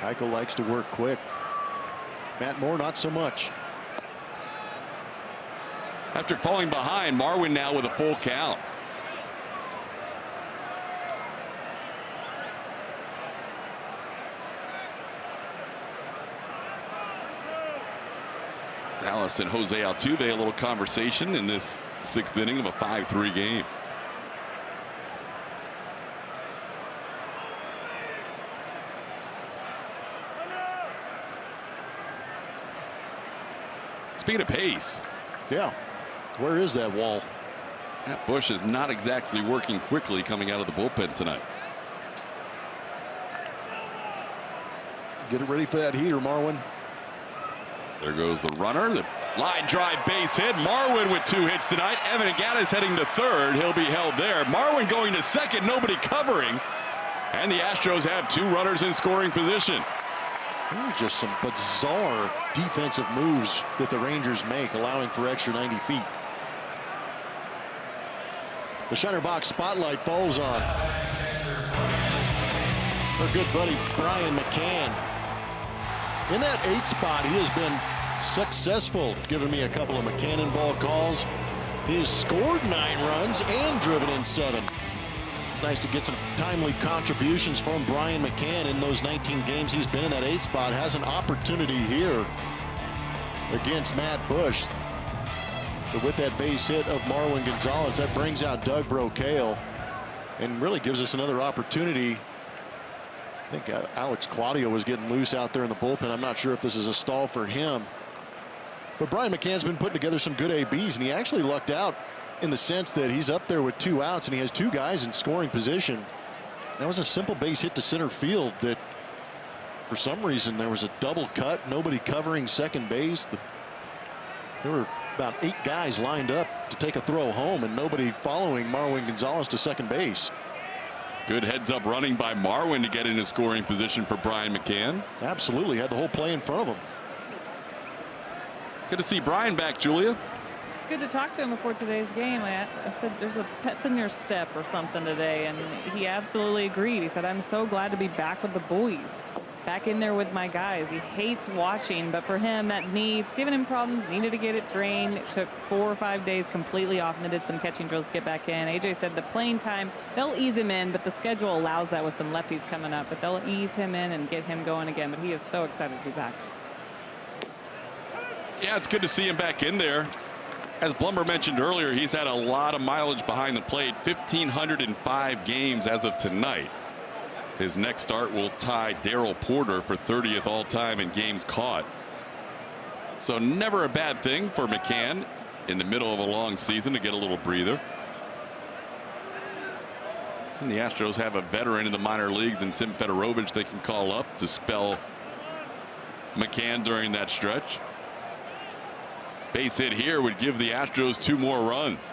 Keuchel likes to work quick. Matt Moore not so much. After falling behind, Marwin now with a full count. Dallas and Jose Altuve, a little conversation in this 6th inning of a 5-3 game. Speaking of pace. Yeah. Where is that wall? That Bush is not exactly working quickly coming out of the bullpen tonight. Get it ready for that heater, Marwin. There goes the runner. The line drive base hit. Marwin with 2 hits tonight. Evan Gattis heading to 3rd. He'll be held there. Marwin going to 2nd. Nobody covering. And the Astros have 2 runners in scoring position. Just some bizarre defensive moves that the Rangers make, allowing for extra 90 feet. The Shiner Box spotlight falls on our good buddy Brian McCann. In that 8th spot, he has been successful, giving me a couple of McCann ball calls. He has scored 9 runs and driven in 7. It's nice to get some timely contributions from Brian McCann in those 19 games he's been in that 8th spot. Has an opportunity here against Matt Bush. But with that base hit of Marwin Gonzalez, that brings out Doug Brocail and really gives us another opportunity. I think Alex Claudio was getting loose out there in the bullpen. I'm not sure if this is a stall for him. But Brian McCann's been putting together some good ABs, and he actually lucked out in the sense that he's up there with 2 outs and he has 2 guys in scoring position. That was a simple base hit to center field that for some reason there was a double cut, nobody covering second base. There were about 8 guys lined up to take a throw home and nobody following Marwin Gonzalez to second base. Good heads up running by Marwin to get into scoring position for Brian McCann. Absolutely had the whole play in front of him. Good to see Brian back, Julia. Good to talk to him before today's game. I said there's a pep in your step or something today, and he absolutely agreed. He said, I'm so glad to be back with the boys, back in there with my guys. He hates watching, but for him, that knee, it's giving him problems, needed to get it drained. It took 4 or 5 days completely off, and they did some catching drills to get back in. AJ said the playing time, they'll ease him in, but the schedule allows that with some lefties coming up, but they'll ease him in and get him going again. But he is so excited to be back. Yeah, it's good to see him back in there. As Blumber mentioned earlier, he's had a lot of mileage behind the plate, 1,505 games as of tonight. His next start will tie Darryl Porter for 30th all-time in games caught. So never a bad thing for McCann in the middle of a long season to get a little breather. And the Astros have a veteran in the minor leagues in Tim Fedorovich they can call up to spell McCann during that stretch. Base hit here would give the Astros 2 more runs.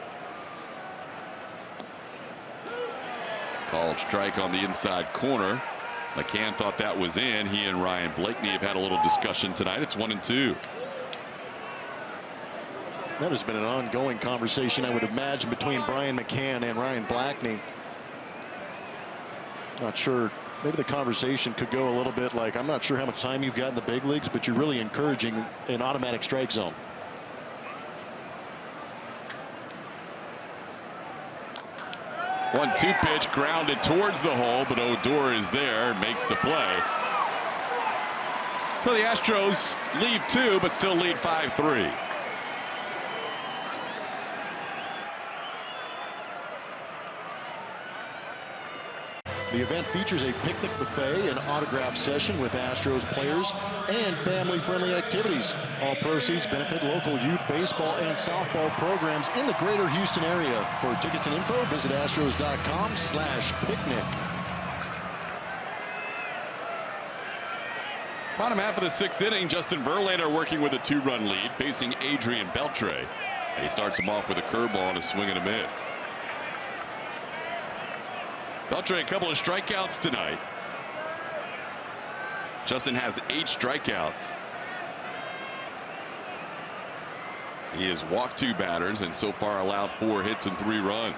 Called strike on the inside corner. McCann thought that was in. He and Ryan Blakeney have had a little discussion tonight. It's 1-2. That has been an ongoing conversation, I would imagine, between Brian McCann and Ryan Blakeney. Not sure. Maybe the conversation could go a little bit like, I'm not sure how much time you've got in the big leagues, but you're really encouraging an automatic strike zone. One-two pitch grounded towards the hole, but Odor is there, makes the play. So the Astros lead 2, but still lead 5-3. The event features a picnic buffet, an autograph session with Astros players, and family-friendly activities. All proceeds benefit local youth baseball and softball programs in the greater Houston area. For tickets and info, visit astros.com/picnic. Bottom half of the 6th inning, Justin Verlander working with a 2-run lead, facing Adrian Beltre. And he starts him off with a curveball and a swing and a miss. Beltre a couple of strikeouts tonight. Justin has 8 strikeouts. He has walked 2 batters and so far allowed 4 hits and 3 runs.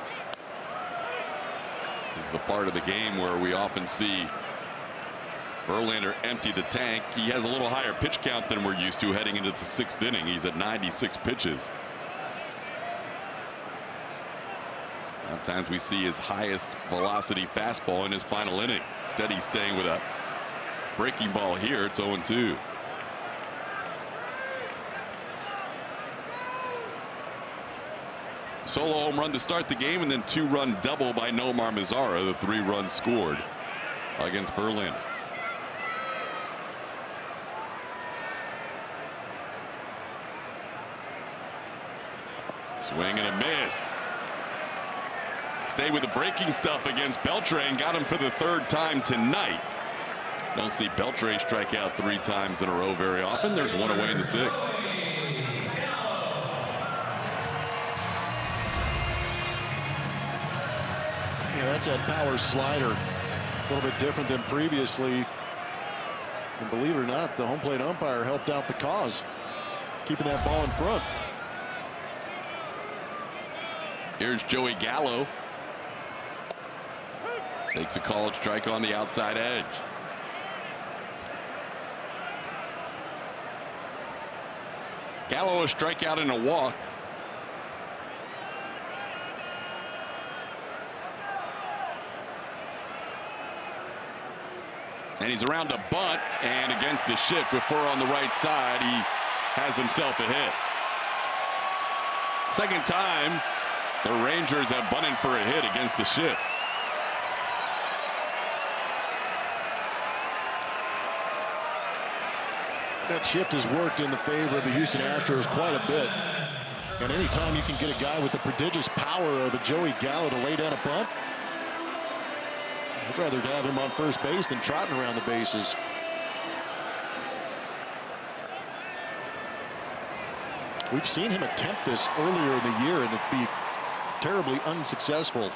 This is the part of the game where we often see Verlander empty the tank. He has a little higher pitch count than we're used to heading into the 6th inning. He's at 96 pitches. Sometimes we see his highest velocity fastball in his final inning. Instead, he's staying with a breaking ball here. It's 0-2. Solo home run to start the game, and then 2-run double by Nomar Mazara, the 3 runs scored against Verlander. Swing and a miss. Stay with the breaking stuff against Beltre and got him for the 3rd time tonight. Don't see Beltre strike out 3 times in a row very often. There's 1 away in the 6th. Yeah, that's that power slider. A little bit different than previously. And believe it or not, the home plate umpire helped out the cause, keeping that ball in front. Here's Joey Gallo. Takes a called strike on the outside edge. Gallo a strikeout and a walk. And he's around a bunt, and against the shift with 4 on the right side, he has himself a hit. Second time the Rangers have bunted for a hit against the shift. That shift has worked in the favor of the Houston Astros quite a bit. And anytime you can get a guy with the prodigious power of a Joey Gallo to lay down a bunt, I'd rather have him on first base than trotting around the bases. We've seen him attempt this earlier in the year and it'd be terribly unsuccessful.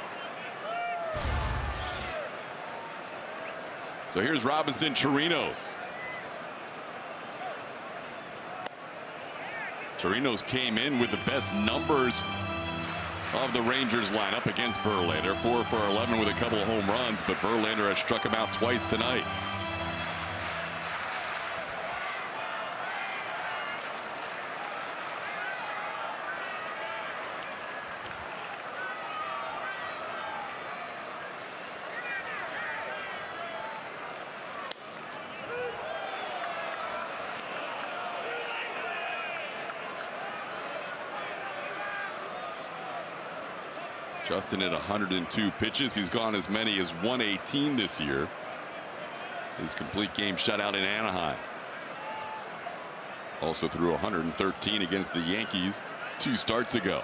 So here's Robinson Chirinos. Chirinos came in with the best numbers of the Rangers lineup against Verlander. 4 for 11 with a couple of home runs, but Verlander has struck him out twice tonight. Justin at 102 pitches. He's gone as many as 118 this year. His complete game shutout in Anaheim. Also threw 113 against the Yankees 2 starts ago.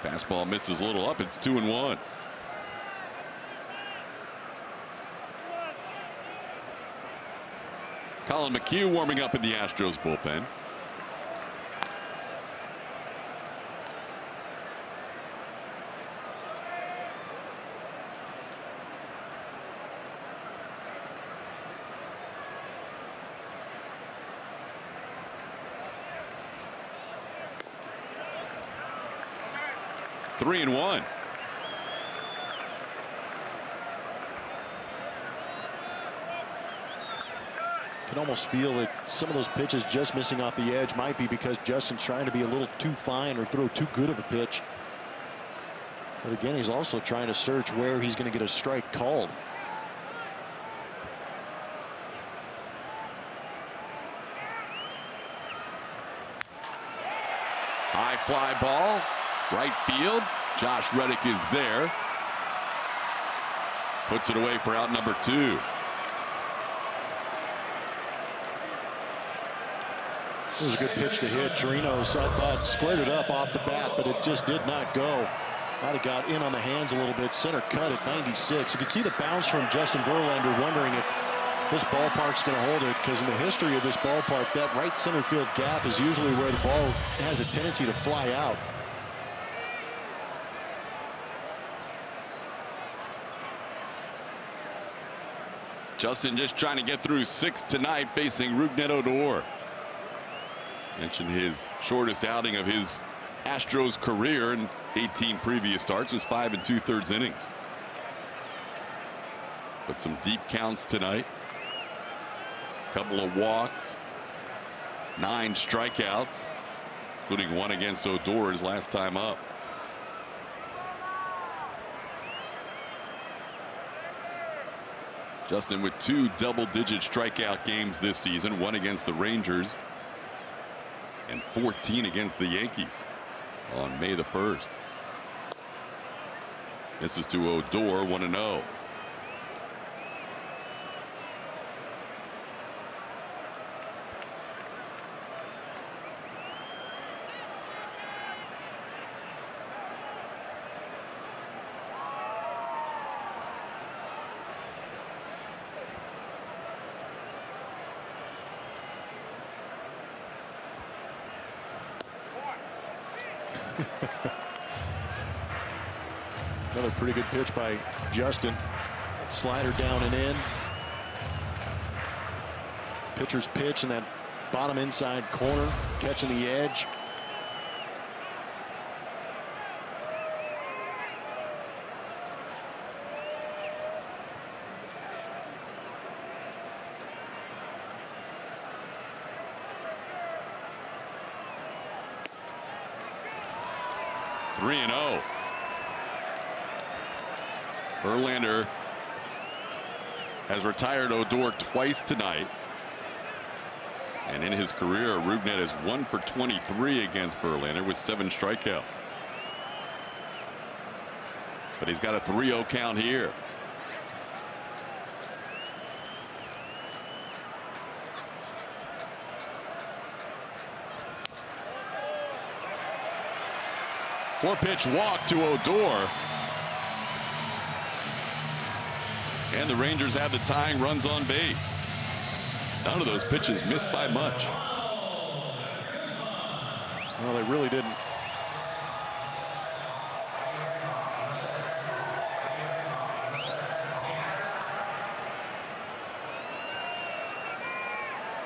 Fastball misses a little up. It's 2-1. Colin McHugh warming up in the Astros bullpen. Three and one. Can almost feel that some of those pitches just missing off the edge might be because Justin's trying to be a little too fine or throw too good of a pitch. But again, he's also trying to search where he's going to get a strike called. High fly ball, right field. Josh Reddick is there. Puts it away for out number 2. It was a good pitch to hit. Chirinos, I thought, squared it up off the bat, but it just did not go. Might have got in on the hands a little bit. Center cut at 96. You could see the bounce from Justin Verlander, wondering if this ballpark's going to hold it, because in the history of this ballpark, that right center field gap is usually where the ball has a tendency to fly out. Justin just trying to get through 6 tonight, facing Rougned Odor. Mentioned his shortest outing of his Astros career in 18 previous starts was 5 2/3 innings. But some deep counts tonight. Couple of walks, 9 strikeouts, including 1 against Odor his last time up. Justin with 2 double-digit strikeout games this season, 1 against the Rangers and 14 against the Yankees on May the 1st. This is to Odor, 1-0. Another pretty good pitch by Justin. Slider down and in. Pitcher's pitch in that bottom inside corner, catching the edge. Three and 0. Verlander has retired Odor twice tonight. And in his career, Rougned is 1 for 23 against Verlander with 7 strikeouts. But he's got a 3-0 count here. Four-pitch walk to Odor. And the Rangers have the tying runs on base. None of those pitches missed by much. Well, they really didn't.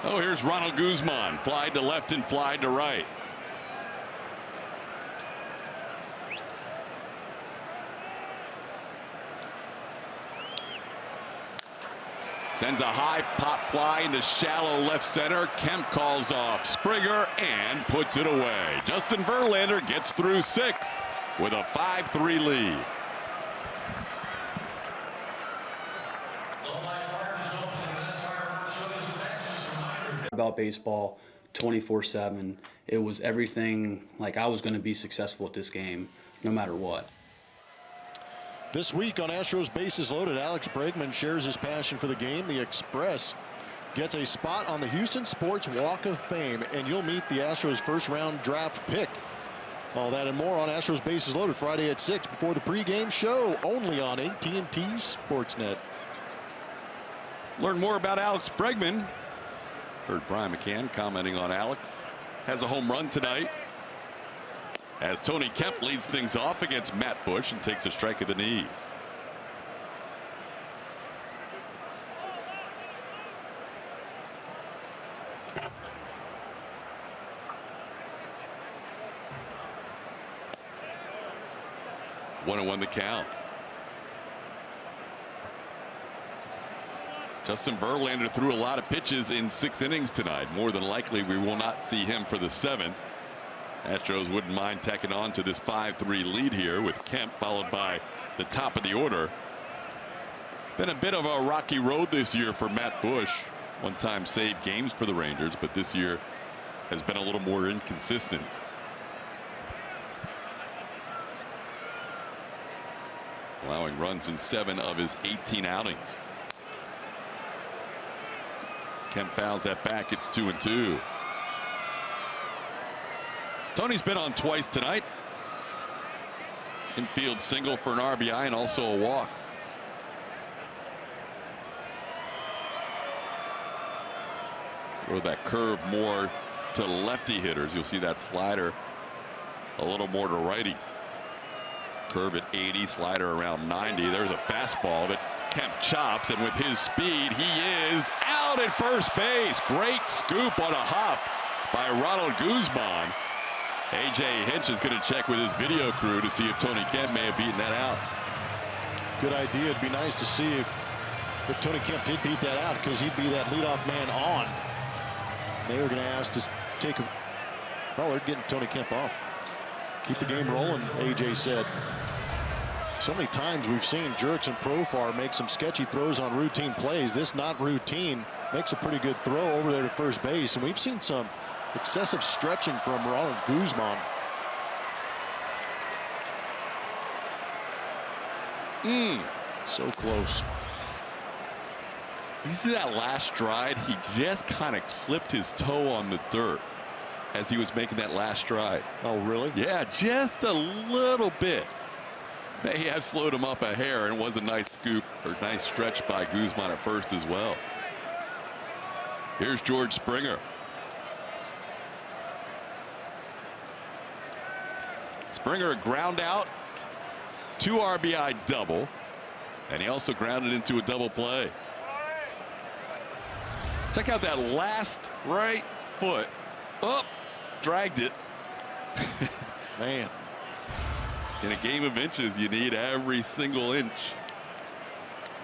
Oh, here's Ronald Guzman. Fly to left and fly to right. Sends a high pop fly in the shallow left center. Kemp calls off Springer and puts it away. Justin Verlander gets through 6 with a 5-3 lead. About baseball 24/7. It was everything, like I was going to be successful at this game no matter what. This week on Astros Bases Loaded, Alex Bregman shares his passion for the game. The Express gets a spot on the Houston Sports Walk of Fame, and you'll meet the Astros first-round draft pick. All that and more on Astros Bases Loaded Friday at 6 before the pregame show, only on AT&T Sportsnet. Learn more about Alex Bregman. Heard Brian McCann commenting on Alex. Has a home run tonight, as Tony Kemp leads things off against Matt Bush and takes a strike at the knees. One and one the count. Justin Verlander threw a lot of pitches in 6 innings tonight. More than likely we will not see him for the 7th. Astros wouldn't mind tacking on to this 5-3 lead here, with Kemp followed by the top of the order. Been a bit of a rocky road this year for Matt Bush. One time saved games for the Rangers, but this year has been a little more inconsistent. Allowing runs in 7 of his 18 outings. Kemp fouls that back. It's 2-2. Tony's been on twice tonight. Infield single for an RBI and also a walk. Throw that curve more to lefty hitters. You'll see that slider a little more to righties. Curve at 80, slider around 90. There's a fastball that Kemp chops, and with his speed, he is out at first base. Great scoop on a hop by Ronald Guzman. A.J. Hinch is going to check with his video crew to see if Tony Kemp may have beaten that out. Good idea. It'd be nice to see if Tony Kemp did beat that out, because he'd be that leadoff man on. They were going to ask to take him. Well, they're getting Tony Kemp off. Keep the game rolling, A.J. said. So many times we've seen Jerks and Profar make some sketchy throws on routine plays. This not routine. Makes a pretty good throw over there to first base. And we've seen some excessive stretching from Ronald Guzman. So close. You see that last stride? He just kind of clipped his toe on the dirt as he was making that last stride. Oh, really? Yeah, just a little bit. May have slowed him up a hair, and was a nice scoop or nice stretch by Guzman at first as well. Here's George Springer. Springer a ground out, 2 RBI double, and he also grounded into a double play. Check out that last right foot. Oh, dragged it. Man. In a game of inches, you need every single inch.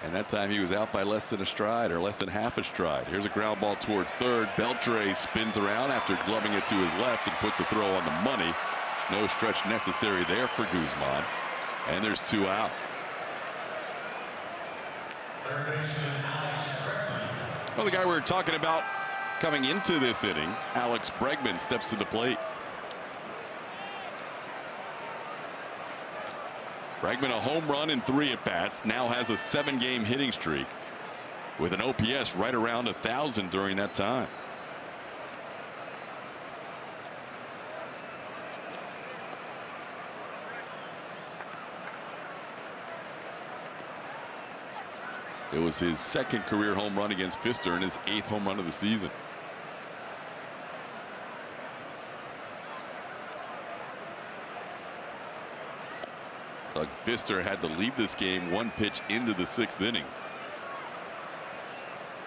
And that time he was out by less than a stride, or less than half a stride. Here's a ground ball towards third. Beltre spins around after gloving it to his left and puts a throw on the money. No stretch necessary there for Guzman. And there's 2 outs. Well, the guy we were talking about coming into this inning, Alex Bregman, steps to the plate. Bregman a home run in 3 at-bats, now has a 7-game hitting streak with an OPS right around 1,000 during that time. It was his 2nd career home run against Pfister and his 8th home run of the season. Doug Pfister had to leave this game 1 pitch into the 6th inning.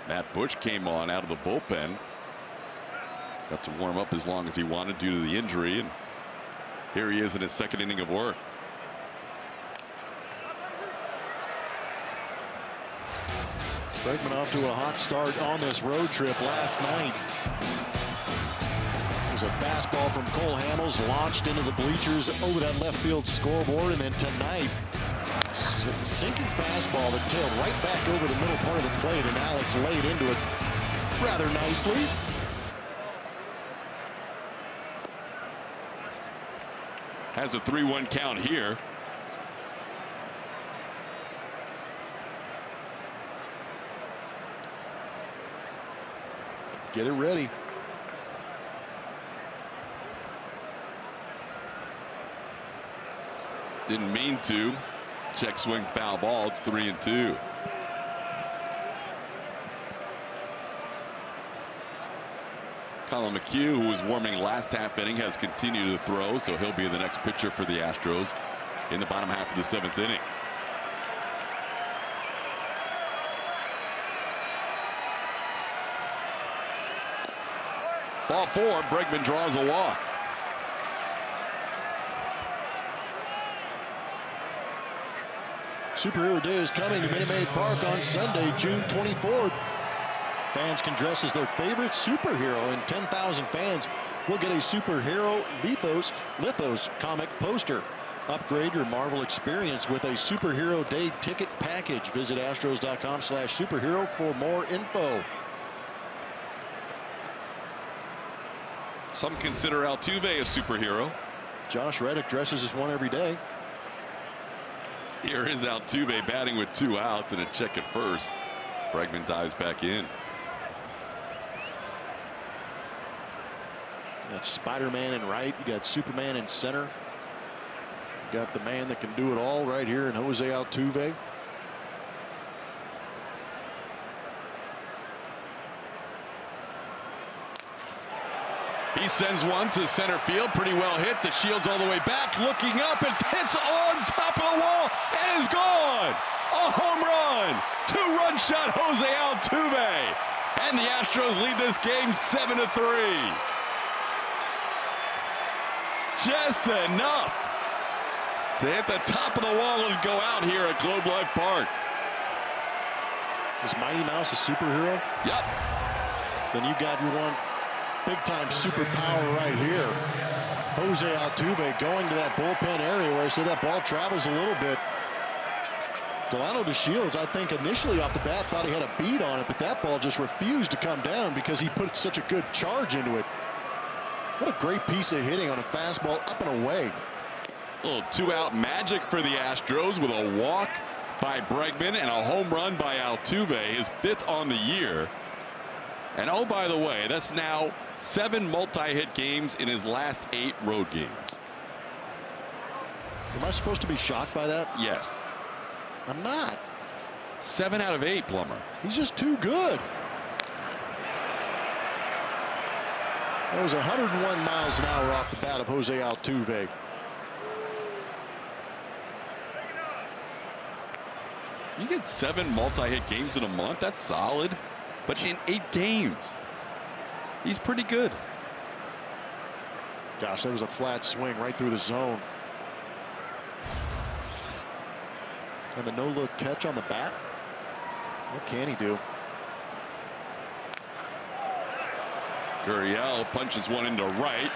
Matt Bush came on out of the bullpen. Got to warm up as long as he wanted due to the injury, and here he is in his 2nd inning of work. Bregman off to a hot start on this road trip last night. There's a fastball from Cole Hamels launched into the bleachers over that left field scoreboard, and then tonight, sinking fastball that tailed right back over the middle part of the plate, and Alex laid into it rather nicely. Has a 3-1 count here. Get it ready. Didn't mean to. Check swing foul ball. It's 3-2. Colin McHugh, who was warming last half inning, has continued to throw, so he'll be the next pitcher for the Astros in the bottom half of the 7th inning. Ball 4, Bregman draws a walk. Superhero Day is coming to Minute Maid Park on Sunday, June 24th. Fans can dress as their favorite superhero, and 10,000 fans will get a superhero Lithos comic poster. Upgrade your Marvel experience with a Superhero Day ticket package. Visit astros.com/superhero for more info. Some consider Altuve a superhero. Josh Reddick dresses as one every day. Here is Altuve batting with 2 outs and a check at first. Bregman dives back in. You got Spider-Man in right. You got Superman in center. You got the man that can do it all right here in Jose Altuve. He sends one to center field, pretty well hit. The shield's all the way back, looking up, and hits on top of the wall and is gone. A home run, 2-run shot, Jose Altuve, and the Astros lead this game 7-3. Just enough to hit the top of the wall and go out here at Globe Life Park. Is Mighty Mouse a superhero? Yep. Then you got your one big-time superpower right here. Jose Altuve going to that bullpen area where I said that ball travels a little bit. Delano DeShields, I think initially off the bat thought he had a beat on it, but that ball just refused to come down because he put such a good charge into it. What a great piece of hitting on a fastball up and away. A little 2-out magic for the Astros with a walk by Bregman and a home run by Altuve, his 5th on the year. And oh, by the way, that's now 7 multi-hit games in his last 8 road games. Am I supposed to be shocked by that? Yes. I'm not. 7 out of 8, Plummer. He's just too good. That was 101 miles an hour off the bat of Jose Altuve. You get 7 multi-hit games in a month. That's solid. But in 8 games, he's pretty good. Gosh, that was a flat swing right through the zone. And the no-look catch on the bat. What can he do? Gurriel punches one into right.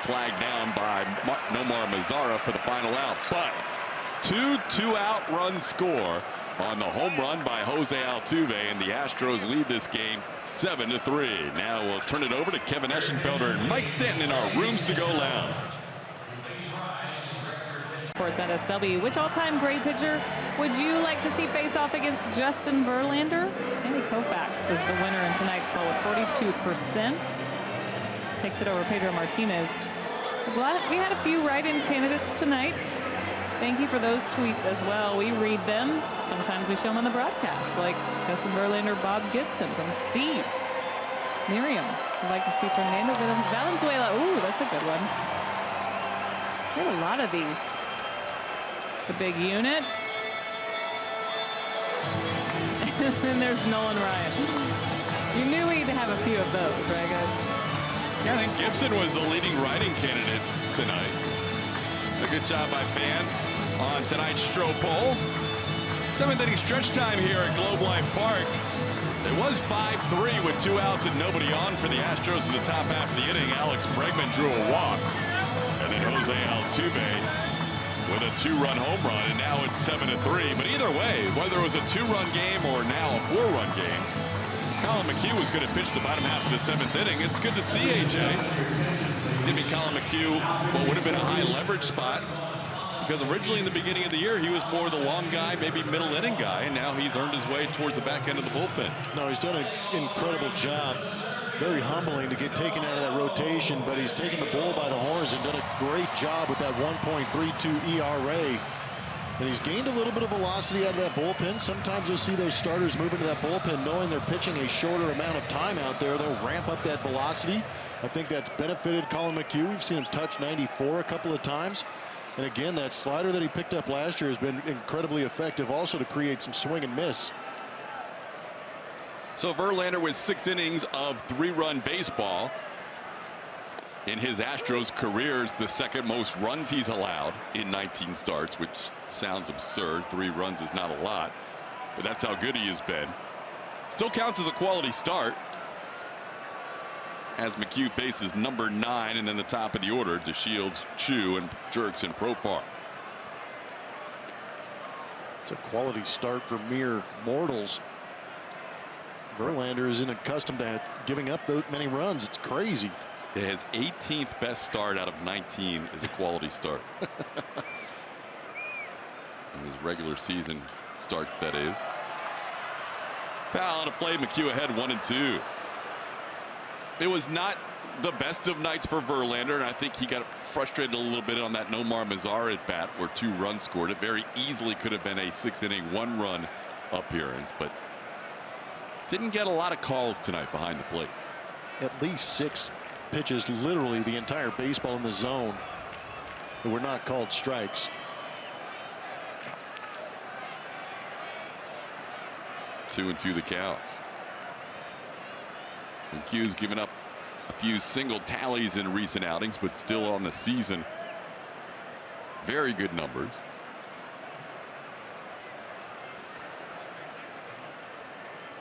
Flagged down by Nomar Mazara for the final out. But 2-out run score on the home run by Jose Altuve, and the Astros lead this game 7-3. Now we'll turn it over to Kevin Eschenfelder and Mike Stanton in our Rooms to Go lounge. Of course, at SW, which all-time great pitcher would you like to see face off against Justin Verlander? Sandy Koufax is the winner in tonight's poll with 42%. Takes it over Pedro Martinez. We had a few write-in candidates tonight. Thank you for those tweets as well. We read them. Sometimes we show them on the broadcast, like Justin Verlander, Bob Gibson from Steve. Miriam would like to see Fernando Valenzuela. Ooh, that's a good one. We have a lot of these. The big unit. And there's Nolan Ryan. You knew we'd have a few of those, right, guys? Yeah, I think Gibson was the leading writing candidate tonight. A good job by fans on tonight's Stro poll. 7th inning stretch time here at Globe Life Park. It was 5-3 with 2 outs and nobody on for the Astros in the top half of the inning. Alex Bregman drew a walk. And then Jose Altuve with a 2-run home run, and now it's 7-3. But either way, whether it was a 2-run game or now a 4-run game, Colin McHugh was going to pitch the bottom half of the 7th inning. It's good to see, AJ. Giving Colin McHugh what would have been a high leverage spot, because originally in the beginning of the year he was more the long guy, maybe middle inning guy, and now he's earned his way towards the back end of the bullpen. No, he's done an incredible job very humbling to get taken out of that rotation, but he's taken the bull by the horns and done a great job with that 1.32 ERA. And he's gained a little bit of velocity out of that bullpen. Sometimes you'll see those starters move into that bullpen knowing they're pitching a shorter amount of time out there. They'll ramp up that velocity. I think that's benefited Colin McHugh. We've seen him touch 94 a couple of times. And again, that slider that he picked up last year has been incredibly effective also to create some swing and miss. So Verlander with 6 innings of 3-run baseball. In his Astros career is the second most runs he's allowed in 19 starts, which sounds absurd. 3 runs is not a lot, but that's how good he has been. Still counts as a quality start as McHugh faces number 9 and then the top of the order, DeShields, Chu, and Jerks and Profar. It's a quality start for mere mortals. Verlander isn't accustomed to giving up those many runs. It's crazy. His 18th best start out of 19 is a quality start. In his regular season starts, that is. Foul to play. McHugh ahead 1-2. It was not the best of nights for Verlander, and I think he got frustrated a little bit on that Nomar Mazar at bat where 2 runs scored. It very easily could have been a 6-inning 1-run appearance, but didn't get a lot of calls tonight behind the plate. At least 6 pitches, literally the entire baseball in the zone, that were not called strikes. 2-2 the count. McHugh's given up a few single tallies in recent outings, but still on the season, very good numbers.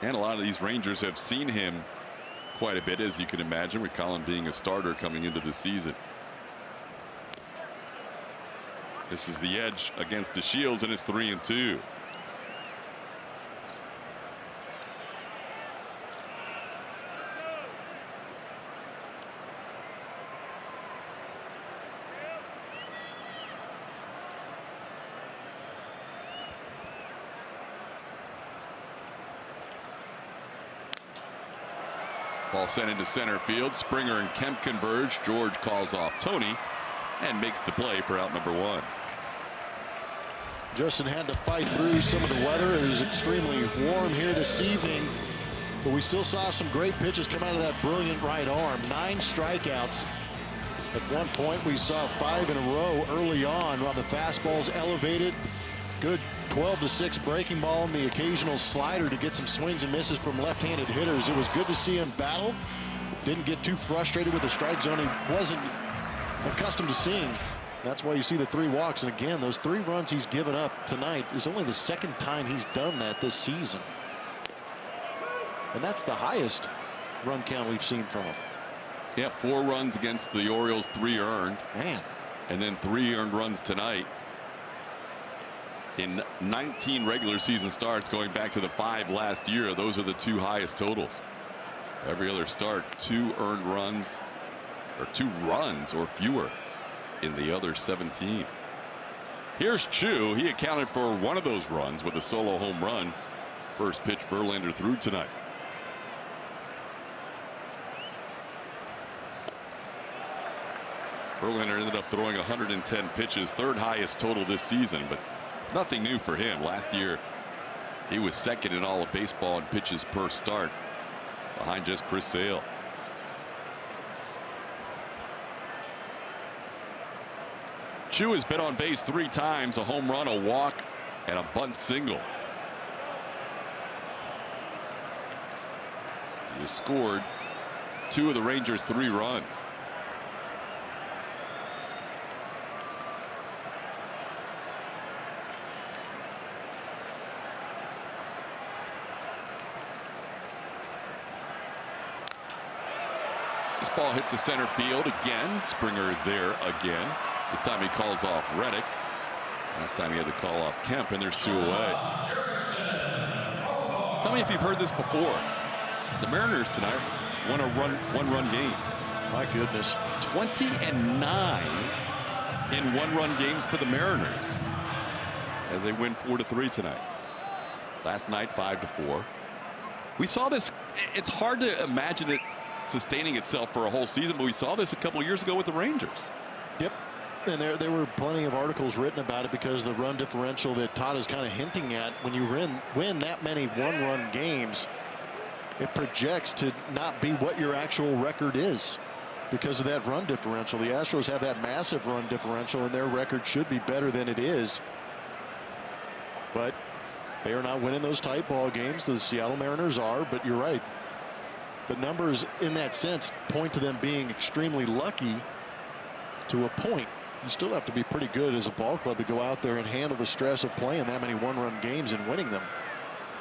And a lot of these Rangers have seen him quite a bit, as you can imagine, with Colin being a starter coming into the season. This is the edge against the Shields, and it's 3-2. Ball sent into center field. Springer and Kemp converge. George calls off Tony and makes the play for out number 1. Justin had to fight through some of the weather. It was extremely warm here this evening, but we still saw some great pitches come out of that brilliant right arm. 9 strikeouts. At one point we saw 5 in a row early on while the fastball's elevated. Good 12-6 breaking ball and the occasional slider to get some swings and misses from left-handed hitters. It was good to see him battle. Didn't get too frustrated with the strike zone he wasn't accustomed to seeing. That's why you see the 3 walks. And again, those 3 runs he's given up tonight is only the 2nd time he's done that this season. And that's the highest run count we've seen from him. Yeah, 4 runs against the Orioles, 3 earned. Man. And then 3 earned runs tonight. In 19 regular season starts going back to the 5 last year, those are the 2 highest totals. Every other start, 2 earned runs, or 2 runs or fewer in the other 17. Here's Chu. He accounted for 1 of those runs with a solo home run. First pitch Verlander threw tonight. Verlander ended up throwing 110 pitches, 3rd highest total this season, but nothing new for him. Last year he was 2nd in all of baseball in pitches per start, behind just Chris Sale. Chu has been on base 3 times, a home run, a walk, and a bunt single. He has scored 2 of the Rangers' 3 runs. This ball hit to center field again. Springer is there again. This time he calls off Reddick. Last time he had to call off Kemp, and there's 2 away. Tell me if you've heard this before. The Mariners tonight won a 1-run game. My goodness. 20-9 in 1-run games for the Mariners as they win 4-3 tonight. Last night 5-4. We saw this. It's hard to imagine it sustaining itself for a whole season, but we saw this a couple of years ago with the Rangers. Yep. And there were plenty of articles written about it because the run differential that Todd is kind of hinting at, when you win that many one-run games, it projects to not be what your actual record is because of that run differential. The Astros have that massive run differential, and their record should be better than it is. But they are not winning those tight ball games. The Seattle Mariners are, but you're right. The numbers in that sense point to them being extremely lucky to a point. You still have to be pretty good as a ball club to go out there and handle the stress of playing that many one-run games and winning them.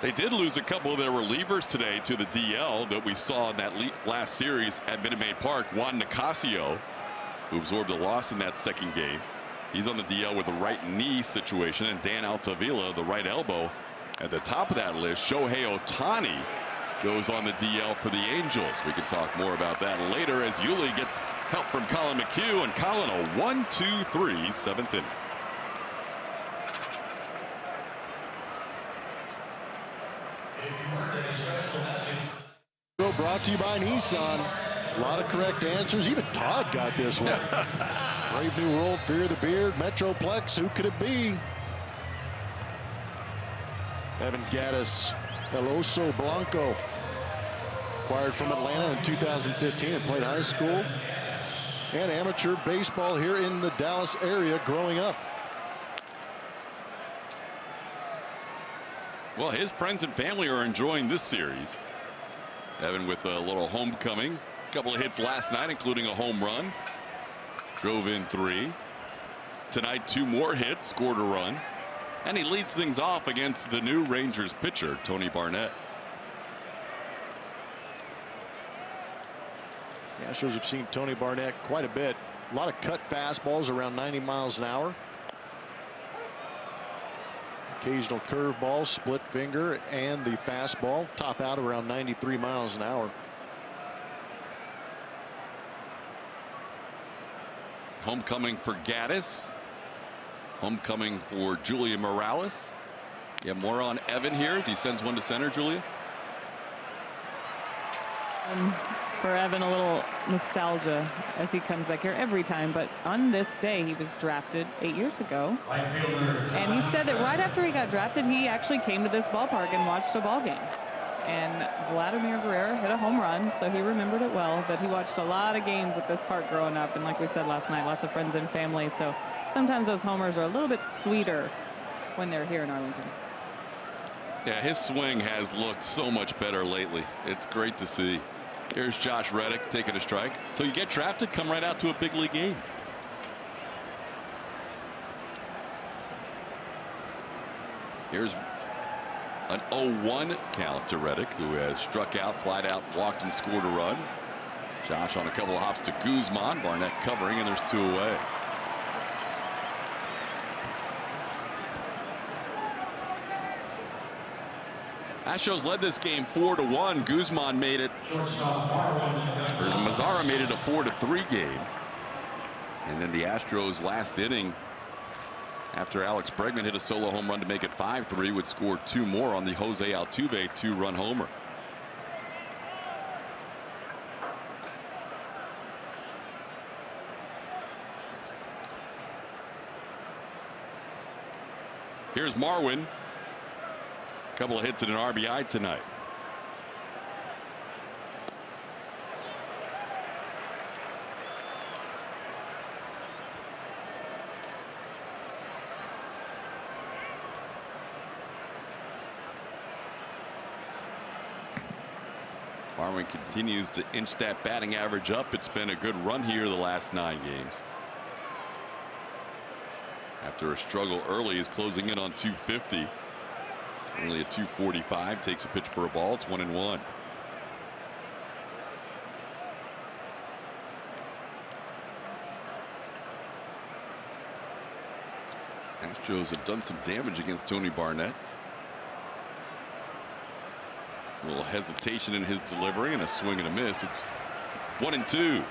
They did lose a couple of their relievers today to the DL that we saw in that last series at Minute Maid Park. Juan Nicasio, who absorbed the loss in that second game. He's on the DL with a right knee situation, and Dan Altavilla, the right elbow. At the top of that list, Shohei Ohtani goes on the DL for the Angels. We can talk more about that later as Yuli gets help from Colin McHugh, and Colin a 1-2-3 seventh inning. Brought to you by Nissan. A lot of correct answers. Even Todd got this one. Brave New World, Fear the Beard, Metroplex. Who could it be? Evan Gaddis, El Oso Blanco. Acquired from Atlanta in 2015 and played high school and amateur baseball here in the Dallas area growing up. Well, his friends and family are enjoying this series. Evan with a little homecoming. A couple of hits last night, including a home run. Drove in 3. Tonight, 2 more hits, scored a run. And he leads things off against the new Rangers pitcher, Tony Barnett. The Astros have seen Tony Barnett quite a bit. A lot of cut fastballs around 90 miles an hour. Occasional curveball, split finger, and the fastball top out around 93 miles an hour. Homecoming for Gaddis. Homecoming for Julia Morales. You have more on Evan here as he sends one to center, Julia. For Evan, a little nostalgia as he comes back here every time, but on this day he was drafted 8 years ago, and he said that right after he got drafted he actually came to this ballpark and watched a ball game, and Vladimir Guerrero hit a home run, so he remembered it well. But he watched a lot of games at this park growing up, and like we said last night, lots of friends and family, so sometimes those homers are a little bit sweeter when they're here in Arlington. Yeah, his swing has looked so much better lately. It's great to see. Here's Josh Reddick taking a strike. So you get drafted, come right out to a big league game. Here's an 0-1 count to Reddick, who has struck out, flied out, walked, and scored a run. Josh on a couple of hops to Guzman. Barnett covering, and there's 2 away. Astros led this game 4-1. Guzman made it, Mazzara made it a 4-3 game. And then the Astros last inning, after Alex Bregman hit a solo home run to make it 5-3, would score 2 more on the Jose Altuve 2-run homer. Here's Marwin. Couple of hits and an RBI tonight. Marwin continues to inch that batting average up. It's been a good run here the last 9 games. After a struggle early, he's closing in on 250. Only a 245, takes a pitch for a ball. It's 1-1. Astros have done some damage against Tony Barnett. A little hesitation in his delivery and a swing and a miss. It's 1-2.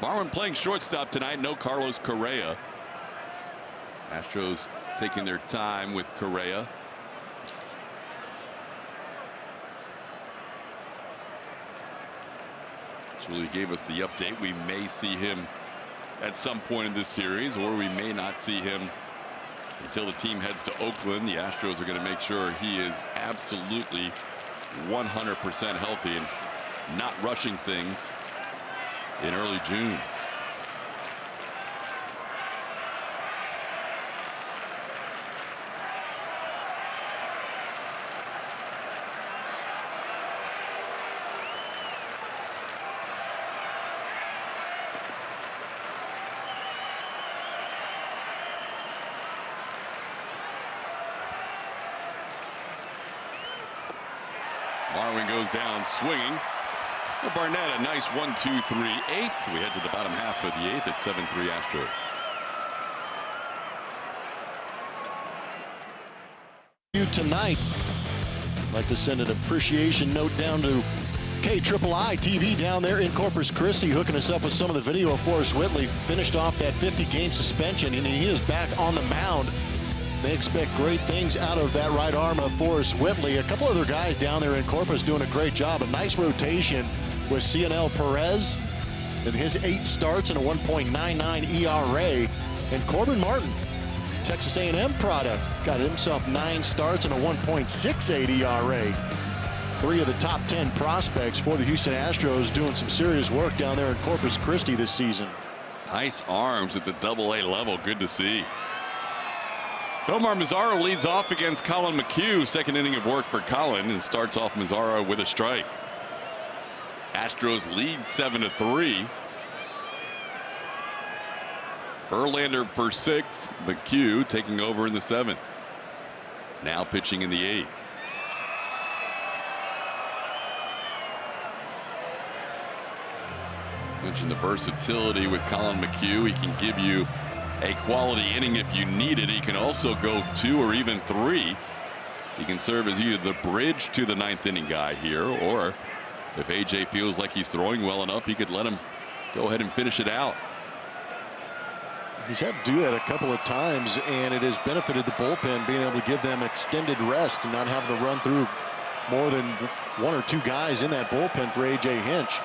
Marwin playing shortstop tonight. No Carlos Correa. Astros taking their time with Correa. Julie gave us the update. We may see him at some point in this series, or we may not see him until the team heads to Oakland. The Astros are going to make sure he is absolutely 100% healthy and not rushing things in early June. Marwin goes down swinging. Well, Barnett, a nice 1-2-3 eighth. We head to the bottom half of the eighth at 7-3 Astros. Tonight, I'd like to send an appreciation note down to KIII TV down there in Corpus Christi, hooking us up with some of the video of Forrest Whitley. Finished off that 50-game suspension, and he is back on the mound. They expect great things out of that right arm of Forrest Whitley. A couple other guys down there in Corpus doing a great job. A nice rotation with Cionel Perez and his 8 starts and a 1.99 ERA. And Corbin Martin, Texas A&M product, got himself 9 starts and a 1.68 ERA. 3 of the top 10 prospects for the Houston Astros doing some serious work down there in Corpus Christi this season. Nice arms at the AA level. Good to see. Omar Mazzara leads off against Colin McHugh. Second inning of work for Colin, and starts off Mazzara with a strike. Astros lead 7-3. Verlander for 6. McHugh taking over in the 7th. Now pitching in the 8th. Mentioned the versatility with Colin McHugh. He can give you a quality inning if you need it. He can also go 2 or even 3. He can serve as either the bridge to the 9th inning guy here, or if AJ feels like he's throwing well enough, he could let him go ahead and finish it out. He's had to do that a couple of times, and it has benefited the bullpen, being able to give them extended rest and not having to run through more than 1 or 2 guys in that bullpen for AJ Hinch.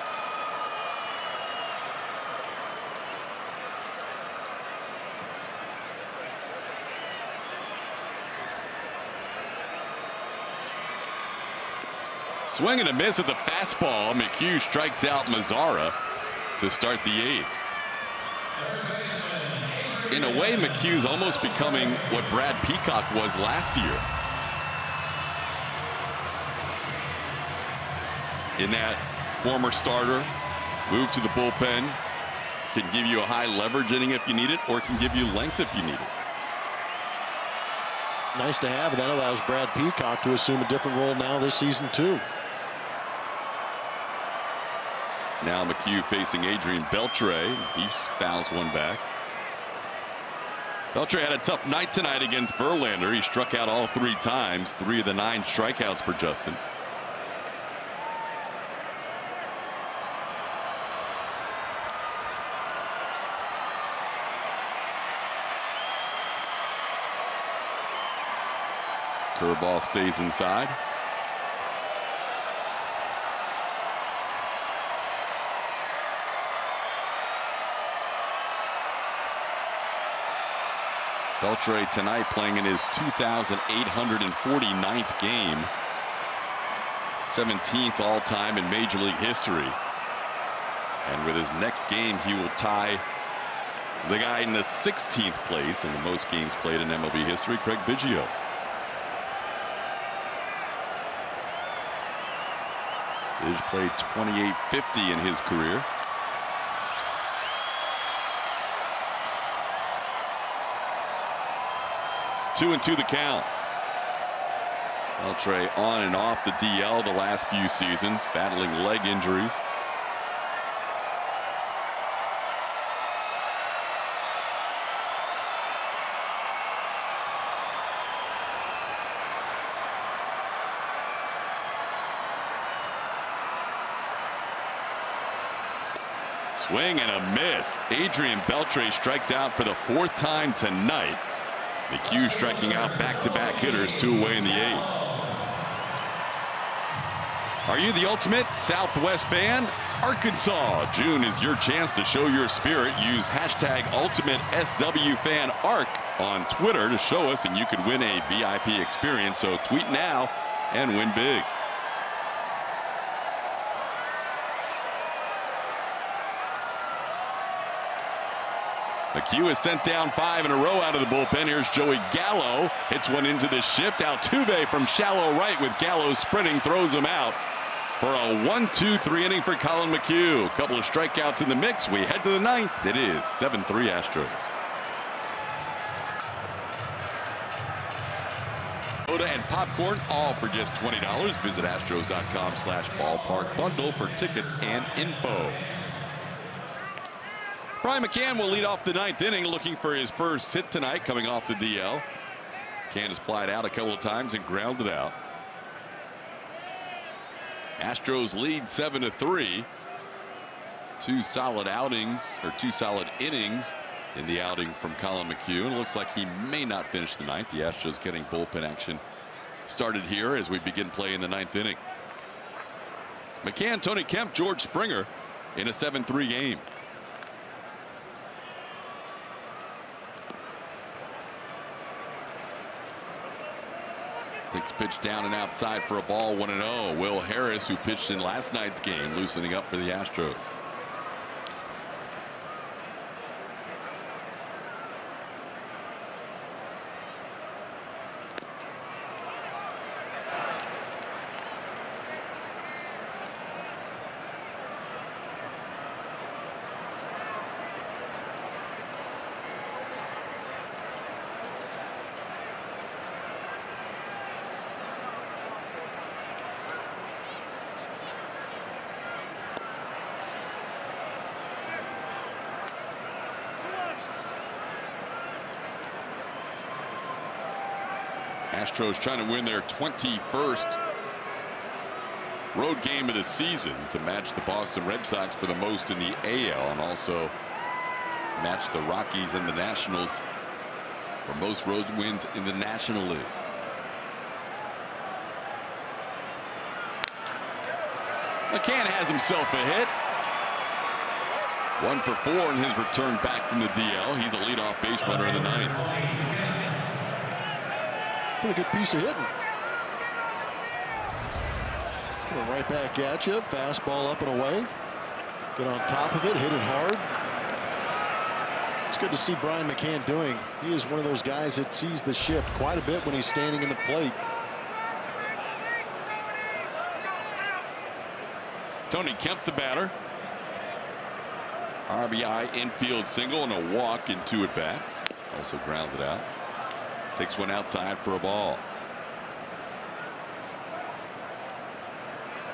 Swing and a miss at the fastball. McHugh strikes out Mazzara to start the 8th. In a way, McHugh's almost becoming what Brad Peacock was last year. In that former starter, move to the bullpen, can give you a high leverage inning if you need it, or can give you length if you need it. Nice to have, and that allows Brad Peacock to assume a different role now this season too. Now McHugh facing Adrian Beltre. He fouls one back. Beltre had a tough night tonight against Verlander. He struck out all 3 times. 3 of the 9 strikeouts for Justin. Curveball stays inside. Beltre tonight playing in his 2,849th game. 17th all-time in Major League history. And with his next game, he will tie the guy in the 16th place in the most games played in MLB history, Craig Biggio. He's played 2850 in his career. Two and 2 the count. Beltre on and off the DL the last few seasons, battling leg injuries. Swing and a miss. Adrian Beltre strikes out for the 4th time tonight. McHugh striking out back-to-back hitters, 2 away in the 8th. Are you the ultimate Southwest fan? Arkansas. June is your chance to show your spirit. Use hashtag UltimateSWFanArc on Twitter to show us, and you could win a VIP experience. So tweet now and win big. McHugh has sent down 5 in a row out of the bullpen. Here's Joey Gallo. Hits one into the shift. Altuve from shallow right with Gallo sprinting, throws him out for a 1-2-3 inning for Colin McHugh. A couple of strikeouts in the mix. We head to the 9th. It is 7-3 Astros. Soda and popcorn, all for just $20. Visit Astros.com/ballpark bundle for tickets and info. Brian McCann will lead off the 9th inning, looking for his first hit tonight, coming off the DL. McCann has plied out a couple of times and grounded out. Astros lead 7-3. 2 solid outings, or 2 solid innings in the outing from Colin McHugh. And it looks like he may not finish the 9th. The Astros getting bullpen action started here as we begin play in the 9th inning. McCann, Tony Kemp, George Springer in a 7-3 game. Takes pitch down and outside for a ball, 1-0. Will Harris, who pitched in last night's game, loosening up for the Astros. Astros trying to win their 21st road game of the season to match the Boston Red Sox for the most in the AL, and also match the Rockies and the Nationals for most road wins in the National League. McCann has himself a hit. 1 for 4 in his return back from the DL. He's a leadoff base runner in the 9th. Pretty good piece of hitting. Coming right back at you. Fastball up and away. Get on top of it. Hit it hard. It's good to see Brian McCann doing. He is one of those guys that sees the shift quite a bit when he's standing in the plate. Tony Kemp, the batter. RBI infield single and a walk in 2 at-bats. Also grounded out. Takes one outside for a ball.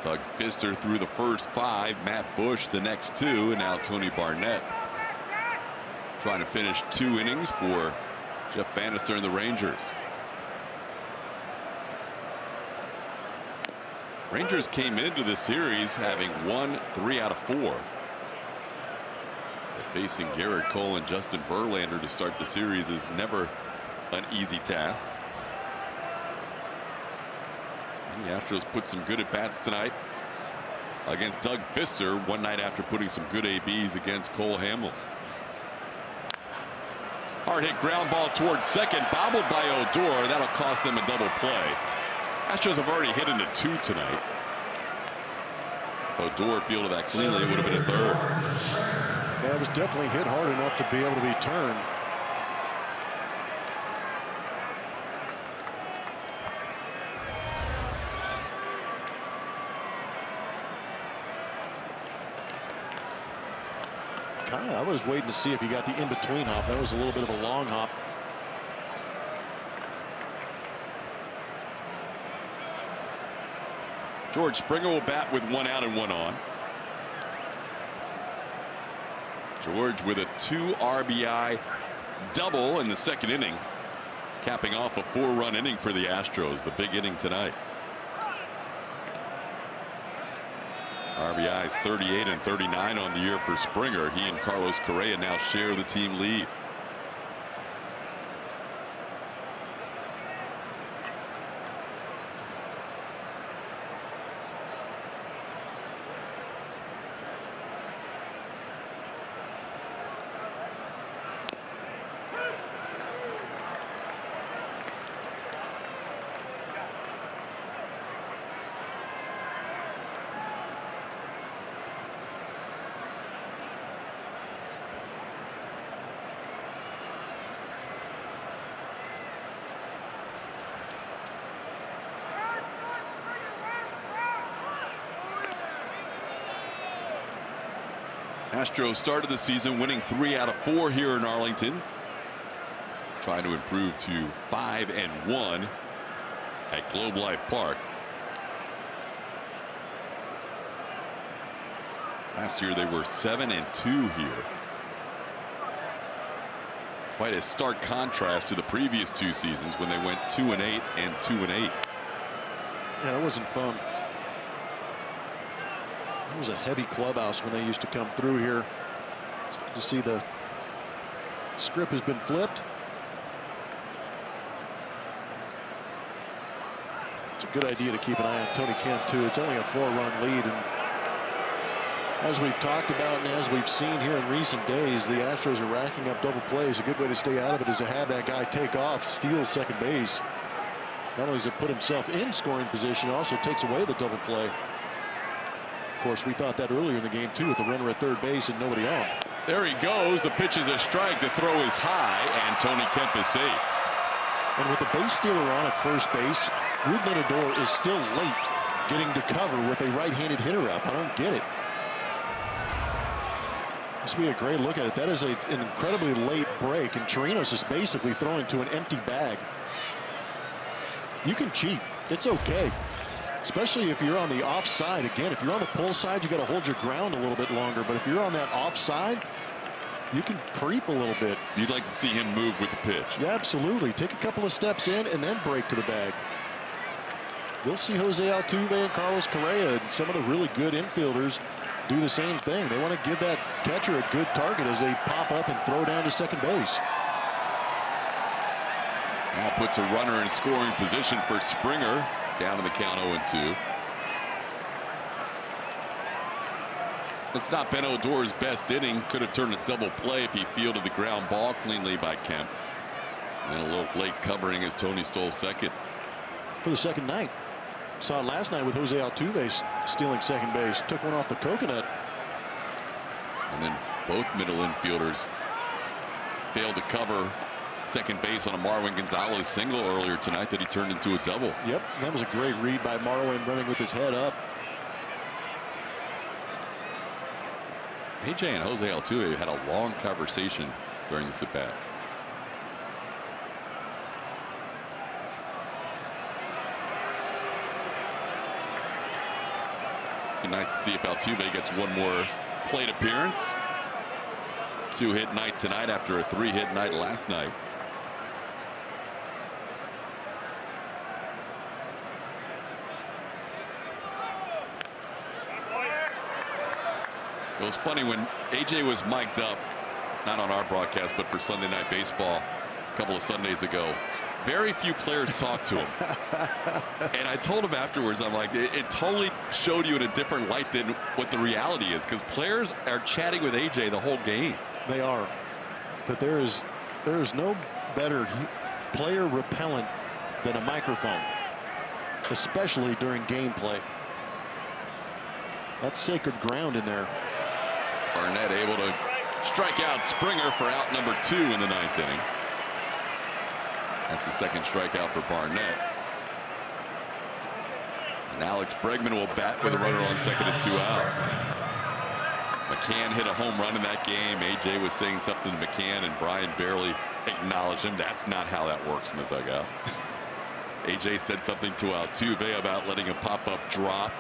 Doug Fister threw the first 5. Matt Bush the next 2. And now Tony Barnett trying to finish 2 innings for Jeff Bannister and the Rangers. Rangers came into the series having won 3 out of 4. They're facing Garrett Cole and Justin Verlander to start the series is never an easy task. And the Astros put some good at bats tonight against Doug Fister one night after putting some good ABs against Cole Hamels. Hard hit ground ball towards second, bobbled by Odor. That'll cost them a double play. Astros have already hit into 2 tonight. If Odor fielded that cleanly, it would have been a 3rd. Yeah, it was definitely hit hard enough to be able to be turned. I was waiting to see if he got the in-between hop. That was a little bit of a long hop. George Springer will bat with 1 out and 1 on. George with a 2 RBI double in the 2nd inning, capping off a 4-run inning for the Astros, the big inning tonight. RBIs 38 and 39 on the year for Springer. He and Carlos Correa now share the team lead. Astros started the season winning 3 out of 4 here in Arlington. Trying to improve to 5-1 at Globe Life Park. Last year they were 7-2 here. Quite a stark contrast to the previous 2 seasons when they went 2-8 and 2-8. Yeah, that wasn't fun. It was a heavy clubhouse when they used to come through here. You see the script has been flipped. It's a good idea to keep an eye on Tony Kemp too. It's only a 4-run lead, and as we've talked about and as we've seen here in recent days, the Astros are racking up double plays. A good way to stay out of it is to have that guy take off, steal second base. Not only does it put himself in scoring position, it also takes away the double play. Of course, we thought that earlier in the game too, with the runner at third base and nobody on. There he goes. The pitch is a strike. The throw is high, and Tony Kemp is safe. And with the base stealer on at first base, Ruben Odor is still late getting to cover with a right-handed hitter up. I don't get it. This will be a great look at it. That is an incredibly late break, and Chirinos is basically throwing to an empty bag. You can cheat. It's okay. Especially if you're on the offside. Again, if you're on the pull side, you got to hold your ground a little bit longer. But if you're on that offside, you can creep a little bit. You'd like to see him move with the pitch. Yeah, absolutely. Take a couple of steps in and then break to the bag. You'll see Jose Altuve and Carlos Correa and some of the really good infielders do the same thing. They want to give that catcher a good target as they pop up and throw down to second base. Now puts a runner in scoring position for Springer. Down to the count 0-2. It's not been Odor's best inning. Could have turned a double play if he fielded the ground ball cleanly by Kemp. And a little late covering as Tony stole second. For the second night. Saw it last night with Jose Altuve stealing second base. Took one off the coconut. And then both middle infielders failed to cover second base on a Marwin Gonzalez single earlier tonight that he turned into a double. Yep, that was a great read by Marwin, running with his head up. AJ and Jose Altuve had a long conversation during this at bat. Be nice to see if Altuve gets one more plate appearance. 2-hit night tonight after a 3-hit night last night. It was funny when AJ was mic'd up, not on our broadcast, but for Sunday Night Baseball a couple of Sundays ago. Very few players talked to him. And I told him afterwards, I'm like, it totally showed you in a different light than what the reality is, because players are chatting with AJ the whole game. They are. But there is no better player repellent than a microphone, especially during gameplay. That's sacred ground in there. Barnett able to strike out Springer for out number 2 in the 9th inning. That's the second strikeout for Barnett. And Alex Bregman will bat with a runner on second and 2 outs. McCann hit a home run in that game. AJ was saying something to McCann, and Brian barely acknowledged him. That's not how that works in the dugout. AJ said something to Altuve about letting a pop-up drop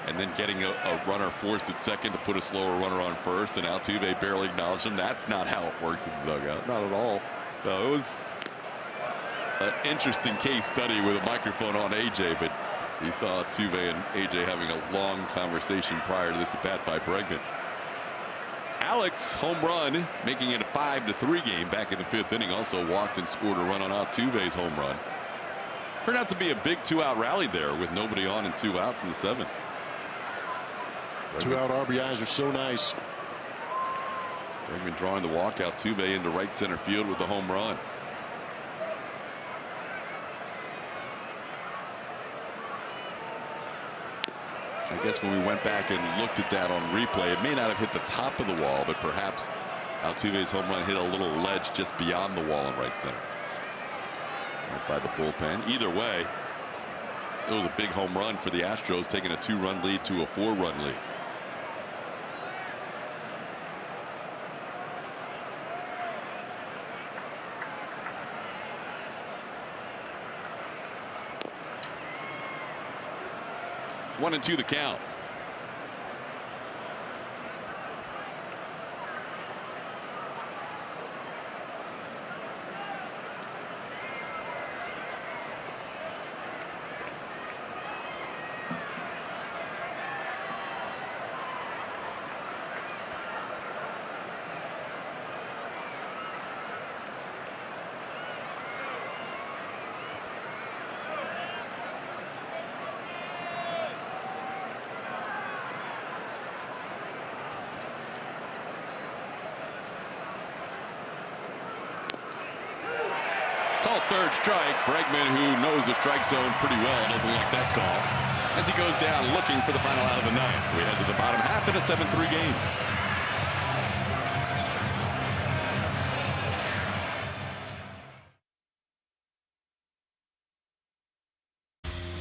and then getting a runner forced at second to put a slower runner on first, and Altuve barely acknowledged him. That's not how it works in the dugout. Not at all. So it was an interesting case study with a microphone on AJ, but You saw Altuve and AJ having a long conversation prior to this at bat by Bregman. Alex, home run, making it a 5-3 game back in the 5th inning. Also walked and scored a run on Altuve's home run. Turned out to be a big 2-out rally there with nobody on and 2 outs in the 7th. 2-out RBIs are so nice. Bregman drawing the walk. Altuve into right center field with the home run. I guess when we went back and looked at that on replay, it may not have hit the top of the wall, but perhaps Altuve's home run hit a little ledge just beyond the wall in right center. Right by the bullpen. Either way, it was a big home run for the Astros, taking a 2-run lead to a 4-run lead. One and 2 the count. Call 3rd strike. Bregman, who knows the strike zone pretty well, doesn't like that call as he goes down looking for the final out of the 9th. We head to the bottom half in a 7-3 game.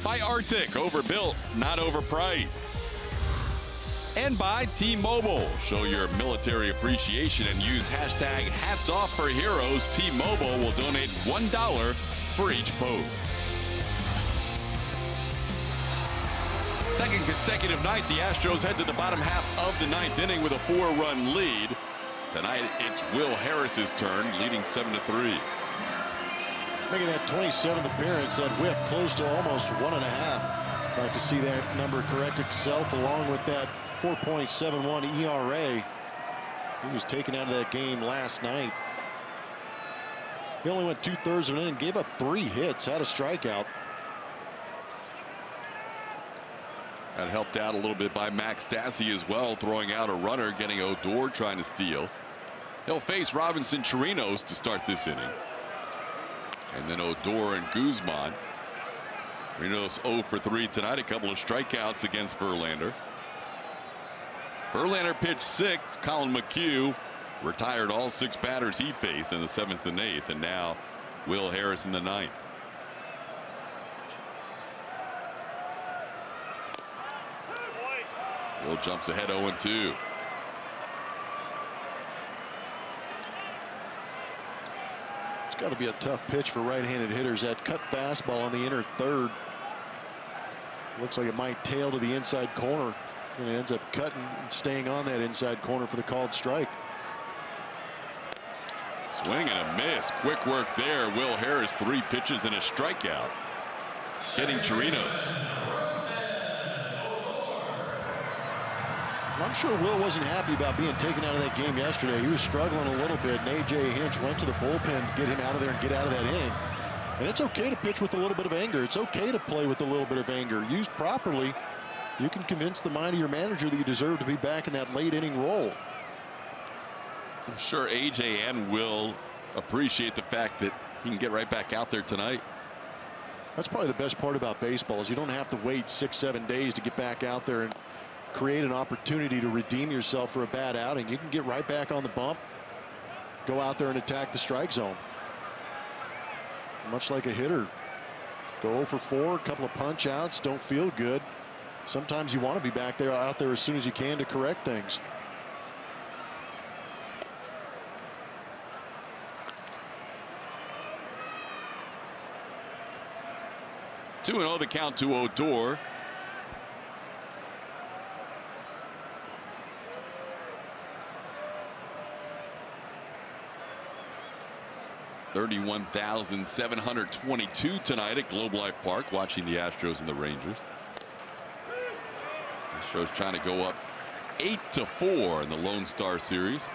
By Arctic, overbuilt, not overpriced. And by T-Mobile. Show your military appreciation and use hashtag #HatsOffForHeroes. T-Mobile will donate $1 for each post. Second consecutive night, the Astros head to the bottom half of the 9th inning with a 4-run lead. Tonight, it's Will Harris's turn, leading 7-3. Making that 27th appearance, that whip close to almost 1.5. Like to see that number correct itself along with that 4.71 ERA. He was taken out of that game last night. He only went 2/3 of an inning, gave up 3 hits, had a strikeout. That helped out a little bit by Max Stassi as well, throwing out a runner, getting Odor trying to steal. He'll face Robinson Chirinos to start this inning. And then Odor and Guzman. Chirinos 0 for 3 tonight, a couple of strikeouts against Verlander. Verlander pitched 6. Colin McHugh retired all 6 batters he faced in the 7th and 8th, and now Will Harris in the 9th. Will jumps ahead 0-2. It's got to be a tough pitch for right-handed hitters. That cut fastball on the inner third. Looks like it might tail to the inside corner. And it ends up cutting and staying on that inside corner for the called strike. Swing and a miss. Quick work there. Will Harris, 3 pitches and a strikeout. Getting Chirinos. I'm sure Will wasn't happy about being taken out of that game yesterday. He was struggling a little bit, and A.J. Hinch went to the bullpen to get him out of there and get out of that inning. And it's okay to pitch with a little bit of anger. It's okay to play with a little bit of anger. Used properly, you can convince the mind of your manager that you deserve to be back in that late inning role. I'm sure A.J. and Will appreciate the fact that he can get right back out there tonight. That's probably the best part about baseball is you don't have to wait 6-7 days to get back out there and create an opportunity to redeem yourself for a bad outing. You can get right back on the bump, go out there and attack the strike zone. Much like a hitter. Go 0 for 4, a couple of punch outs, don't feel good. Sometimes you want to be back there out there as soon as you can to correct things. Two 2-0 the count to Odor. 31,722 tonight at Globe Life Park watching the Astros and the Rangers. Astros trying to go up 8-4 in the Lone Star Series.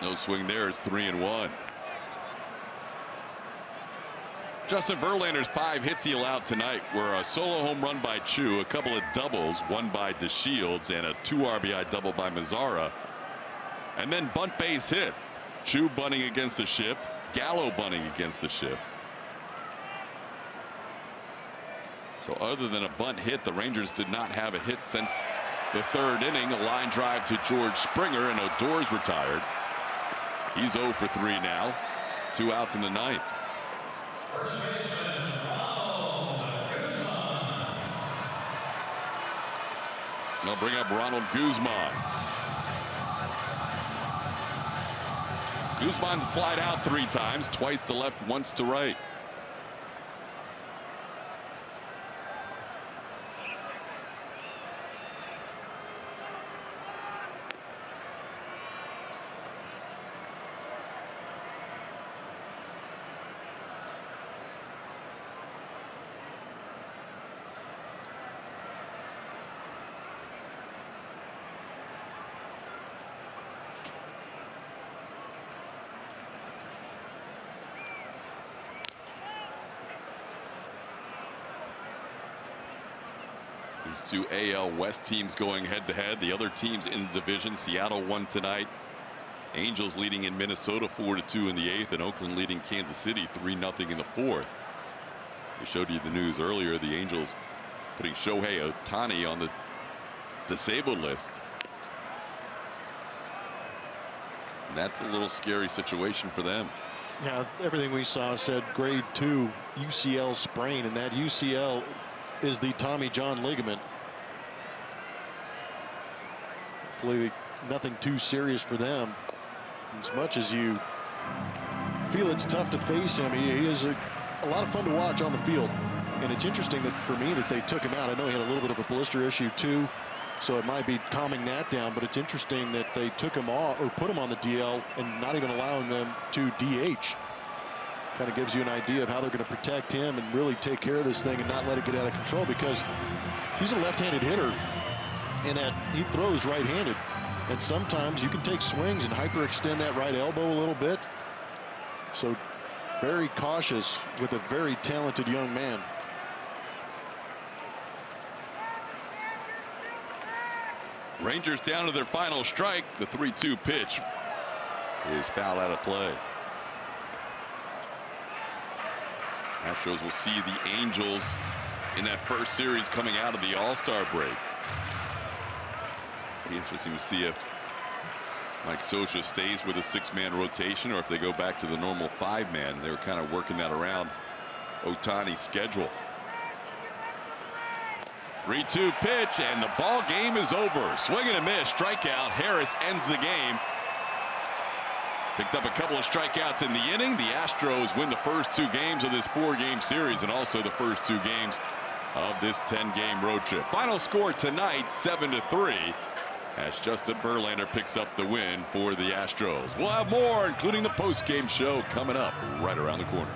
No swing there. It's 3-1. Justin Verlander's 5 hits he allowed tonight were a solo home run by HOU, a couple of doubles, one by DeShields, and a 2 RBI double by Mazzara. And then bunt base hits. HOU bunting against the shift, Gallo bunting against the shift. So other than a bunt hit, the Rangers did not have a hit since the 3rd inning. A line drive to George Springer, and Odor's retired. He's 0 for 3 now. 2 outs in the 9th. First baseman, Ronald Guzman. They'll bring up Ronald Guzman. Guzman's flied out 3 times, twice to left, once to right. These 2 AL West teams going head to head. The other teams in the division, Seattle won tonight. Angels leading in Minnesota 4-2 in the 8th, and Oakland leading Kansas City 3-0 in the 4th. We showed you the news earlier. The Angels putting Shohei Ohtani on the disabled list. And that's a little scary situation for them. Yeah, everything we saw said grade 2 UCL sprain, and that UCL is the Tommy John ligament. Hopefully nothing too serious for them. As much as you feel it's tough to face him, he is a lot of fun to watch on the field. And it's interesting that for me that they took him out. I know he had a little bit of a blister issue too, so it might be calming that down, but it's interesting that they took him off or put him on the DL and not even allowing them to DH. Kind of gives you an idea of how they're going to protect him and really take care of this thing and not let it get out of control, because he's a left-handed hitter and that he throws right-handed, and sometimes you can take swings and hyperextend that right elbow a little bit. So very cautious with a very talented young man. Rangers down to their final strike. The 3-2 pitch is foul out of play. Astros will see the Angels in that first series coming out of the All-Star break. Be interesting to see if Mike Scioscia stays with a 6-man rotation or if they go back to the normal 5-man. They were kind of working that around Ohtani's schedule. 3-2 pitch, and the ball game is over. Swing and a miss, strikeout. Harris ends the game. Picked up a couple of strikeouts in the inning. The Astros win the first 2 games of this 4-game series and also the first 2 games of this 10-game road trip. Final score tonight, 7-3, as Justin Verlander picks up the win for the Astros. We'll have more, including the post-game show, coming up right around the corner.